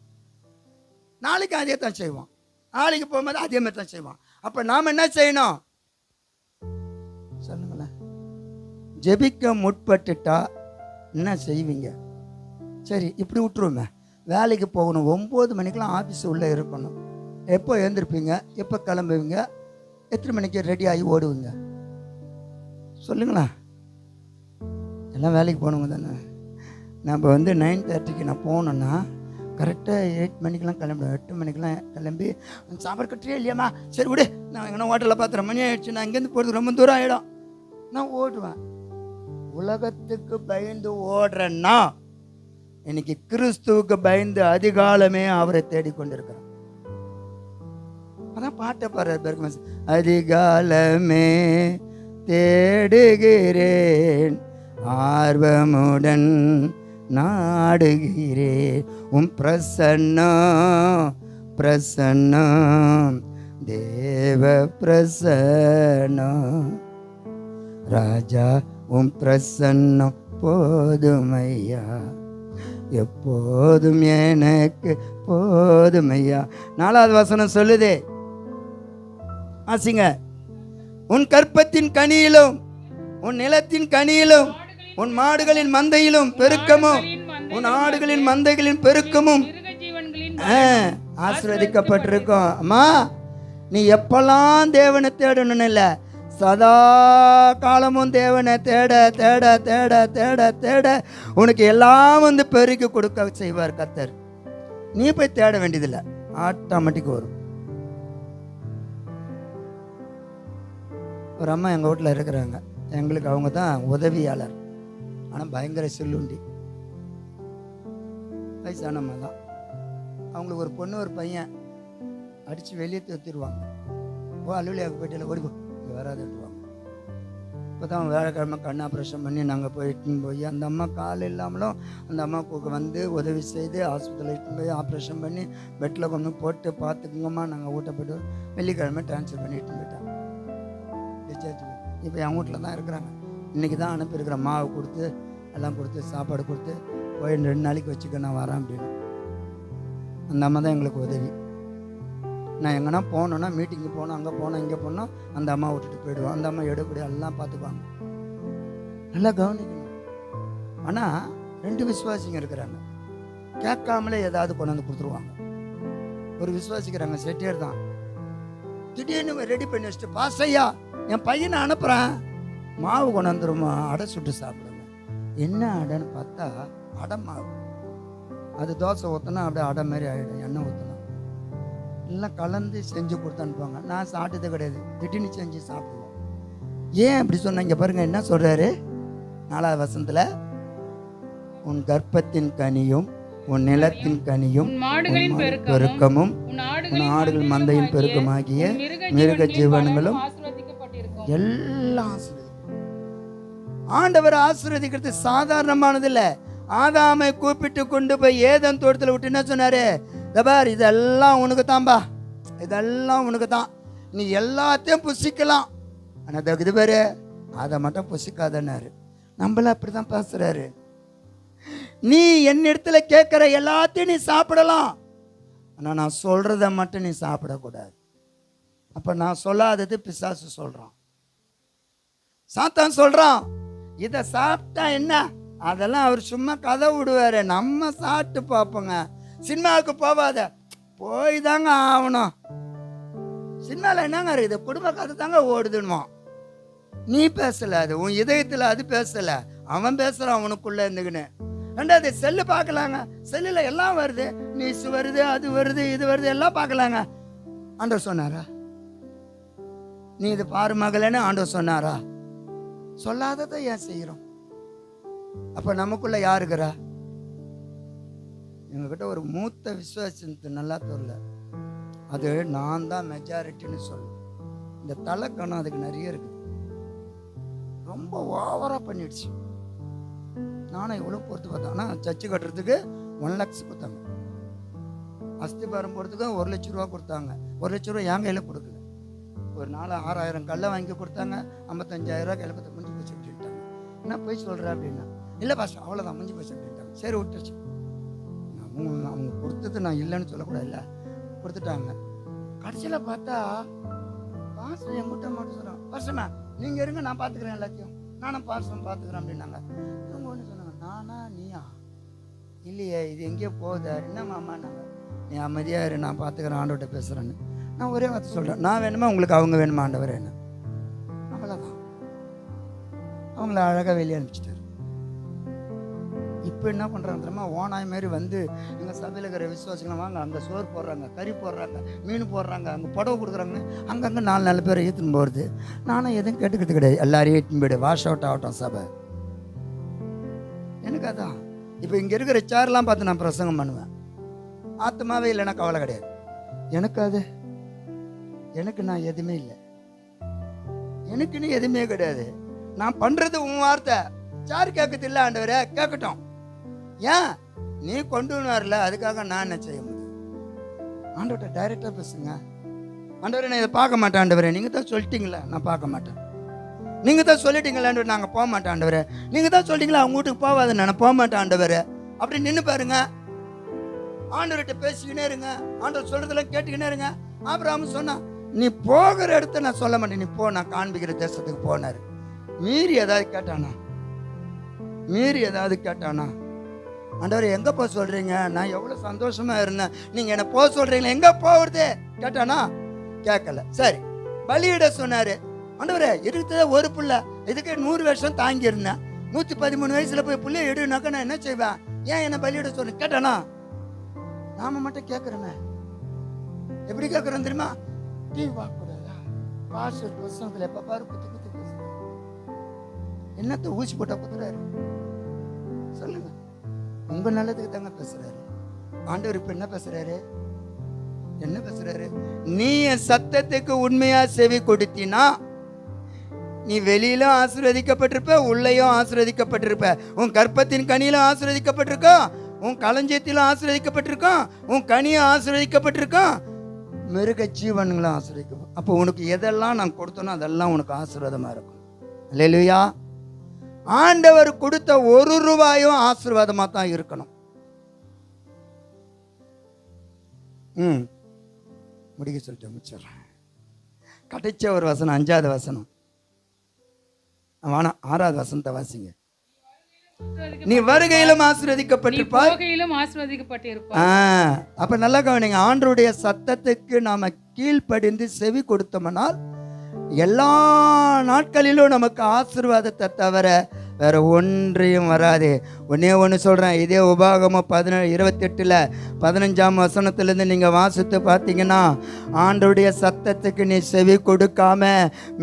நாளைக்கு அதே தான் செய்வான், நாளைக்கு போகும்போது அதே மாதிரி தான் செய்வான். அப்போ நாம் என்ன செய்யணும் சொல்லுங்களேன்? ஜெபிக்க முற்பட்டுட்டா என்ன செய்வீங்க? சரி இப்படி விட்டுருவோமே, வேலைக்கு போகணும், 9 மணிக்கெலாம் ஆஃபீஸ் உள்ளே இருக்கணும். எப்போ எழுந்திருப்பீங்க, எப்போ கிளம்புவீங்க, எத்தனை மணிக்கு ரெடி ஆகி ஓடுவீங்க சொல்லுங்களேன்? எல்லாம் வேலைக்கு போகணுங்க தானே. நம்ம 9:30க்கு நான் போனோன்னா கரெக்டாக 8 மணிக்கெலாம் கிளம்பிடுவேன். 8 மணிக்கெலாம் கிளம்பி சாப்பாடு கட்டுறியா இல்லையாம்மா, சரி விடு, நான் எங்கன்னா ஹோட்டலில் 10:30 மணி ஆகிடுச்சு, நான் இங்கேருந்து போகிறதுக்கு ரொம்ப தூரம் ஆகிடும், நான் ஓடுவேன். உலகத்துக்கு பயந்து ஓடுறேன்னா இன்னைக்கு கிறிஸ்துவுக்கு பயந்து அதிகாலமே அவரை தேடிக்கொண்டிருக்கிறேன். அதான் பாட்டை பாடுற, அதிகாலமே தேடுகிறேன், ஆர்வமுடன் நாடுகிறேன், உம் பிரசன்னம் பிரசன்னம் தேவ பிரசன்னம், ராஜா உம் பிரசன்னம் போதுமையா, எப்போதும் எனக்கு போதுமையா. 4வது வசனம் சொல்லுதே, ஆசிங்க, உன் கற்பத்தின் கனியிலும் உன் நிலத்தின் கனியிலும் உன் மாடுகளின் மந்தையிலும் பெருக்கமும் உன் ஆடுகளின் மந்தைகளின் பெருக்கமும் ஆசீர்வதிக்கப்பட்டிருக்கும். அம்மா நீ எப்பெல்லாம் தேவனை தேடணும்னு இல்லை, சதா காலமும் தேவனை தேட தேட தேட தேட தேட உனக்கு எல்லாம் வந்து பெருக்கி கொடுக்க செய்வார் கர்த்தர். நீ போய் தேட வேண்டியதில்லை, ஆட்டோமேட்டிக் வரும். ஒரு அம்மா எங்கள் வீட்டில் இருக்கிறாங்க, எங்களுக்கு அவங்க தான் உதவியாளர், ஆனால் பயங்கர செல்லுண்டி, வயசானம்மா தான். அவங்களுக்கு ஒரு பொண்ணு ஒரு பையன் அடித்து வெளியே தூத்திடுவாங்க. ஓ அலுவலியாக போயிட்டு ஓடிப்போ இங்கே வராதுட்டுருவாங்க. இப்போ தான் வேலைக்கிழமை கண் ஆப்ரேஷன் பண்ணி நாங்கள் போயிட்டுன்னு போய் அந்த அம்மா கால் இல்லாமலும் அந்த அம்மாவுக்கு வந்து உதவி செய்து ஹாஸ்பிட்டலில் இட்டுன்னு போய் ஆப்ரேஷன் பண்ணி பெட்டில் கொண்டு போட்டு பார்த்துக்குங்கம்மா, நாங்கள் வீட்டை போய்ட்டு வெள்ளிக்கிழமை ட்ரான்ஸ்ஃபர் பண்ணிட்டு போயிட்டாங்க டிஸ்சார்ஜ். இப்போ என் வீட்டில் தான் இருக்கிறாங்க. இன்றைக்கி தான் அனுப்பியிருக்கிறேன், மாவு கொடுத்து எல்லாம் கொடுத்து சாப்பாடு கொடுத்து போய் 2 நாளைக்கு வச்சுக்க நான் வரேன் அப்படின்னு. அந்த அம்மா தான் எங்களுக்கு உதவி. நான் எங்கன்னா போனோன்னா, மீட்டிங்கு போனோம், அங்கே போனோம், இங்கே போனோம், அந்த அம்மா விட்டுட்டு போயிடுவோம். அந்த அம்மா எடுக்கக்கூடிய எல்லாம் பார்த்துக்குவாங்க. நல்லா கவனிக்கணும். ஆனால் 2 விசுவாசிங்க இருக்கிறாங்க, கேட்காமலே ஏதாவது கொண்டு வந்து கொடுத்துருவாங்க. ஒரு விசுவாசிக்கிறாங்க, செட்டியர் தான், திடீர்னு ரெடி பண்ணி வச்சுட்டு, பாசையா என் பையனை அனுப்புகிறேன், மாவு கொண்டு வந்துருமா, அடை சுட்டு சாப்பிடுங்க. என்ன அடைன்னு பார்த்தா அடை மாவு. அது தோசை ஊற்றினா அப்படியே அடை மாதிரி ஆகிடும். எண்ணெய் ஊற்றினா எல்லாம் கலந்து செஞ்சு கொடுத்து அனுப்புவாங்க. நான் சாப்பிட்டது கிடையாது, திடீர்னு செஞ்சு சாப்பிடுவோம். ஏன் அப்படி சொன்னாங்க பாருங்க, என்ன சொல்கிறாரு 4வது வசனத்தில், உன் கர்ப்பத்தின் கனியும் உன் நிலத்தின் கனியும் பெருக்கமும் உன் ஆடுகள் மந்தையின் பெருக்கமாகிய மிருக ஜீவன்களும் எல்லாம் ஆண்டவர் ஆசீர்வதிக்கிறது சாதாரணமானது இல்லை. ஆதாமை கூப்பிட்டு கொண்டு போய் ஏதேன் தோட்டத்தில் விட்டு என்ன சொன்னாரு, பார் இதெல்லாம் உனக்கு தான்பா, இதெல்லாம் உனக்கு தான், நீ எல்லாத்தையும் புசிக்கலாம், ஆனால் தகுதி பேரு அதை மட்டும் புசிக்காதன்னாரு. நம்மள அப்படிதான் பேசுறாரு. நீ என்னிடத்துல கேட்கிற எல்லாத்தையும் நீ சாப்பிடலாம், ஆனால் நான் சொல்றத மட்டும் நீ சாப்பிடக்கூடாது. அப்ப நான் சொல்லாதது பிசாசு சொல்றான், சாத்தான் சொல்றான். இதை சாப்பிட்டா என்ன, அதெல்லாம் அவர் சும்மா கதை விடுவாரு, நம்ம சாப்பிட்டு பார்ப்போங்க. சினிமாவுக்கு போவாத, போய் தாங்க ஆகணும். சினிமாவில் என்னங்க இருக்குது, குடும்ப கதை தாங்க ஓடுதுன்னுமா. நீ பேசல, அது உன் இதயத்தில் அது பேசல, அவன் பேசுறான் உனக்குள்ள இருந்துக்குன்னு. 2வது செல்லு பார்க்கலாங்க, செல்லுல எல்லாம் வருது, நியூஸ் வருது, அது வருது, இது வருது, எல்லாம் பார்க்கலாங்க. ஆண்டவர் சொன்னாரா நீ இது பாரு மகளேன்னு ஆண்டவர் சொன்னாரா? சொல்லாததை ஏன் செய்யறோம்? அப்ப நமக்குள்ள யாருக்குறா? எங்ககிட்ட ஒரு மூத்த விசுவாசி நல்லா தெரியல, அது நான் தான் மெஜாரிட்டின்னு சொல்லு. இந்த தலைக்கணம் அதுக்கு நிறைய இருக்குது, ரொம்ப ஓவரா பண்ணிடுச்சு. நானும் எவ்வளோ பொறுத்து பார்த்தேன். ஆனால் சர்ச்சு கட்டுறதுக்கு 1 லட்சம் கொடுத்தாங்க, அஸ்திபாரம் போகிறதுக்கு 1 லட்ச ரூபா கொடுத்தாங்க. 1 லட்ச ரூபா என் கையில் கொடுக்கல, ஒரு 4-6,000 கல்லை வாங்கி கொடுத்தாங்க. 55,000 ரூபா கையில் கொடுத்து முடிஞ்சு போச்சு அப்படின்ட்டாங்க. என்ன போய் சொல்கிறேன் அப்படின்னா, இல்லை பாஷா அவ்வளோதான் முடிஞ்சு போச்சு அப்படின்ட்டாங்க. சரி விட்டுருச்சு. அவங்க கொடுத்தது நான் இல்லைன்னு சொல்லக்கூடாது, இல்லை கொடுத்துட்டாங்க. கடைசியில் பார்த்தா பாசம் என்கிட்ட மட்டும் சொல்கிறான், பாசமா நீங்கள் இருங்க நான் பார்த்துக்கிறேன் எல்லாத்தையும், நானும் பாசம் பார்த்துக்கிறேன் அப்படின்னாங்க. இவங்க ஒன்று சொன்னாங்க, நானா நீயா? இல்லையே இது எங்கேயோ போகுது. என்ன மாமா நாங்கள், நீ அமைதியாக இரு, நான் பார்த்துக்கிறேன், ஆண்டவர்கிட்ட பேசுகிறேன்னு. நான் ஒரே வார்த்தை சொல்கிறேன், நான் வேணுமா உங்களுக்கு அவங்க வேணுமா ஆண்டவர் என்ன? அவ்வளோதான். அவங்கள அழகாக வெளியே அனுப்பிச்சிட்டாரு. இப்போ என்ன பண்ணுறாங்க தெரியுமா, ஓனாய் மாரி வந்து எங்கள் சபையில் இருக்கிற விசுவாசிகள் வாங்க, அங்கே சோறு போடுறாங்க, கறி போடுறாங்க, மீன் போடுறாங்க, அங்கே புடவை கொடுக்குறாங்க, அங்கங்கே 4 பேரை ஏற்றுன்னு போகிறது. நானும் எதுவும் கேட்டுக்கிறது கிடையாது, எல்லாரையும் ஏற்றின்னு போய்டு, வாஷ் அவுட் ஆகட்டும் சபை. எனக்கு அதான். இப்போ இங்கே இருக்கிற சேர்லாம் பார்த்து நான் பிரசங்கம் பண்ணுவேன், ஆத்மாவே இல்லைன்னா கவலை கிடையாது எனக்கு. அது எனக்கு நான் எதுவுமே இல்லை, எனக்குன்னு எதுவுமே கிடையாது. நான் பண்ணுறது உன் வார்த்தை, சார் கேட்கறது இல்லை ஆண்டவரே, கேட்கட்டும். ஏன் நீ கொண்டு வரல, அதுக்காக நான் என்ன செய்ய முடியும்? ஆண்டவர்கிட்ட டைரக்டாக பேசுங்க. ஆண்டவரே நான் இதை பார்க்க மாட்டேன் ஆண்டவரே, நீங்கள் தான் சொல்லிட்டீங்களா நான் பார்க்க மாட்டேன், நீங்கள் தான் சொல்லிட்டீங்களா நாங்கள் போக மாட்டேன் ஆண்டவரே, நீங்கள் தான் சொல்லிட்டீங்களா அவங்க வீட்டுக்கு போகாத நான் போக மாட்டேன் ஆண்டவரே. அப்படி நின்று பாருங்க, ஆண்டவர்கிட்ட பேசிக்கினே இருங்க, ஆண்டவர் சொல்றதெல்லாம் கேட்டுக்கினே இருங்க. ஆபிரகாம் சொன்னா, நீ போகிற இடத்த நான் சொல்ல மாட்டேன், நீ போ, நான் காண்பிக்கிற தேசத்துக்கு போனாரு. மீறி ஏதாவது கேட்டானா? மீறி ஏதாவது கேட்டானா? ஆண்டவர் எங்க போக சொல்றீங்க, நான் எவ்வளவு சந்தோஷமா இருந்தேன், நீங்க என்ன போக சொல்றீங்களா, எங்க போகிறது கேட்டானா? கேட்கல. சரி பலியிட சொன்னாரு. ஆண்டவரே இருக்கிறத ஒரு பிள்ளை, இதுக்கு 100 வருஷம் தாங்கி இருந்தேன், 113 வயசுல போய் பிள்ளைய எடுனாக்கா நான் என்ன செய்வேன், ஏன் என்ன பலியிட சொன்ன கேட்டானா? நாம மட்டும் கேட்கிறோமே, எப்படி கேட்கிறோம் தெரியுமா? டிவி பார்க்க கூடாதா, பாஸ்டர் புத்தகத்துல எப்ப பாரு குத்து குத்து பேசுறாரு, என்னத்த ஊசி போட்டா குத்துறாரு சொல்லுங்க? உங்க நல்லதுக்கு தாங்க பேசுறாரு. ஆண்டவர் இப்ப என்ன பேசுறாரு? என்ன பேசுறாரு? நீ என் சத்தத்துக்கு உண்மையா செவி கொடுத்தினா நீ வெளியிலும் ஆசீர்வதிக்கப்பட்டிருப்ப, உள்ளேயும் ஆசீர்வதிக்கப்பட்டிருப்ப, உன் கர்ப்பத்தின் கனியிலும் ஆசீர்வதிக்கப்பட்டிருக்கோம், உன் களஞ்சியத்திலும் ஆசீர்வதிக்கப்பட்டிருக்கோம், உன் கனியும் ஆசீர்வதிக்கப்பட்டிருக்கோம், மிருக ஜீவன்களும் ஆசீர்வதிக்கும். அப்போ உனக்கு எதெல்லாம் நான் கொடுத்தனோ அதெல்லாம் உனக்கு ஆசீர்வாதமா இருக்கும். அல்லேலூயா. ஆண்டவர் கொடுத்த 1 ரூபாயும் ஆசீர்வாதமா தான் இருக்கணும். முடிக்க சொல்லிட்டு முடிச்சிடுறேன். கடைச்ச ஒரு வசனம், 5வது வசனம் வேணாம், 6வது வசனத்தை வாசிங்க. நீ வருகையிலும் ஆசீர்வதிக்கப்பட்டிருப்பாய், போகையிலும் ஆசீர்வதிக்கப்பட்டிருப்பாய். அப்ப நல்லா கவனிங்க. ஆண்டவருடைய சத்தத்துக்கு நாம கீழ்ப்படிந்து செவி கொடுத்தோம்னால் எல்லா நாட்களிலும் நமக்கு ஆசீர்வாதத்தை தவிர வேற ஒன்றையும் வராது. ஒன்னே ஒன்று சொல்கிறேன். இதே உபாகமம் 28 15ஆம் வசனத்திலேருந்து நீங்கள் வாசித்து பார்த்தீங்கன்னா, ஆண்டவருடைய சத்தத்துக்கு நீ செவி கொடுக்காம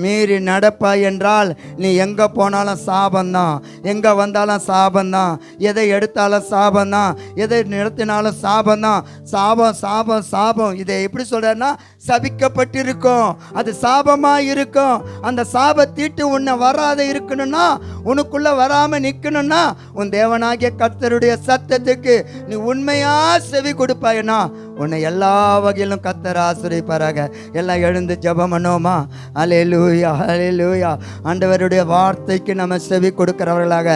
மீறி நடப்பாய் என்றால் நீ எங்கே போனாலும் சாபந்தான், எங்கே வந்தாலும் சாபந்தான், எதை எடுத்தாலும் சாபந்தான், எதை நிறுத்தினாலும் சாபந்தான். சாபம் சாபம் சாபம். இதை எப்படி சொல்கிறேன்னா, சபிக்கப்பட்டிருக்கும், அது சாபமாக இருக்கும். அந்த சாபத்தீட்டு உன்னை வராத இருக்கணும்னா, உனக்குள்ள வராம நிக்கணும்னா, உன் தேவனாகிய கர்த்தருடைய சத்தத்துக்கு நீ உண்மையா செவி கொடுப்பாயனா உன்னை எல்லா வகையிலும் கர்த்தர் ஆசீர்வதிப்பாராக. எல்லாம் எழுந்து ஜெபம் பண்ணுவோமா? அல்லேலூயா அல்லேலூயா. ஆண்டவருடைய வார்த்தைக்கு நம்ம செவி கொடுக்கிறவர்களாக,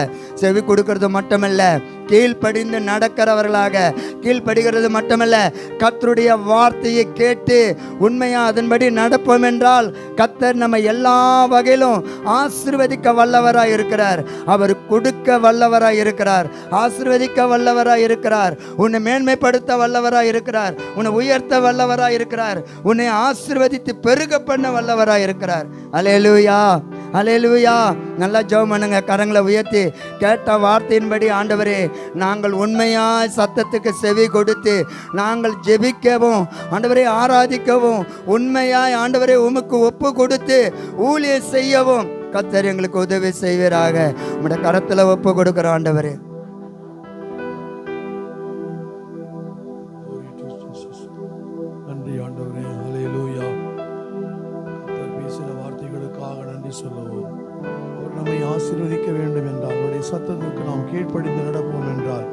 செவி கொடுக்கிறது மட்டுமல்ல, கீழ்ப்படிந்து நடக்கிறவர்களாக, கீழ்ப்படுகிறது மட்டுமல்ல, கர்த்தருடைய வார்த்தையை கேட்டு உண்மையா அதன்படி நடப்போம் என்றால் கர்த்தர் நம்ம எல்லா வகையிலும் ஆசீர்வதிக்க வல்லவராய் இருக்கிறார். அவர் கொடுக்க வல்லவராய் இருக்கிறார், ஆசீர்வதிக்க வல்லவராய் இருக்கிறார், உன்னை மேன்மைப்படுத்த வல்லவராய் இருக்கிறார், உன்னை உயர்த்த வல்லவராய் இருக்கிறார், உன்னை ஆசீர்வதித்து பெருக பண்ண வல்லவராய் இருக்கிறார். அல்லேலூயா அல்லேலூயா. நல்லா ஜெபம் பண்ணுங்க, கரங்களை உயர்த்தி. கேட்ட வார்த்தையின்படி ஆண்டவரே, நாங்கள் உண்மையாய் சத்தத்துக்கு செவி கொடுத்து நாங்கள் ஜெபிக்கவும் ஆண்டவரே ஆராதிக்கவும் உண்மையாய் ஆண்டவரே உமக்கு ஒப்பு கொடுத்து ஊழியம் செய்யவும் கர்த்தர் எங்களுக்கு உதவி செய்வீராக. உம்முடைய கரத்தில் ஒப்பு கொடுக்கிற ஆண்டவரே. நன்றி ஆண்டவரே. அல்லேலூயா. கர்த்தர் பேசின வார்த்தைகளுக்காக நன்றி சொல்லுவோம். அவர் நம்மை ஆசீர்வதிக்க வேண்டும் என்றால், அவருடைய சத்தத்திற்கு நாம் கீழ்ப்படிந்து நடப்போம் என்றால்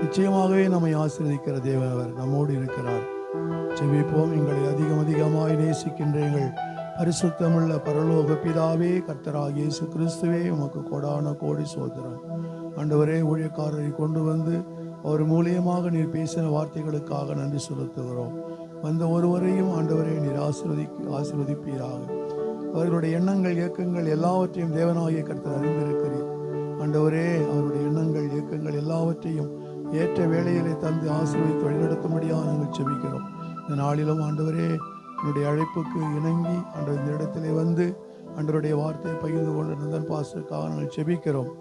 நிச்சயமாகவே நம்மை ஆசீர்வதிக்கிற தேவன் நம்மோடு இருக்கிறார். செபிப்போம். எங்களை அதிகமாய் நேசிக்கின்ற எங்கள் பரிசுத்தமுள்ள பரலோக பிதாவே, கர்த்தராகிய இயேசு கிறிஸ்துவே, உமக்கு கோடான கோடி சோதரம். ஆண்டவரே, ஊழியக்காரரை கொண்டு வந்து அவர் மூலியமாக நீர் பேசின வார்த்தைகளுக்காக நன்றி செலுத்துகிறோம். வந்த ஒருவரையும் ஆண்டவரே நீர் ஆசீர்வதிப்பீராக. அவர்களுடைய எண்ணங்கள் இயக்கங்கள் எல்லாவற்றையும் தேவனாகிய கர்த்தர் அறிந்திருக்கிறீர். ஆண்டவரே, அவருடைய எண்ணங்கள் இயக்கங்கள் எல்லாவற்றையும் ஏற்ற வேளையிலே தந்து ஆசீர்வதித்து வழிநடத்தும்படியாக நாங்கள் செபிக்கிறோம். இந்த நாளிலும் ஆண்டவரே, என்னுடைய அழைப்புக்கு இணங்கி ஆண்டவர் இந்த இடத்திலே வந்து ஆண்டவருடைய வார்த்தையை பகிர்ந்து கொண்ட நந்தன் பாஸ்டருக்காக நாங்கள் செபிக்கிறோம்.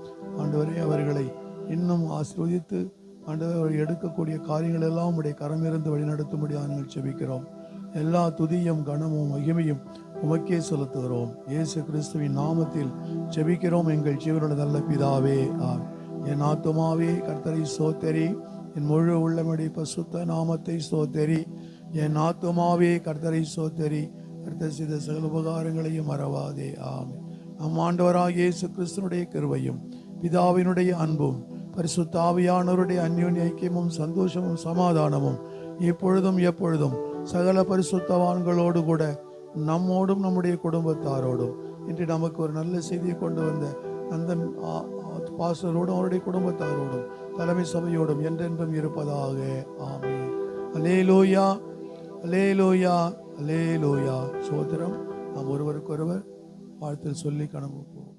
ஆண்டவரே, அவர்களை இன்னும் ஆசீர்வதித்து ஆண்டவர் எடுக்கக்கூடிய காரியங்கள் எல்லாம் உடைய கரமிருந்து வழிநடத்தும்படியாக நாங்கள் செபிக்கிறோம். எல்லா துதியும் கனமும் மகிமையும் உமக்கே செலுத்துகிறோம். இயேசு கிறிஸ்துவின் நாமத்தில் செபிக்கிறோம் எங்கள் ஜீவனுள்ள நல்ல பிதாவே. என் ஆத்துமாவே கர்த்தரை ஸ்தோத்திரி, என் முழு உள்ளமுடைய பரிசுத்த நாமத்தை ஸ்தோத்திரி. என் ஆத்துமாவே கர்த்தரை ஸ்தோத்திரி, கர்த்தர் செய்த சகல உபகாரங்களையும் மறவாதே. ஆமென். நம் ஆண்டவராகிய இயேசு கிறிஸ்துவினுடைய கிருபையும் பிதாவினுடைய அன்பும் பரிசுத்த ஆவியானவருடைய அந்யோன்ய ஐக்கியமும் சந்தோஷமும் சமாதானமும் இப்பொழுதும் எப்பொழுதும் சகல பரிசுத்தவான்களோடு கூட நம்மோடும் நம்முடைய குடும்பத்தாரோடும் இன்று நமக்கு ஒரு நல்ல செய்தியை கொண்டு வந்த நந்தன் பாஸ்டரோடும் அவருடைய குடும்பத்தாரோடும் தலைமை சபையோடும் என்றென்றும் இருப்பதாக. ஆமென். அல்லேலூயா அல்லேலூயா அல்லேலூயா. சோதரம். நாம் ஒருவருக்கொருவர் வாழ்த்தில் சொல்லி கடந்து போவோம்.